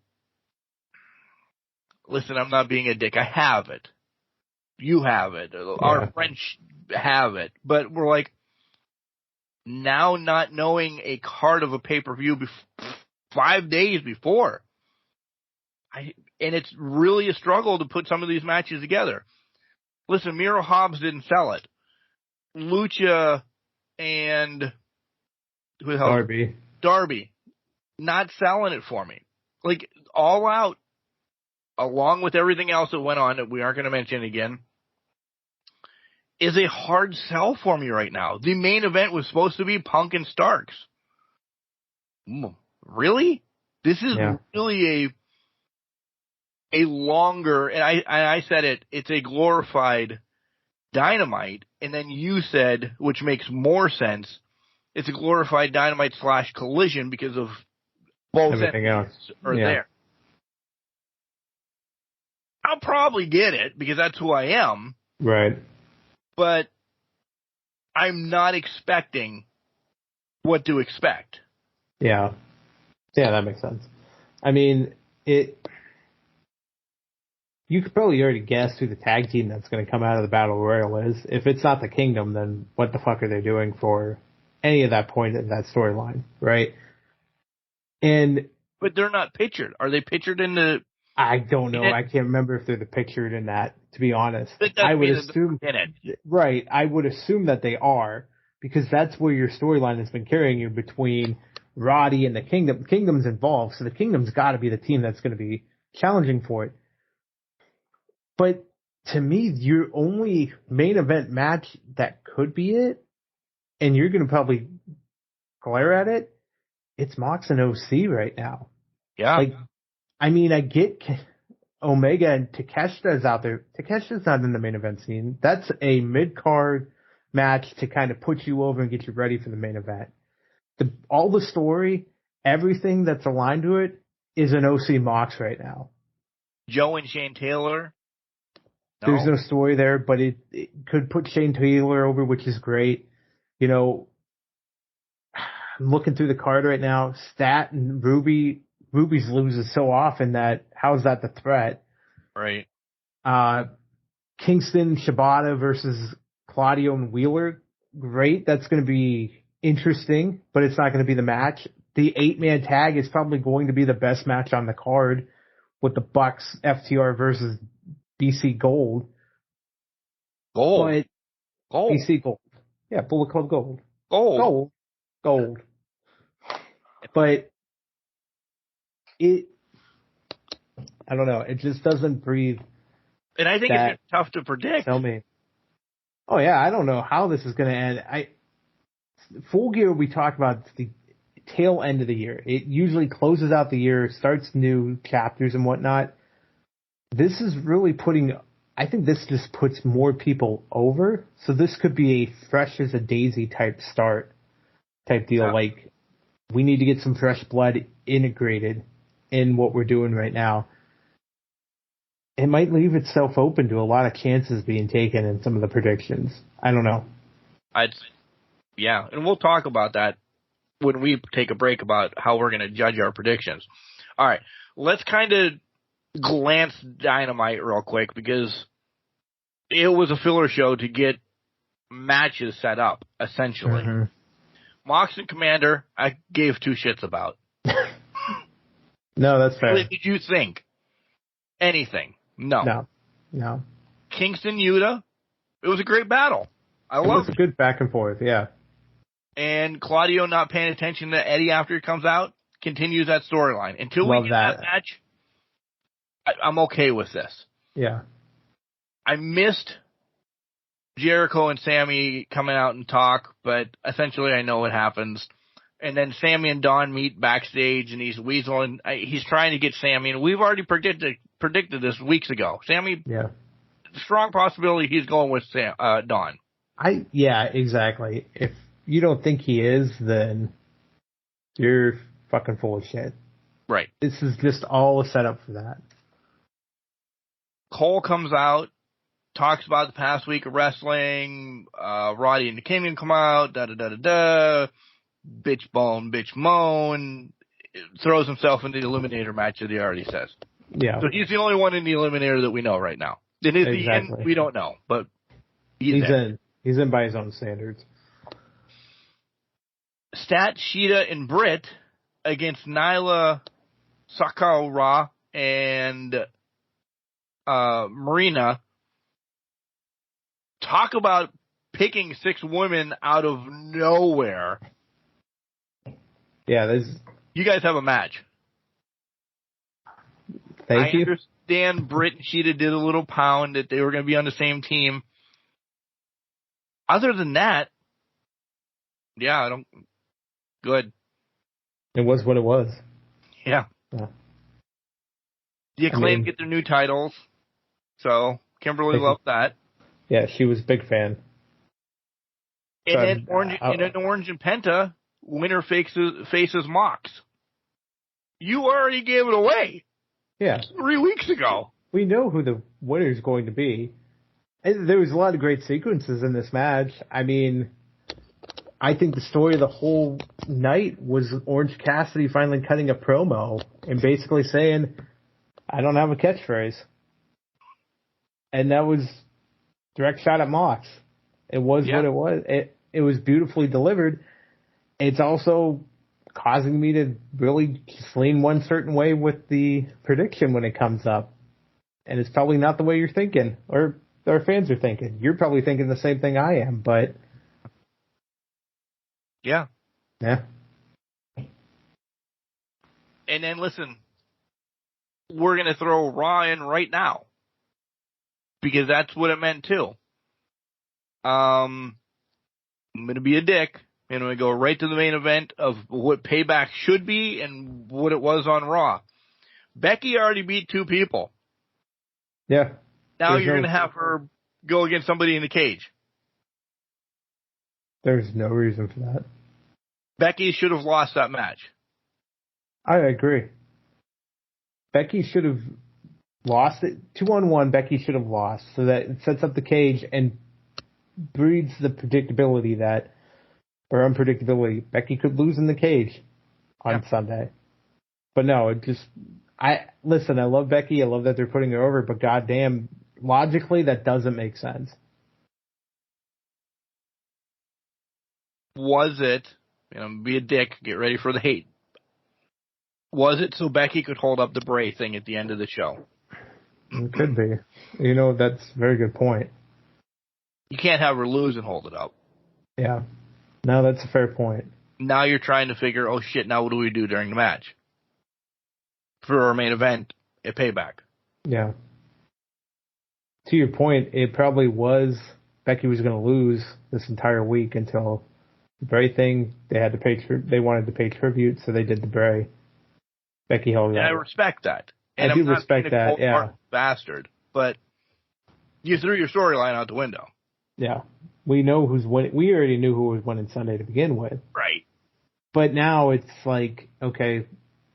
listen, I'm not being a dick. I have it. You have it. Yeah. Our French have it. But we're like, now not knowing a card of a pay-per-view 5 days before. And it's really a struggle to put some of these matches together. Listen, Miro Hobbs didn't sell it. Lucha and Darby, not selling it for me. Like, All Out, along with everything else that went on that we aren't going to mention again, is a hard sell for me right now. The main event was supposed to be Punk and Starks. Really? This is really a longer, and I said it's a glorified Dynamite, and then you said, which makes more sense, it's a glorified Dynamite / Collision because of both everything else are there. I'll probably get it because that's who I am. Right. But I'm not expecting what to expect. Yeah. Yeah, that makes sense. I mean, you could probably already guess who the tag team that's going to come out of the Battle Royal is. If it's not the Kingdom, then what the fuck are they doing for any of that point in that storyline, right? But they're not pictured. Are they pictured in the... I don't know. I can't remember if they're pictured in that, to be honest. I would assume... Right. I would assume that they are, because that's where your storyline has been carrying you between Roddy and the Kingdom. The Kingdom's involved, so the Kingdom's got to be the team that's going to be challenging for it. But to me, your only main event match that could be it, and you're going to probably glare at it, it's Mox and OC right now. Yeah. I mean, I get Omega and Takeshita's out there. Takeshita's not in the main event scene. That's a mid-card match to kind of put you over and get you ready for the main event. All the story, everything that's aligned to it is an OC Mox right now. Joe and Shane Taylor. No. There's no story there, but it could put Shane Taylor over, which is great. I'm looking through the card right now. Stat and Ruby's loses so often that how's that the threat? Right. Kingston, Shibata versus Claudio and Wheeler. Great. That's going to be interesting, but it's not going to be the match. The 8-man tag is probably going to be the best match on the card with the Bucks, FTR versus DC Gold. Gold. DC Gold. Yeah, Bullet Club Gold. Gold. But I don't know. It just doesn't breathe. And I think it's tough to predict. Tell me. Oh yeah, I don't know how this is going to end. Full Gear, we talk about the tail end of the year. It usually closes out the year, starts new chapters and whatnot. This is really I think this just puts more people over. So this could be a fresh as a daisy type deal. Yeah. Like, we need to get some fresh blood integrated in what we're doing right now. It might leave itself open to a lot of chances being taken in some of the predictions. I don't know. Yeah, and we'll talk about that when we take a break about how we're going to judge our predictions. All right, let's kind of glance Dynamite real quick because it was a filler show to get matches set up, essentially. Mm-hmm. Mox and Commander, I gave two shits about. No, that's fair. Really, did you think anything? No. No. Kingston, Yuta, it was a great battle. I It loved was a good back and forth, yeah. And Claudio not paying attention to Eddie after he comes out continues that storyline. Until we get that match, I'm okay with this. Yeah. I missed Jericho and Sammy coming out and talk, but essentially I know what happens. And then Sammy and Don meet backstage, and he's weaseling. He's trying to get Sammy, and we've already predicted this weeks ago. Sammy, yeah, strong possibility he's going with Don. Yeah, exactly. If you don't think he is, then you're fucking full of shit. Right. This is just all a setup for that. Cole comes out, talks about the past week of wrestling. Roddy and the Kingdom come out. Da-da-da-da-da. Bitch bone, bitch moan. Throws himself into the Eliminator match that he already says. Yeah. So he's the only one in the Eliminator that we know right now. And is he in? We don't know, but he's in. He's in by his own standards. Stat, Sheeta, and Britt against Nyla, Sakura, and Marina. Talk about picking 6 women out of nowhere. Yeah, you guys have a match. Thank you. I understand Britt and Sheeta did a little pound that they were going to be on the same team. Other than that, yeah, good. It was what it was. Yeah. The Acclaim get their new titles, so Kimberly loved that. Yeah, she was a big fan. And then Orange and Penta, winner faces Mox. You already gave it away. Yeah. 3 weeks ago. We know who the winner is going to be. And there was a lot of great sequences in this match. I mean, I think the story of the whole night was Orange Cassidy finally cutting a promo and basically saying, I don't have a catchphrase. And that was direct shot at Mox. It was what it was. It was beautifully delivered. It's also causing me to really lean one certain way with the prediction when it comes up. And it's probably not the way you're thinking, or our fans are thinking. You're probably thinking the same thing I am, but... Yeah. Yeah. And then, listen, we're going to throw Raw in right now. Because that's what it meant, too. I'm going to be a dick. And we go right to the main event of what Payback should be and what it was on Raw. Becky already beat 2 people. Yeah. Now you're going to have her go against somebody in the cage. There's no reason for that. Becky should have lost that match. I agree. Becky should have lost it. 2-on-1, Becky should have lost. So that it sets up the cage and breeds the predictability that, or unpredictability. Becky could lose in the cage on Sunday. But no, listen, I love Becky. I love that they're putting her over, but goddamn, logically, that doesn't make sense. Was it, be a dick, get ready for the hate. Was it so Becky could hold up the Bray thing at the end of the show? It could be. That's a very good point. You can't have her lose and hold it up. Yeah. No, that's a fair point. Now you're trying to figure, oh shit, now what do we do during the match? For our main event at Payback. Yeah. To your point, it probably was Becky was going to lose this entire week until the Bray thing. They had to they wanted to pay tribute, so they did the Bray. Becky held it up. I respect that. And I do respect that, yeah. Bastard, but you threw your storyline out the window. Yeah. We know who's winning. We already knew who was winning Sunday to begin with. Right. But now it's like, okay,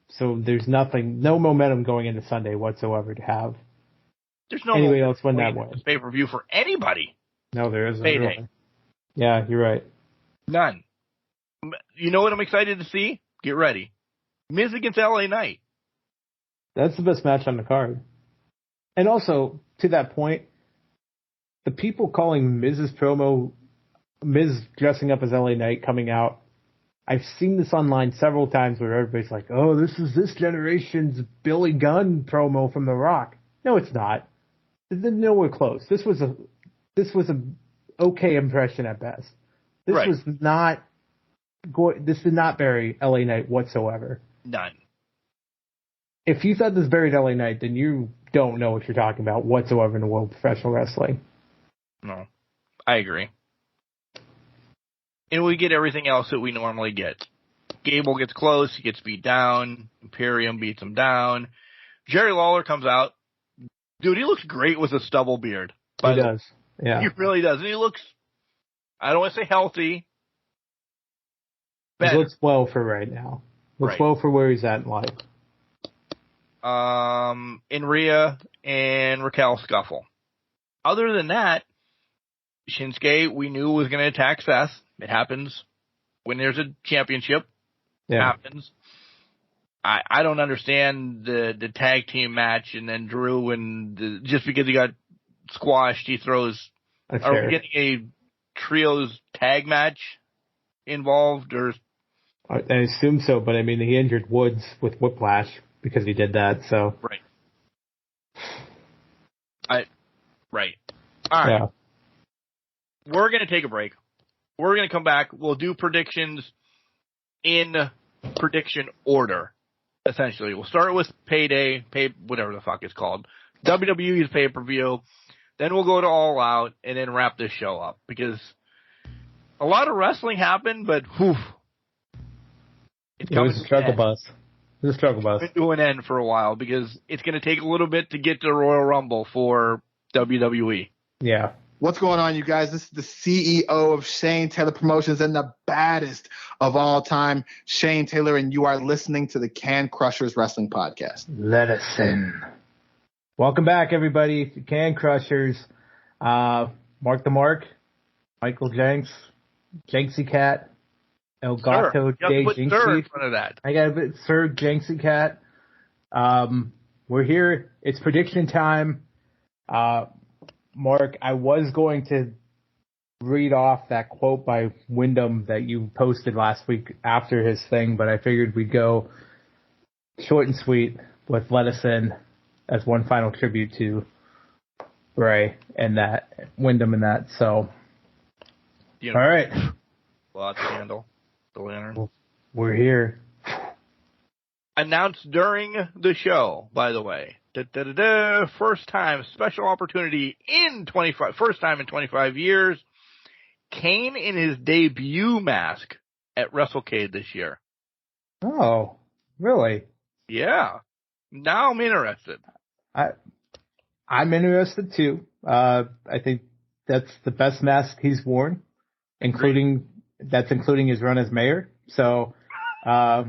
so there's no momentum going into Sunday whatsoever to have. There's no anybody else win that way. Pay-per-view for anybody. No, there isn't. Payday. Really. Yeah, you're right. None. You know what I'm excited to see? Get ready. Miz against LA Knight. That's the best match on the card. And also, to that point, the people calling Miz's promo, Miz dressing up as LA Knight coming out, I've seen this online several times where everybody's like, oh, this is this generation's Billy Gunn promo from The Rock. No, it's not. They're nowhere close. This was a okay impression at best. This Right. was not this did not bury LA Knight whatsoever. None. If you thought this buried LA Knight, then you don't know what you're talking about whatsoever in the world of professional wrestling. No, I agree. And we get everything else that we normally get. Gable gets close, he gets beat down, Imperium beats him down. Jerry Lawler comes out. Dude, he looks great with a stubble beard. He does. Yeah. He really does. And he looks, I don't want to say healthy. He looks well for right now. Looks well for where he's at in life. In Rhea and Raquel scuffle. Other than that, Shinsuke, we knew was going to attack Seth. It happens when there's a championship. It happens. I don't understand the tag team match and then Drew and just because he got squashed, he throws. Are we getting a trios tag match involved or? I assume so, but I mean he injured Woods with Whiplash because he did that. So right. All right. Yeah. We're going to take a break. We're going to come back. We'll do predictions in prediction order, essentially. We'll start with Payday, whatever the fuck it's called, WWE's pay-per-view. Then we'll go to All Out and then wrap this show up because a lot of wrestling happened, but whew. It was a struggle bus. It was a struggle bus. It's to an end for a while because it's going to take a little bit to get to Royal Rumble for WWE. Yeah. What's going on, you guys? This is the CEO of Shane Taylor Promotions and the baddest of all time, Shane Taylor, and you are listening to the Can Crushers Wrestling Podcast. Let us in. Welcome back, everybody, to Can Crushers. Mark the Mark, Michael Jenks, Jenksy Cat, El Gato de Jinxie. In front of that. I got to put Sir Jenksy Cat. We're here. It's prediction time. Mark, I was going to read off that quote by Wyndham that you posted last week after his thing, but I figured we'd go short and sweet with Let Us In as one final tribute to Bray and that Wyndham and that. So, all right. Lots of candle. The lantern. We're here. Announced during the show, by the way. First time, special opportunity first time in 25 years. Kane in his debut mask at WrestleCade this year. Oh, really? Yeah. Now I'm interested. I'm interested too. I think that's the best mask he's worn, including his run as mayor. So, I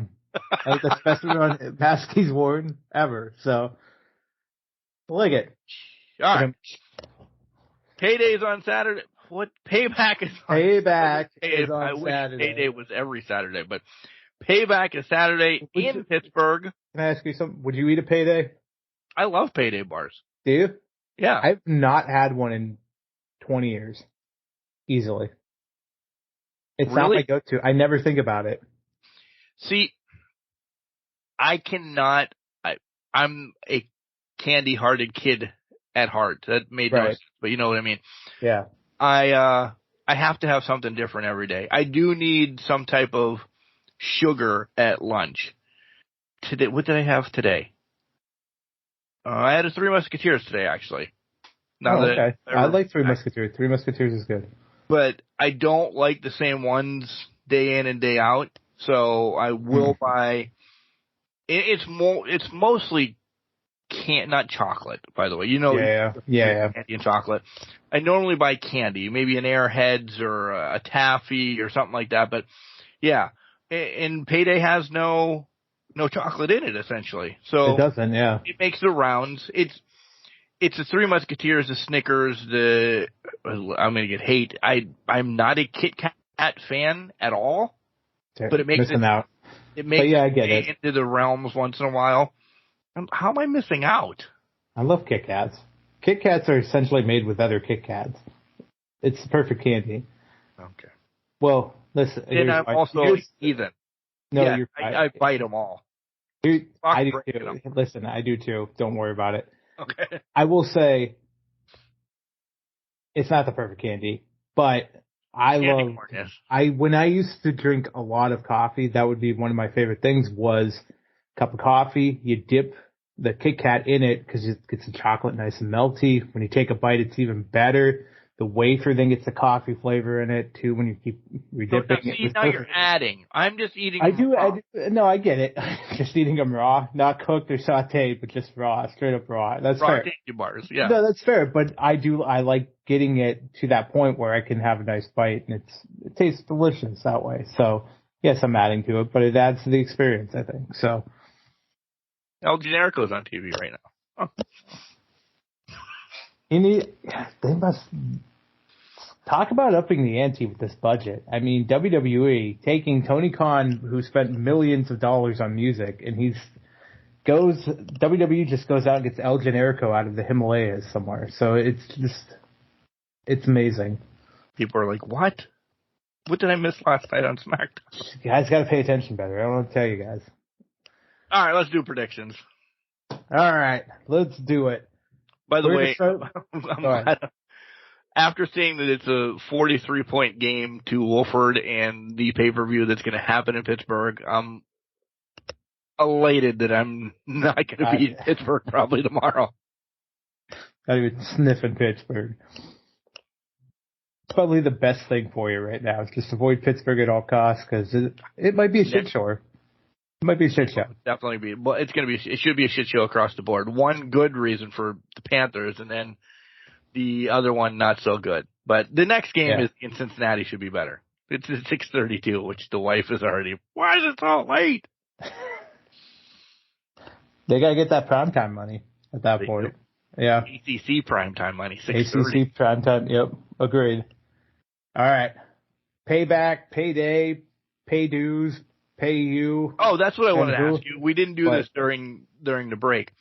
think that's the best mask he's worn ever. So. Look it. All right. Payday's on Saturday. What? Payback is on Payback Saturday. is on I Saturday. wish Payday was every Saturday, but Payback is Saturday in Pittsburgh. Can I ask you something? Would you eat a Payday? I love Payday bars. Do you? Yeah. I've not had one in 20 years. Easily. It's not my go-to. I never think about it. See, I cannot. I'm a candy-hearted kid at heart. That made no sense, but you know what I mean. Yeah. I have to have something different every day. I do need some type of sugar at lunch. Today, what did I have today? I had a Three Musketeers today, actually. Okay. I like Three Musketeers. Three Musketeers is good. But I don't like the same ones day in and day out, so I will buy. It's mostly not chocolate, by the way. You know, candy and chocolate. I normally buy candy, maybe an Airheads or a Taffy or something like that. But yeah, and Payday has no chocolate in it, essentially. So it doesn't. Yeah, it makes the rounds. It's the Three Musketeers, the Snickers. I'm gonna get hate. I'm not a Kit Kat fan at all, but it makes it out. It makes I get it into the realms once in a while. How am I missing out? I love Kit Kats. Kit Kats are essentially made with other Kit Kats. It's the perfect candy. Okay. Well, listen. And I'm also heathen. No, yeah, you're I bite them all. I do too. Listen, I do too. Don't worry about it. Okay. I will say it's not the perfect candy, but I love. When I used to drink a lot of coffee, that would be one of my favorite things. Was a cup of coffee. You dip the Kit Kat in it because it gets the chocolate nice and melty. When you take a bite, it's even better. The wafer then gets the coffee flavor in it too when you keep redipping it. Now you're adding. I'm just eating. I do. No, I get it. Just eating them raw, not cooked or sautéed, but just raw, straight up raw. That's raw fair. candy bars, yeah. No, that's fair. But I like getting it to that point where I can have a nice bite and it tastes delicious that way. So yes, I'm adding to it, but it adds to the experience, I think. So El Generico's on TV right now. They must talk about upping the ante with this budget. I mean, WWE taking Tony Khan, who spent millions of dollars on music, and WWE just goes out and gets El Generico out of the Himalayas somewhere. So it's amazing. People are like, what? What did I miss last night on SmackDown? You guys got to pay attention better. I don't want to tell you guys. All right, let's do predictions. All right, let's do it. By the way, I'm glad. After seeing that it's a 43-point game to Wolford and the pay-per-view that's going to happen in Pittsburgh, I'm elated that I'm not going to be in Pittsburgh probably tomorrow. Not even sniffing Pittsburgh. It's probably the best thing for you right now is just avoid Pittsburgh at all costs because it might be a shit show. It might be a shit show. Definitely be. Well, it should be a shit show across the board. One good reason for the Panthers, and then the other one not so good. But the next game is in Cincinnati should be better. It's at 6:32, which the wife is already. Why is it so late? They gotta get that primetime money at that point. Yeah. ACC primetime money. 6:30. ACC primetime. Yep. Agreed. All right. Payback, payday, pay dues, pay you. Oh, that's what I wanted to ask you. We didn't do this during the break.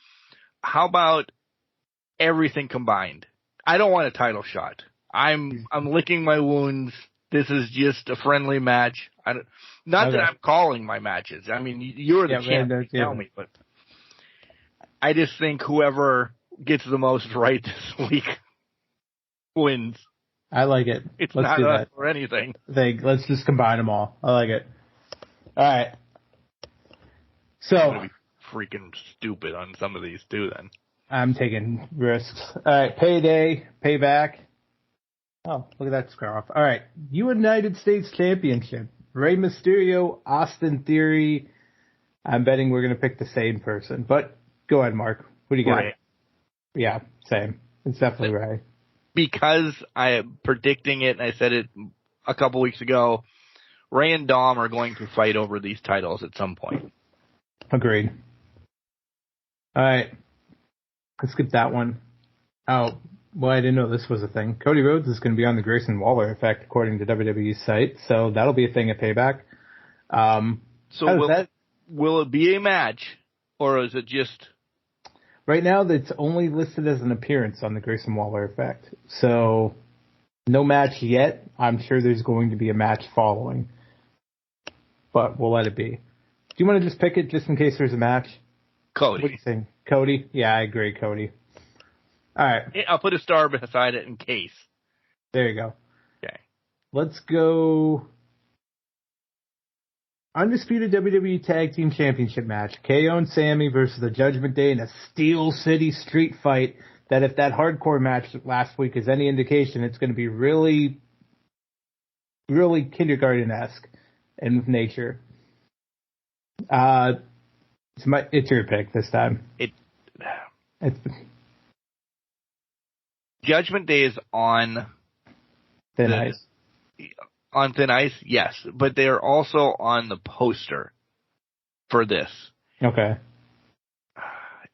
How about everything combined? I don't want a title shot. I'm licking my wounds. This is just a friendly match. Not that I'm calling my matches. I mean, you're the champ. Tell me, but I just think whoever gets the most right this week wins. I like it. Let's not do that for anything. Let's just combine them all. I like it. All right. So I'm gonna be freaking stupid on some of these too. Then I'm taking risks. All right. Payday, payback. Oh, look at that square off. All right. United States Championship. Rey Mysterio, Austin Theory. I'm betting we're going to pick the same person. But go ahead, Mark. What do you got? Ray. Yeah, same. It's definitely Ray. Because I am predicting it, and I said it a couple weeks ago, Ray and Dom are going to fight over these titles at some point. Agreed. All right. Let's skip that one. Oh, well, I didn't know this was a thing. Cody Rhodes is going to be on the Grayson Waller effect, according to WWE's site, so that'll be a thing at Payback. Will it be a match, or is it just... Right now, it's only listed as an appearance on the Grayson Waller effect, so no match yet. I'm sure there's going to be a match following, but we'll let it be. Do you want to just pick it just in case there's a match? Cody. What do you think? Cody? Yeah, I agree, Cody. All right. I'll put a star beside it in case. There you go. Okay. Let's go. Undisputed WWE Tag Team Championship match. KO and Sammy versus the Judgment Day in a Steel City street fight that if that hardcore match last week is any indication, it's going to be really, really kindergarten-esque in nature. It's your pick this time. Judgment Day is on thin ice. On thin ice, yes, but they're also on the poster for this. Okay.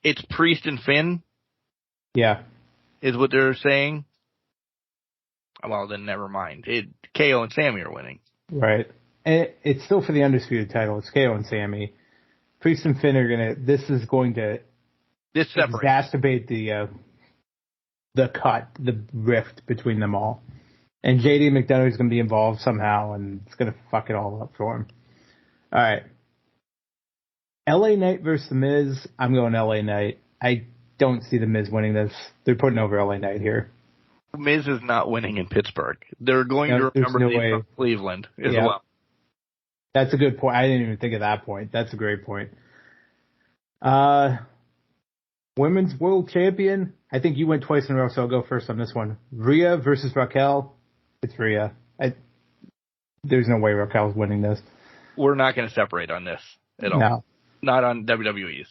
It's Priest and Finn. Yeah. Is what they're saying. Well, then never mind. KO and Sammy are winning. Right. And it's still for the undisputed title. It's KO and Sammy. Priest and Finn are this is going to This separates. Exacerbate the rift between them all. And JD McDonough is going to be involved somehow, and it's going to fuck it all up for him. All right. LA Knight versus The Miz. I'm going LA Knight. I don't see The Miz winning this. They're putting over LA Knight here. Miz is not winning in Pittsburgh. They're going to remember from Cleveland as well. That's a good point. I didn't even think of that point. That's a great point. Women's World Champion. I think you went twice in a row, so I'll go first on this one. Rhea versus Raquel. It's Rhea. There's no way Raquel's winning this. We're not going to separate on this at all. No. Not on WWE's.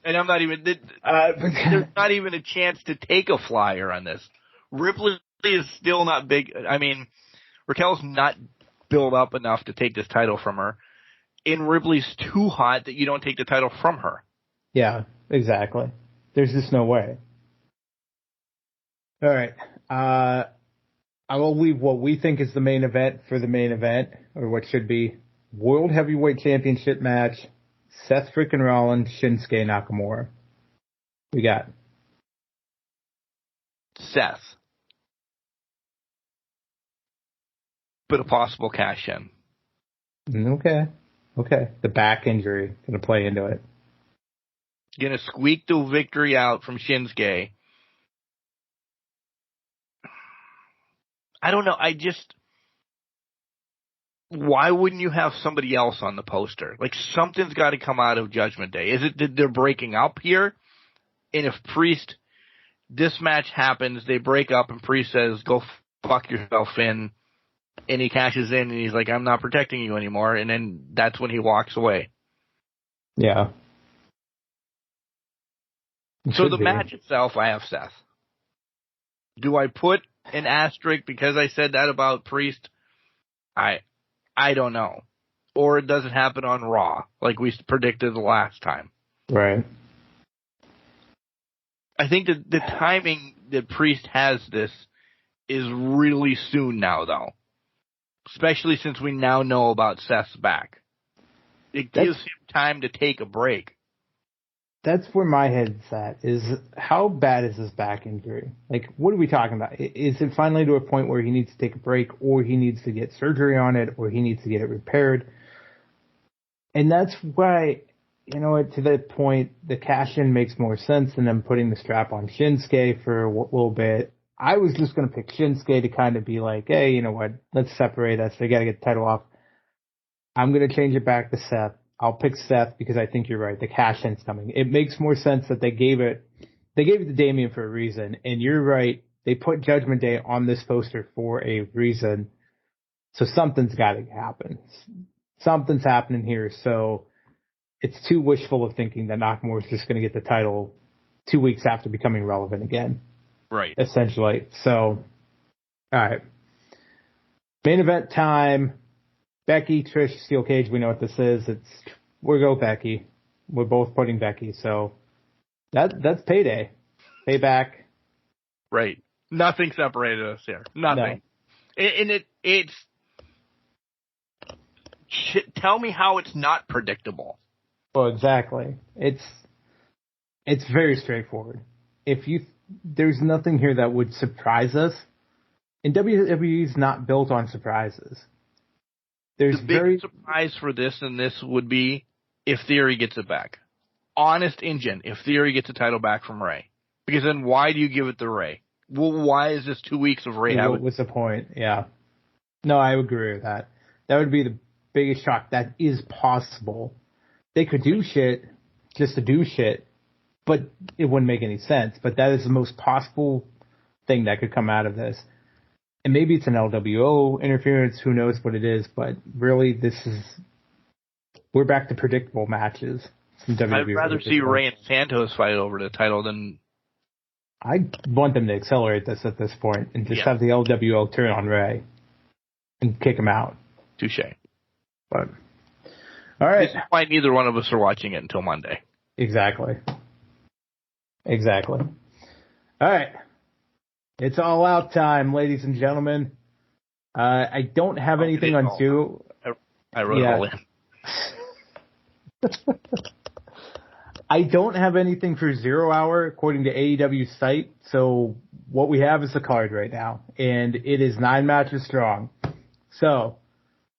And I'm not even, there's not even a chance to take a flyer on this. Ripley is still not big. I mean, Raquel's not built up enough to take this title from her. And Ripley's too hot that you don't take the title from her. Yeah, exactly. There's just no way. All right. I will leave what we think is the main event for the main event, or what should be. World Heavyweight Championship match. Seth freaking Rollins, Shinsuke Nakamura. We got Seth. But a possible cash in. Okay. The back injury going to play into it. Going to squeak the victory out from Shinsuke. I don't know. Why wouldn't you have somebody else on the poster? Like, something's got to come out of Judgment Day. Is it that they're breaking up here? And if Priest, this match happens, they break up and Priest says, go fuck yourself in, and he cashes in and he's like, I'm not protecting you anymore, and then that's when he walks away. Yeah. So the match itself, I have Seth. Do I put an asterisk because I said that about Priest? I don't know. Or it doesn't happen on Raw, like we predicted the last time. Right. I think that the timing that Priest has this is really soon now, though. Especially since we now know about Seth's back. It gives him time to take a break. That's where my head's at, is how bad is this back injury? Like, what are we talking about? Is it finally to a point where he needs to take a break, or he needs to get surgery on it, or he needs to get it repaired? And that's why, to that point, the cash-in makes more sense than them putting the strap on Shinsuke for a little bit. I was just going to pick Shinsuke to kind of be like, hey, you know what, let's separate us. They got to get the title off. I'm going to change it back to Seth. I'll pick Seth because I think you're right. The cash-in's coming. It makes more sense that they gave it to Damian for a reason. And you're right. They put Judgment Day on this poster for a reason. So something's got to happen. Something's happening here. So it's too wishful of thinking that Nakamura is just going to get the title 2 weeks after becoming relevant again. Right. Essentially. So, all right. Main event time. Becky, Trish, Steel Cage, we know what this is. We'll go Becky. We're both putting Becky, so that's Payday. Payback. Right. Nothing separated us here. Nothing. No. And it's tell me how it's not predictable. Well, exactly. It's very straightforward. There's nothing here that would surprise us. And WWE's not built on surprises. The big surprise for this and this would be if Theory gets it back. Honest engine, if Theory gets the title back from Ray. Because then why do you give it to Ray? Well, why is this 2 weeks of Ray? What's the point? Yeah. No, I agree with that. That would be the biggest shock. That is possible. They could do shit just to do shit, but it wouldn't make any sense. But that is the most possible thing that could come out of this. And maybe it's an LWO interference. Who knows what it is? But really, we're back to predictable matches. I'd rather see Ray and Santos fight over the title than. I want them to accelerate this at this point and just have the LWO turn on Ray and kick him out. Touche. But all right, this is why neither one of us are watching it until Monday. Exactly. All right. It's all out time, ladies and gentlemen. I don't have anything on two. I wrote it all in. I don't have anything for 0 Hour according to AEW's site, so what we have is the card right now, and it is 9 matches strong. So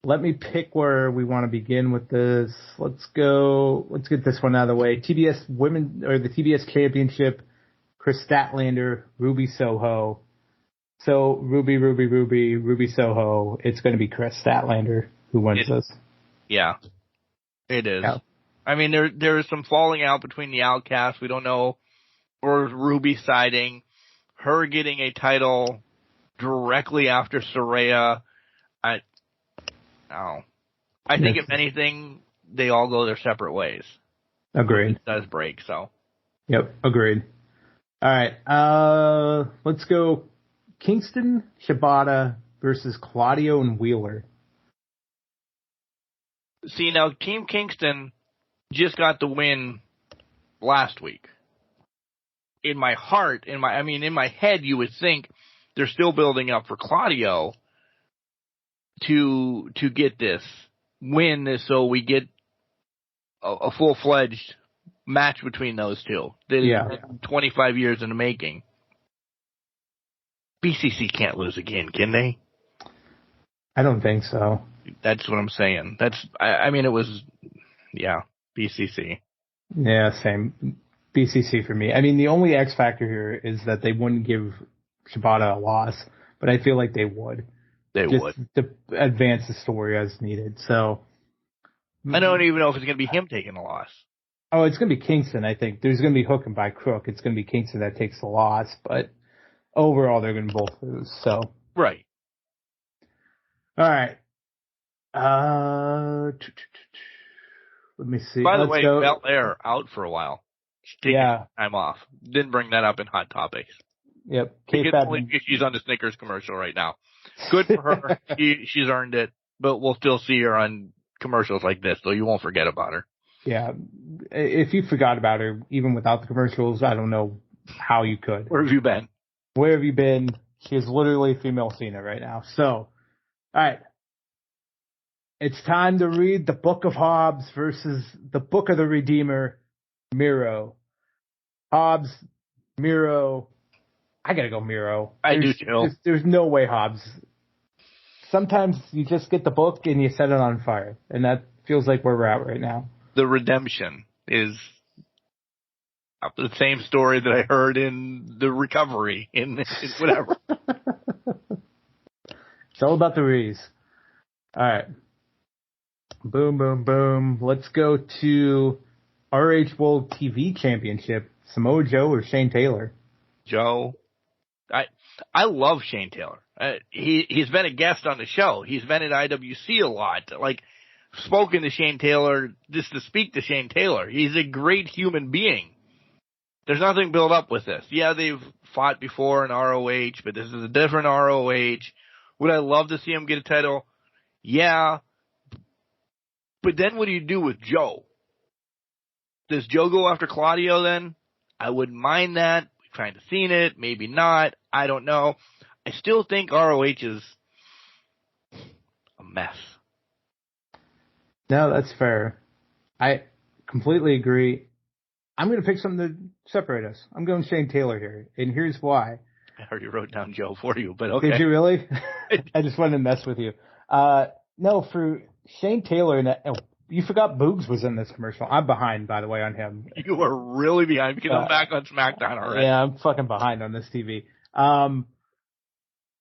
let me pick where we want to begin with this. Let's get this one out of the way. TBS Women, or the TBS Championship, Chris Statlander, Ruby Soho. So Ruby Soho. It's going to be Chris Statlander who wins this. Yeah, it is. Yeah. I mean, there is some falling out between the Outcasts. We don't know, or Ruby siding, her getting a title directly after Saraya. I think if anything, they all go their separate ways. Agreed. It does break, so. Yep, agreed. All right, let's go Kingston, Shibata versus Claudio and Wheeler. See, now Team Kingston just got the win last week. In my heart, in my head, you would think they're still building up for Claudio to get this win, so we get a full-fledged match between those two. Yeah. 25 years in the making. BCC can't lose again, can they? I don't think so. That's what I'm saying. It was, BCC. Yeah, same. BCC for me. I mean, the only X factor here is that they wouldn't give Shibata a loss, but I feel like they would. They would. To advance the story as needed. So I don't even know if it's going to be him taking a loss. Oh, it's going to be Kingston, I think. There's going to be hook and by crook. It's going to be Kingston that takes the loss, but overall they're going to both lose. So right. All right. Let me see. By the way, Belair out for a while. Taking time off. Didn't bring that up in Hot Topics. Yep. She's on the Snickers commercial right now. Good for her. She's earned it, but we'll still see her on commercials like this, so you won't forget about her. Yeah. If you forgot about her, even without the commercials, I don't know how you could. Where have you been? Where have you been? She is literally female Cena right now. So, all right. It's time to read the Book of Hobbs versus the Book of the Redeemer, Miro. Hobbs, Miro. I gotta go Miro. I do too. There's no way Hobbs. Sometimes you just get the book and you set it on fire. And that feels like where we're at right now. The redemption is the same story that I heard in the recovery, in whatever. It's all about the Rees. All right. Boom, boom, boom. Let's go to RH World TV Championship. Samoa Joe or Shane Taylor? Joe. I love Shane Taylor. He's been a guest on the show. He's been at IWC a lot. Like, spoken to Shane Taylor just to speak to Shane Taylor. He's a great human being. There's nothing built up with this. Yeah, they've fought before in ROH, but this is a different ROH. Would I love to see him get a title? Yeah. But then what do you do with Joe? Does Joe go after Claudio then? I wouldn't mind that. We've kind of seen it. Maybe not. I don't know. I still think ROH is a mess. No, that's fair. I completely agree. I'm going to pick something to separate us. I'm going Shane Taylor here, and here's why. I already wrote down Joe for you, but okay. Did you really? I just wanted to mess with you. No, for Shane Taylor, you forgot Boogs was in this commercial. I'm behind, by the way, on him. You are really behind because I'm back on SmackDown already. Yeah, I'm fucking behind on this TV. I'm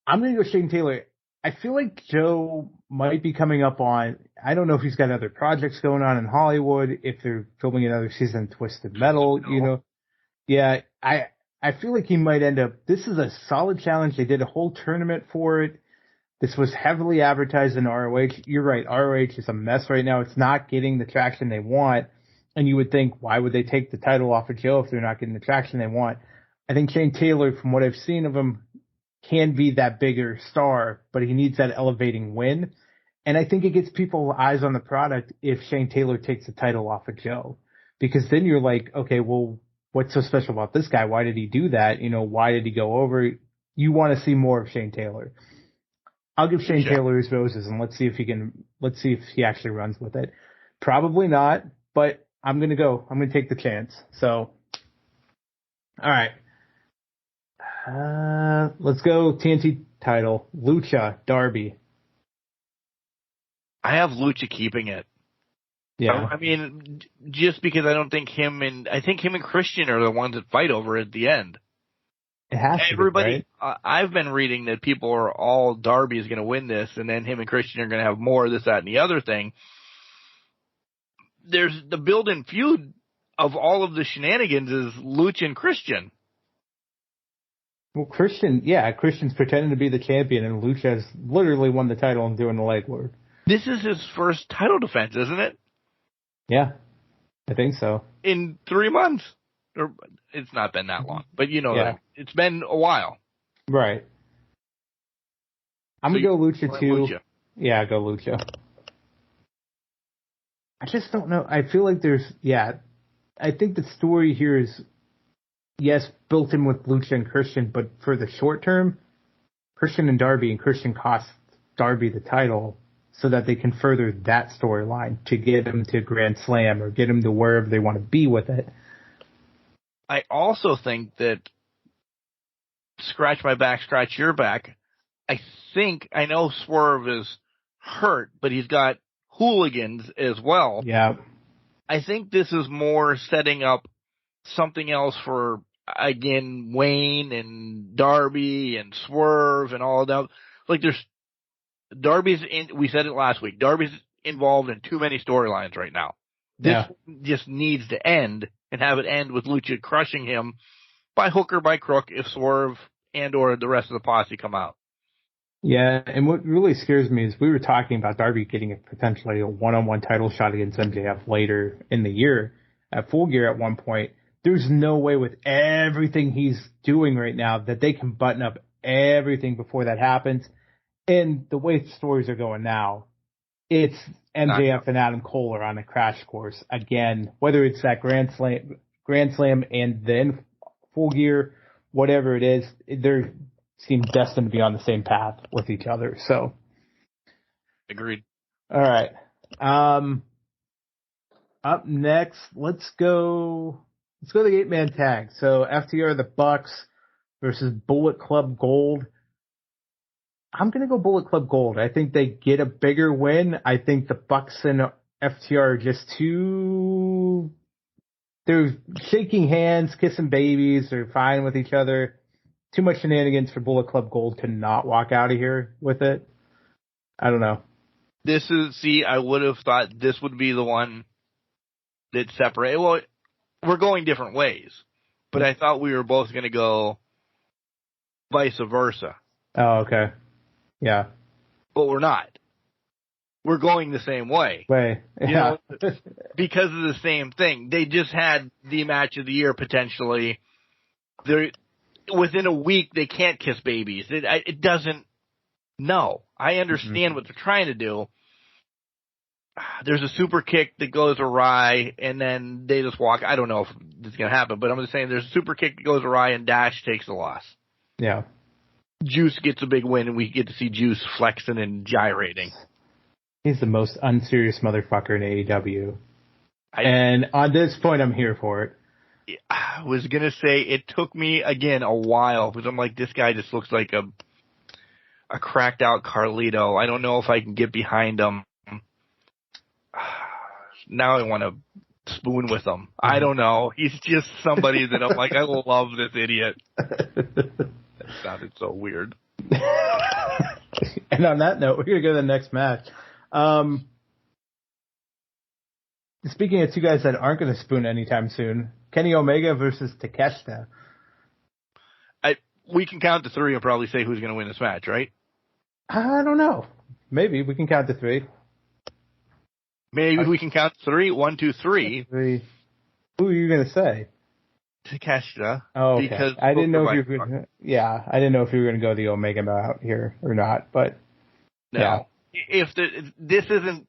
going to go Shane Taylor. I feel like Joe might be coming up on, I don't know if he's got other projects going on in Hollywood, if they're filming another season of Twisted Metal, you know. Yeah, I feel like he might end up, this is a solid challenge. They did a whole tournament for it. This was heavily advertised in ROH. You're right, ROH is a mess right now. It's not getting the traction they want. And you would think, why would they take the title off of Joe if they're not getting the traction they want? I think Shane Taylor, from what I've seen of him, can be that bigger star, but he needs that elevating win. And I think it gets people eyes on the product if Shane Taylor takes the title off of Joe. Because then you're like, okay, well, what's so special about this guy? Why did he do that? You know, why did he go over? You want to see more of Shane Taylor. I'll give Shane Taylor his roses and let's see if he actually runs with it. Probably not, but I'm going to go. I'm going to take the chance. So, all right. Let's go TNT title. Lucha, Darby. I have Lucha keeping it. Yeah. I mean, just because I think him and Christian are the ones that fight over it at the end. It has to Everybody, be, right? I've been reading that people are all Darby is going to win this, and then him and Christian are going to have more of this, that, and the other thing. There's the built-in feud of all of the shenanigans is Lucha and Christian. Well, Christian's pretending to be the champion, and Lucha has literally won the title and doing the legwork. This is his first title defense, isn't it? Yeah, I think so. In 3 months. Or it's not been that long, but it's been a while. Right. I'm going to go Lucha too. Lucha. Yeah, go Lucha. I just don't know. I feel like I think the story here is, yes, built in with Lucha and Christian, but for the short term, Christian and Darby, and Christian cost Darby the title so that they can further that storyline to get him to Grand Slam or get him to wherever they want to be with it. I also think that scratch my back, scratch your back. I know Swerve is hurt, but he's got hooligans as well. Yeah. I think this is more setting up something else for, again, Wayne and Darby and Swerve and all that. Like we said it last week, Darby's involved in too many storylines right now. This just needs to end and have it end with Lucha crushing him by hook or by crook if Swerve and or the rest of the posse come out. Yeah, and what really scares me is we were talking about Darby getting potentially a one-on-one title shot against MJF later in the year at Full Gear at one point. There's no way with everything he's doing right now that they can button up everything before that happens. And the way stories are going now, it's MJF and Adam Cole are on a crash course again, whether it's that Grand Slam and then Full Gear, whatever it is, they seem destined to be on the same path with each other. So, agreed. All right. Up next, let's go the 8-man tag. So FTR, the Bucks versus Bullet Club Gold. I'm going to go Bullet Club Gold. I think they get a bigger win. I think the Bucks and FTR are just they're shaking hands, kissing babies. They're fine with each other. Too much shenanigans for Bullet Club Gold to not walk out of here with it. I don't know. I would have thought this would be the one that separated. Well, we're going different ways, but I thought we were both going to go vice versa. Oh, okay. Yeah. But we're not. We're going the same way. Yeah. Because of the same thing. They just had the match of the year potentially. Within a week, they can't kiss babies. It doesn't. No. I understand what they're trying to do. There's a super kick that goes awry, and then they just walk. I don't know if this is going to happen, but I'm just saying there's a super kick that goes awry, and Dash takes the loss. Yeah. Juice gets a big win, and we get to see Juice flexing and gyrating. He's the most unserious motherfucker in AEW. And on this point, I'm here for it. I was going to say it took me, again, a while, because I'm like, this guy just looks like a cracked out Carlito. I don't know if I can get behind him. Now I want to spoon with him. I don't know. He's just somebody that I'm like, I love this idiot. That sounded so weird. And on that note, we're going to go to the next match. Speaking of two guys that aren't going to spoon anytime soon, Kenny Omega versus Takeshita. We can count to three and probably say who's going to win this match, right? I don't know. Maybe we can count to three. Maybe we can count to three. 1, 2, 3. Who are you going to say? Takeshita. Oh, okay. Because I didn't know if you were going to. Yeah, I didn't know if you were going to go the Omega out here or not, but no. Yeah. This isn't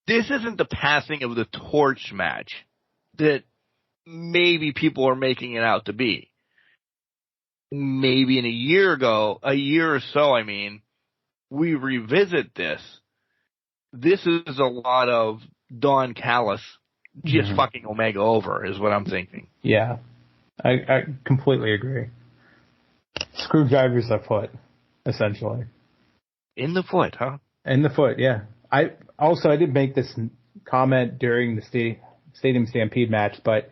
the passing of the torch match that maybe people are making it out to be. Maybe in a year or so, I mean, we revisit this. This is a lot of Don Callis just fucking Omega over is what I'm thinking. Yeah, I completely agree. Screwdriver's the foot, essentially. In the foot, huh? In the foot, yeah. I did make this comment during the Stadium Stampede match, but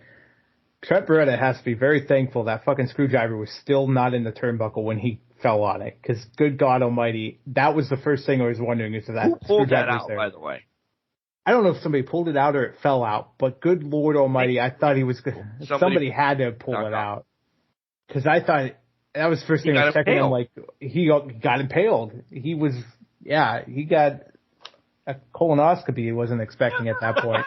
Trent Beretta has to be very thankful that fucking Screwdriver was still not in the turnbuckle when he fell on it. Because, good God almighty, that was the first thing I was wondering is that Who pulled that Screwdriver was out, there. by the way? I don't know if somebody pulled it out or it fell out, but good Lord almighty, I thought he was good. Somebody had to pull it out. Because I thought that was the first thing I was checking. I'm like, he got impaled. He got a colonoscopy he wasn't expecting at that point.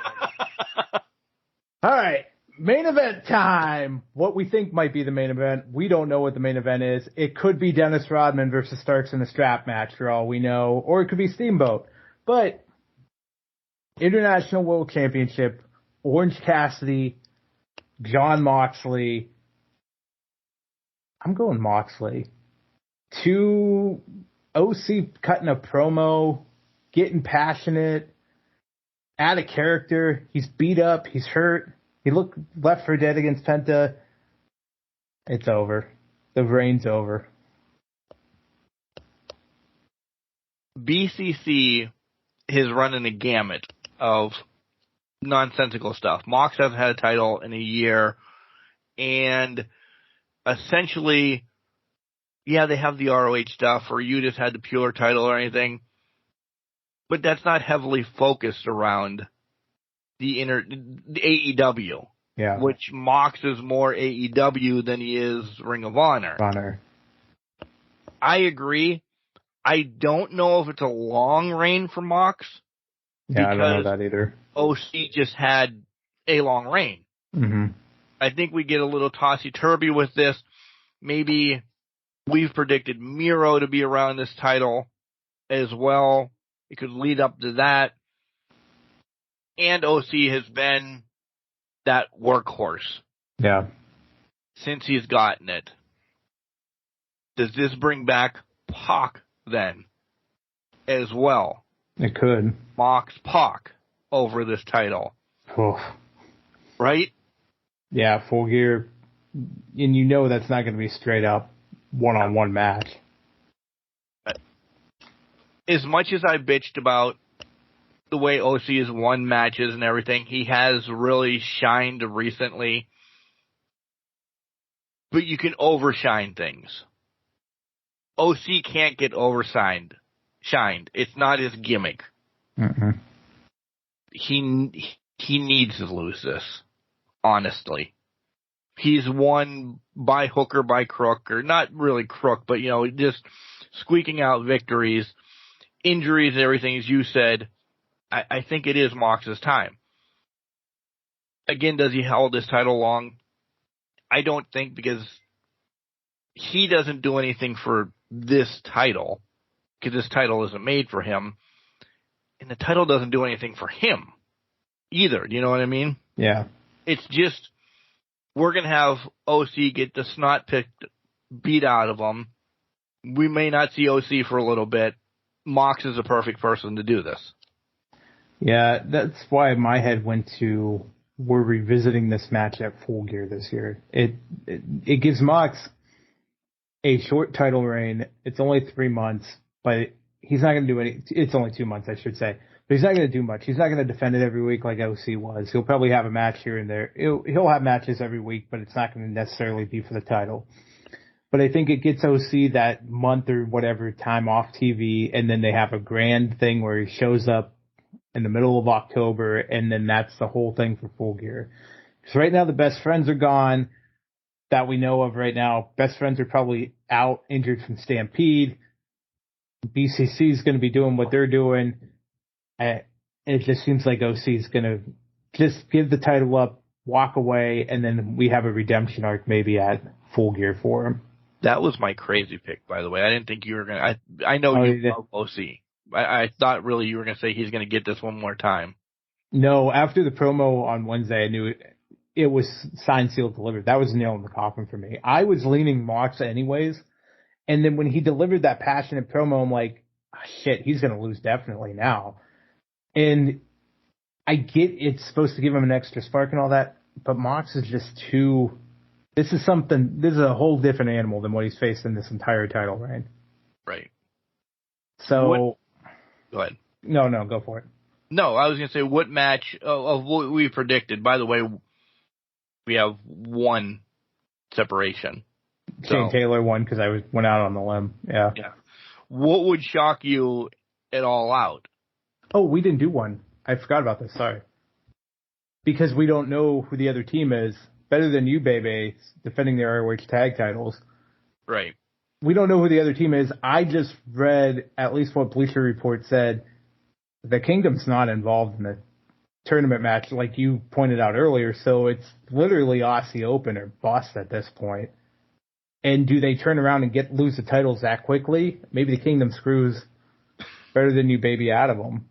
All right, main event time. What we think might be the main event. We don't know what the main event is. It could be Dennis Rodman versus Starks in a strap match for all we know, or it could be Steamboat. But International World Championship, Orange Cassidy, Jon Moxley. I'm going Moxley. To OC cutting a promo, getting passionate, out of character. He's beat up. He's hurt. He looked left for dead against Penta. It's over. The reign's over. BCC is running a gamut of nonsensical stuff. Mox hasn't had a title in a year, and essentially, yeah, they have the ROH stuff, or you just had the Pure title or anything, but that's not heavily focused around the AEW. Yeah. Which Mox is more AEW than he is Ring of Honor. I agree. I don't know if it's a long reign for Mox. Yeah, I don't know that either. OC just had a long reign. Mm-hmm. I think we get a little tossy-turvy with this. Maybe we've predicted Miro to be around this title as well. It could lead up to that. And OC has been that workhorse. Yeah. Since he's gotten it. Does this bring back Pac then as well? It could. Mox Pac over this title. Oof. Right? Yeah, Full Gear. And you know that's not going to be straight up one-on-one match. As much as I bitched about the way OC has won matches and everything, he has really shined recently. But you can overshine things. OC can't get shined. It's not his gimmick. Mm-mm. He needs to lose this, honestly. He's won by hook or by crook, or not really crook, but, just squeaking out victories, injuries, everything, as you said. I think it is Mox's time. Again, does he hold this title long? I don't think, because he doesn't do anything for this title, because this title isn't made for him, and the title doesn't do anything for him either. Do you know what I mean? Yeah. It's just, we're going to have OC get the snot beat out of him. We may not see OC for a little bit. Mox is a perfect person to do this. Yeah, that's why my head went to, we're revisiting this match at Full Gear this year. It gives Mox a short title reign. It's only 3 months, but he's not going to do any. It's only 2 months, I should say. But he's not going to do much. He's not going to defend it every week like OC was. He'll probably have a match here and there. He'll have matches every week, but it's not going to necessarily be for the title. But I think it gets OC that month or whatever time off TV, and then they have a grand thing where he shows up in the middle of October, and then that's the whole thing for Full Gear. Because right now the best friends are gone that we know of right now. Best friends are probably out, injured from Stampede. BCC is going to be doing what they're doing. It just seems like OC is going to just give the title up, walk away, and then we have a redemption arc maybe at Full Gear for him. That was my crazy pick, by the way. I didn't think you were going to. I know you love OC. I thought really you were going to say he's going to get this one more time. No, after the promo on Wednesday, I knew it was signed, sealed, delivered. That was a nail in the coffin for me. I was leaning Mox anyways. And then when he delivered that passionate promo, I'm like, oh, shit, he's going to lose definitely now. And I get it's supposed to give him an extra spark and all that, but Mox is just too. This is a whole different animal than what he's faced in this entire title reign. Right. So. Go ahead. No, go for it. No, I was going to say what match of what we predicted. By the way, we have one separation. Shane Taylor won because I went out on the limb. Yeah. What would shock you at All Out? Oh, we didn't do one. I forgot about this. Sorry. Because we don't know who the other team is. Better than you, baby, defending the ROH tag titles. Right. We don't know who the other team is. I just read at least what Bleacher Report said. The Kingdom's not involved in the tournament match like you pointed out earlier, so it's literally Aussie Open or bust at this point. And do they turn around and lose the titles that quickly? Maybe the Kingdom screws Better Than You Baby out of them.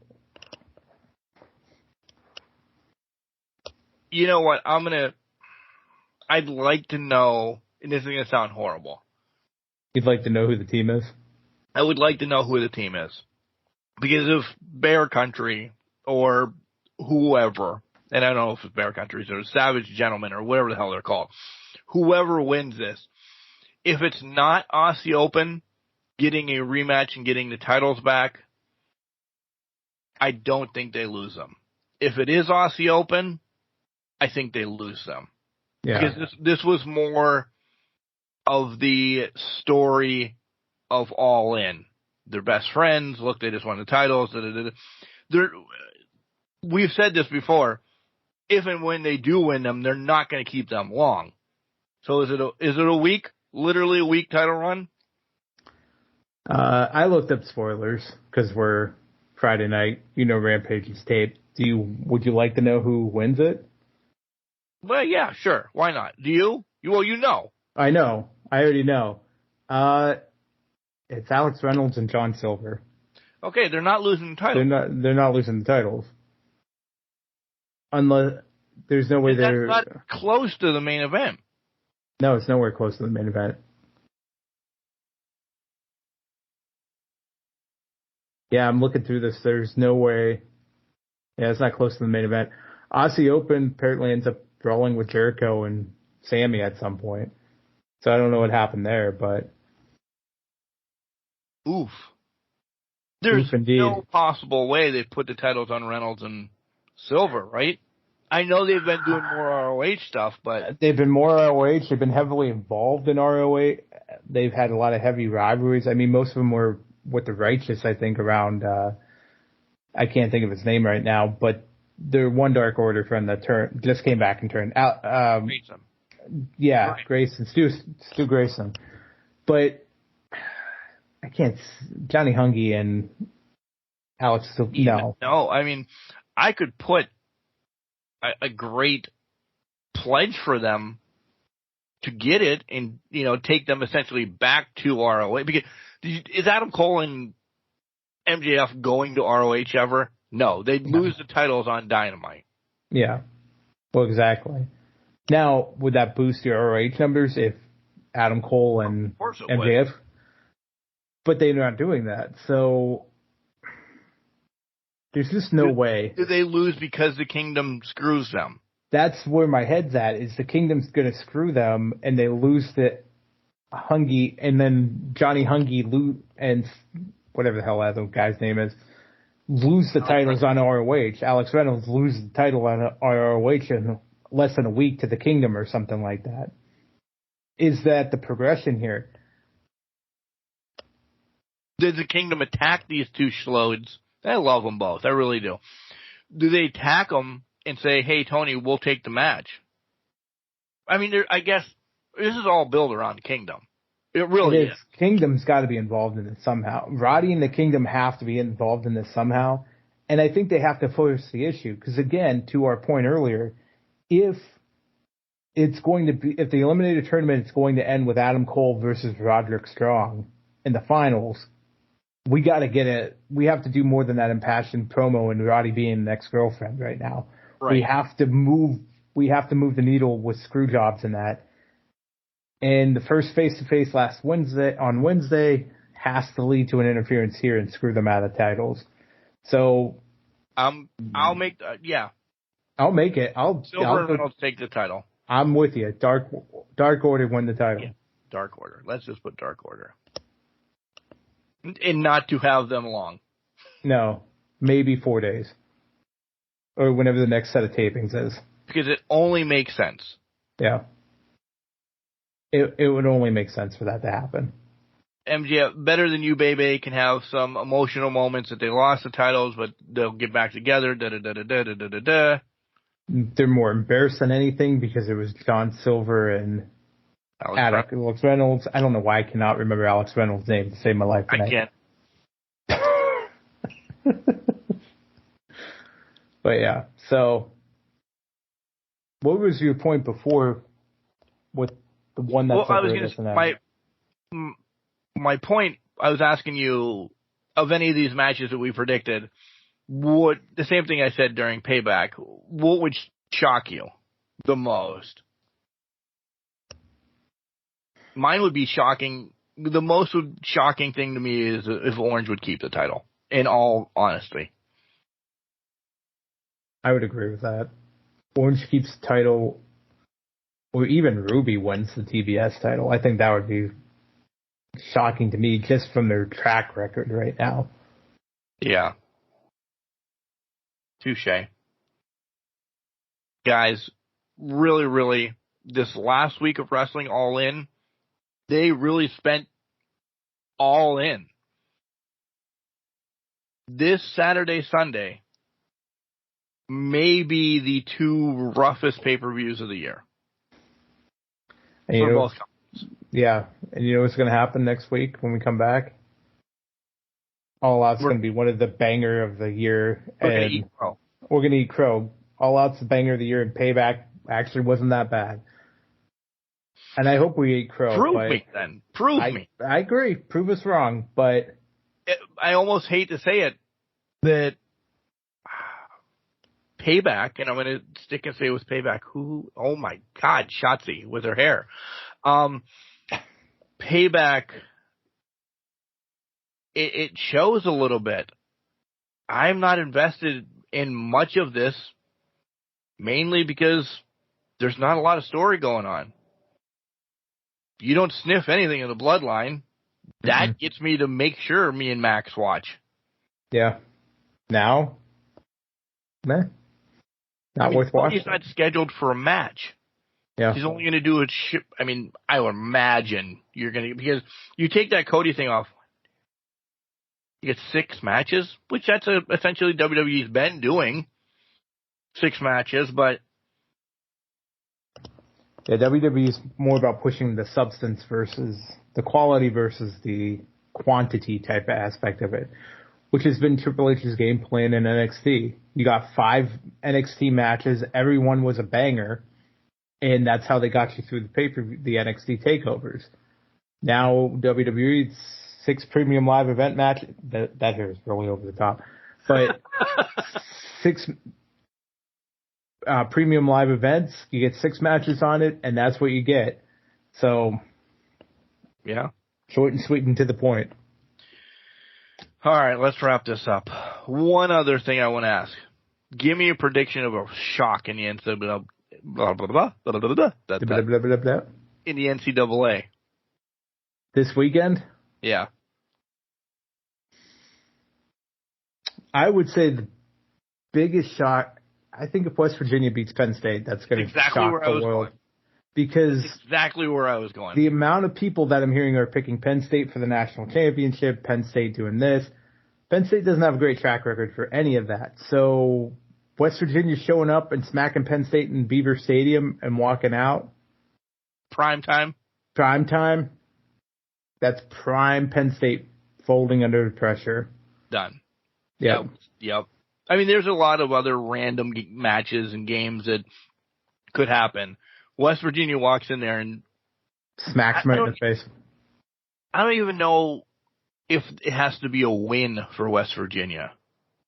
You know what? I'd like to know, and this is going to sound horrible. You'd like to know who the team is? I would like to know who the team is. Because if Bear Country or whoever, and I don't know if it's Bear Country or Savage Gentlemen or whatever the hell they're called, whoever wins this, if it's not Aussie Open getting a rematch and getting the titles back, I don't think they lose them. If it is Aussie Open, I think they lose them. Yeah. Because this was more of the story of All In. They're best friends. Look, they just won the titles. We've said this before. If and when they do win them, they're not going to keep them long. So is it a week? Literally a week title run? I looked up spoilers because we're Friday night. You know Rampage's tape. Would you like to know who wins it? Well, yeah, sure. Why not? Do you? Well, you know. I know. I already know. It's Alex Reynolds and John Silver. Okay, they're not losing the titles. They're not losing the titles. Unless there's no way they're not close to the main event. No, it's nowhere close to the main event. Yeah, I'm looking through this. There's no way. Yeah, it's not close to the main event. Aussie Open apparently ends up brawling with Jericho and Sammy at some point. So I don't know what happened there, but oof. There's indeed. No possible way they put the titles on Reynolds and Silver, right? I know they've been doing more ROH stuff, but they've been more ROH. They've been heavily involved in ROH. They've had a lot of heavy rivalries. I mean, most of them were with the Righteous, I think, around, I can't think of his name right now, but their one Dark Order friend that just came back and turned out. Grayson. Yeah, right. Grayson, Stu Grayson. But I can't, Johnny Hungy and Alex, no. No, I mean, I could put a great pledge for them to get it and, take them essentially back to ROH. Because is Adam Cole and MJF going to ROH ever? No, they'd lose the titles on Dynamite. Yeah. Well, exactly. Now, would that boost your ROH numbers if Adam Cole and MJF? Would. But they're not doing that, so there's just no way. Do they lose because the Kingdom screws them? That's where my head's at, is the Kingdom's going to screw them, and they lose the Hungy, and then Johnny Hungy and whatever the hell that other guy's name is, lose the titles on ROH. Alex Reynolds loses the title on ROH in less than a week to the Kingdom or something like that. Is that the progression here? Does the Kingdom attack these two schloads? I love them both. I really do. Do they attack them and say, hey, Tony, we'll take the match? I mean, I guess this is all built around the Kingdom. It really is. Kingdom's got to be involved in this somehow. Roddy and the Kingdom have to be involved in this somehow. And I think they have to force the issue. Because, again, to our point earlier, if the Eliminator tournament is going to end with Adam Cole versus Roderick Strong in the finals, we got to get it. We have to do more than that impassioned promo and Roddy being an ex-girlfriend right now. Right. We have to move the needle with screw jobs in that. And the first face-to-face on Wednesday has to lead to an interference here and screw them out of the titles. So I'll make I'll make it. Silver and Reynolds take the title. I'm with you. Dark Order win the title. Yeah. Dark Order. Let's just put Dark Order. And not to have them long. No, maybe 4 days. Or whenever the next set of tapings is. Because it only makes sense. Yeah. It would only make sense for that to happen. MJF, Better Than You, Baby, can have some emotional moments that they lost the titles, but they'll get back together. Da-da-da-da-da-da-da-da. They're more embarrassed than anything because it was John Silver and Alex Reynolds. I don't know why I cannot remember Alex Reynolds' name to save my life tonight. I can't. But yeah, so what was your point before with the one that my point, I was asking you, of any of these matches that we predicted, what the same thing I said during Payback, what would shock you the most? Mine would be shocking. The most shocking thing to me is if Orange would keep the title, in all honesty. I would agree with that. Orange keeps the title, or even Ruby wins the TBS title. I think that would be shocking to me just from their track record right now. Yeah. Touche. Guys, really, really, this last week of Wrestling All In, they really spent all in. This Saturday, Sunday, may be the two roughest pay-per-views of the year. For both companies. Yeah. And you know what's going to happen next week when we come back? All Out's going to be one of the banger of the year. We're going to eat crow. We're going to eat crow. All Out's the banger of the year, and Payback actually wasn't that bad. And I hope we eat crow. Prove me, then. Prove me. I agree. Prove us wrong, but... I almost hate to say it, that Payback, and I'm going to stick and say it was Payback, who, oh my God, Shotzi with her hair. Payback, it shows a little bit. I'm not invested in much of this, mainly because there's not a lot of story going on. You don't sniff anything in the bloodline. That gets me to make sure me and Max watch. Yeah. Now? Meh. Not worth watching. He's not scheduled for a match. Yeah. He's only going to do it. I would imagine you're going to, because you take that Cody thing off, you get 6 matches, which that's essentially WWE's been doing. 6 matches, but. Yeah, WWE is more about pushing the substance versus the quality versus the quantity type of aspect of it, which has been Triple H's game plan in NXT. You got 5 NXT matches. Everyone was a banger. And that's how they got you through the NXT takeovers. Now WWE, 6 premium live event match. That here is really over the top, but 6 premium live events. You get 6 matches on it, and that's what you get. So, yeah, short and sweet and to the point. All right, let's wrap this up. One other thing I want to ask: give me a prediction of a shock in the NCAA. Blah, blah, blah, blah, blah, blah, blah, blah, blah, blah, blah, blah. In the NCAA. This weekend? Yeah. I would say the biggest shock, I think if West Virginia beats Penn State, that's going to shock the world. Because exactly where I was going. The amount of people that I'm hearing are picking Penn State for the national championship, Penn State doing this. Penn State doesn't have a great track record for any of that. So West Virginia showing up and smacking Penn State in Beaver Stadium and walking out. Prime time. That's prime Penn State folding under pressure. Done. Yep. I mean, there's a lot of other random matches and games that could happen. West Virginia walks in there and smacks them right in the face. I don't even know if it has to be a win for West Virginia.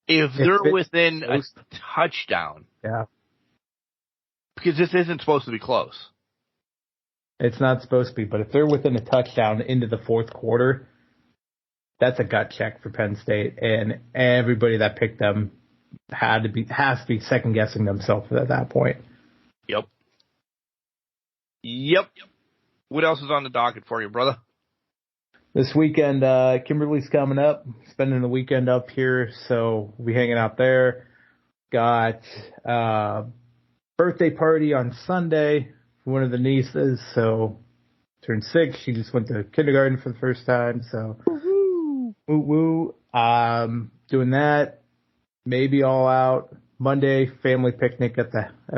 If they're within a touchdown. Yeah. Because this isn't supposed to be close. It's not supposed to be, but if they're within a touchdown into the fourth quarter, that's a gut check for Penn State. And everybody that picked them has to be second guessing themselves at that point. Yep. What else is on the docket for you, brother? This weekend, Kimberly's coming up, spending the weekend up here, so we'll be hanging out there. Got birthday party on Sunday for one of the nieces, so turned 6. She just went to kindergarten for the first time, so woo. Doing that. Maybe All Out. Monday, family picnic at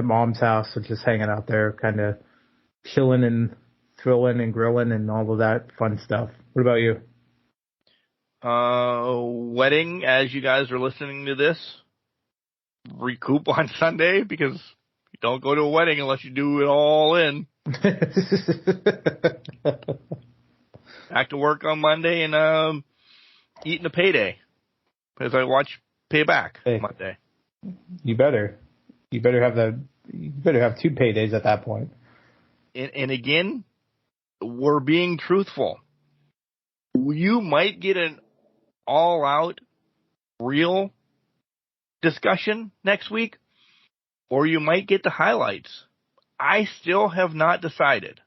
Mom's house, so just hanging out there, kind of chilling and thrilling and grilling and all of that fun stuff. What about you? Wedding, as you guys are listening to this, recoup on Sunday because you don't go to a wedding unless you do it all in. Back to work on Monday and eating a payday because I watch Payback Monday. You better have 2 paydays at that point. And again, we're being truthful. You might get an all-out real discussion next week, or you might get the highlights. I still have not decided.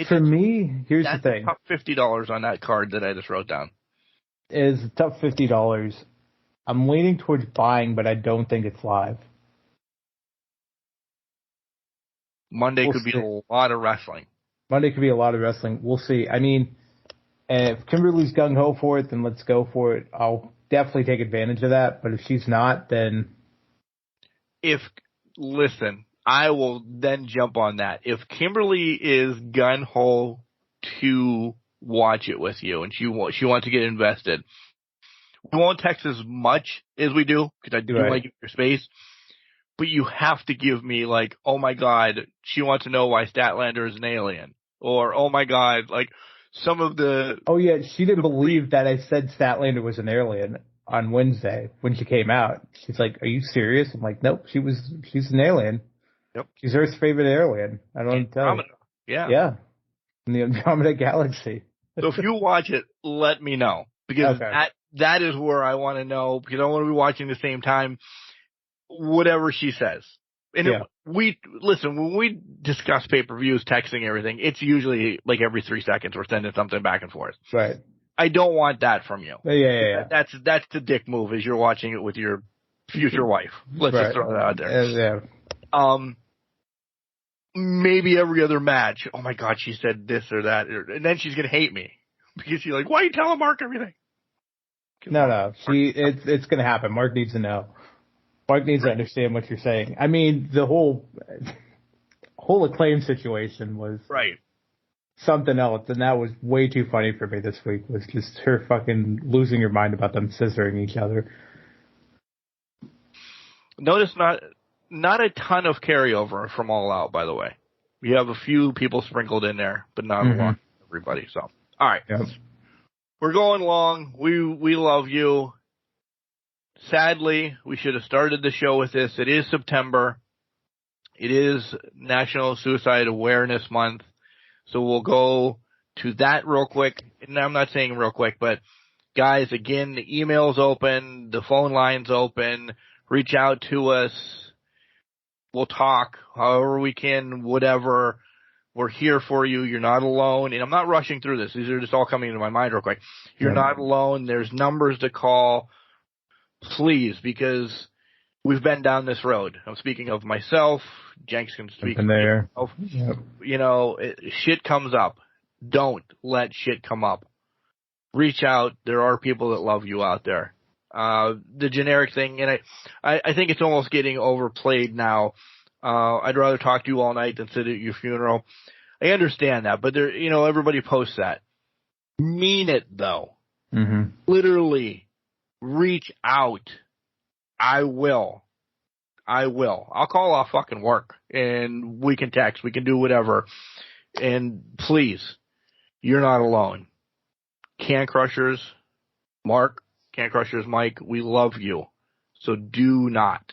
For me, here's the thing. Top $50 on that card that I just wrote down. Is top $50. I'm leaning towards buying, but I don't think it's live. Monday could be a lot of wrestling. We'll see. I mean, if Kimberly's gung-ho for it, then let's go for it. I'll definitely take advantage of that. But if she's not, then... Listen, I will then jump on that. If Kimberly is gung-ho to watch it with you and she wants to get invested, we won't text as much as we do because I do like your space. But you have to give me like, oh my God, she wants to know why Statlander is an alien. Or, oh my God, like some of the... Oh yeah, she didn't believe that I said Statlander was an alien on Wednesday when she came out. She's like, are you serious? I'm like, nope, she's an alien. Yep. She's Earth's favorite alien. I don't tell you. Yeah. Yeah. In the Andromeda Galaxy. So if you watch it, let me know. Because that is where I want to know, because I want to be watching the same time. Whatever she says. And when we discuss pay-per-views, texting everything, it's usually like every 3 seconds we're sending something back and forth. Right. I don't want that from you. Yeah. That's the dick move is you're watching it with your future wife. Let's just throw that out there. Yeah. Maybe every other match, oh my God, she said this or that. And then she's going to hate me. Because she's like, why are you telling Mark everything? No. It's going to happen. Mark needs to know. Mark needs to understand what you're saying. I mean, the whole Acclaim situation was something else, and that was way too funny for me this week, was just her fucking losing her mind about them scissoring each other. Notice not a ton of carryover from All Out, by the way. We have a few people sprinkled in there, but not a lot, everybody. So, all right. Yep. We're going long. We love you. Sadly, we should have started the show with this. It is September. It is National Suicide Awareness Month. So we'll go to that real quick. And I'm not saying real quick, but guys, again, the email's open, the phone line's open. Reach out to us. We'll talk however we can, whatever. We're here for you. You're not alone. And I'm not rushing through this. These are just all coming into my mind real quick. You're not alone. There's numbers to call. Please, because we've been down this road. I'm speaking of myself. Jenks can speak of himself. Yep. You know, shit comes up. Don't let shit come up. Reach out. There are people that love you out there. The generic thing, and I think it's almost getting overplayed now. I'd rather talk to you all night than sit at your funeral. I understand that, but everybody posts that. Mean it though. Mm-hmm. Literally. Reach out. I will. I'll call off fucking work and we can text. We can do whatever. And please, you're not alone. Can Crushers, Mark, Can Crushers, Mike, we love you. So do not.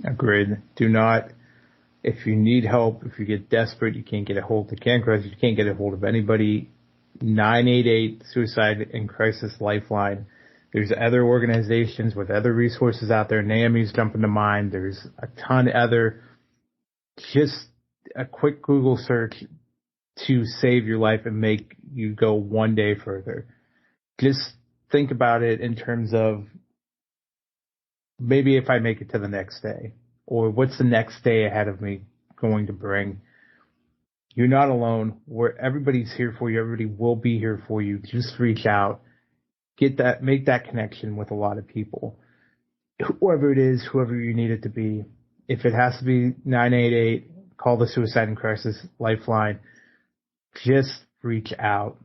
Agreed. Do not. If you need help, if you get desperate, you can't get a hold of Can Crushers, you can't get a hold of anybody, 988 Suicide and Crisis Lifeline. There's other organizations with other resources out there. NAMI's jumping to mind. There's a ton other. Just a quick Google search to save your life and make you go one day further. Just think about it in terms of maybe if I make it to the next day, or what's the next day ahead of me going to bring. You're not alone. Everybody's here for you. Everybody will be here for you. Just reach out. Make that connection with a lot of people. Whoever it is, whoever you need it to be. If it has to be 988, call the Suicide and Crisis Lifeline. Just reach out.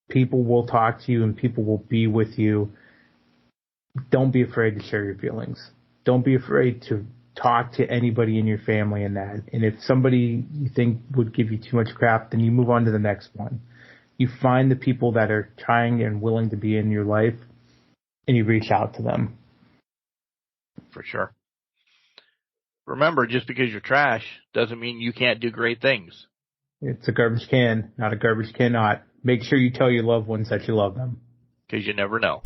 People will talk to you and people will be with you. Don't be afraid to share your feelings. Don't be afraid to talk to anybody in your family and that. And if somebody you think would give you too much crap, then you move on to the next one. You find the people that are trying and willing to be in your life, and you reach out to them. For sure. Remember, just because you're trash doesn't mean you can't do great things. It's a garbage can, not a garbage cannot. Make sure you tell your loved ones that you love them. Because you never know.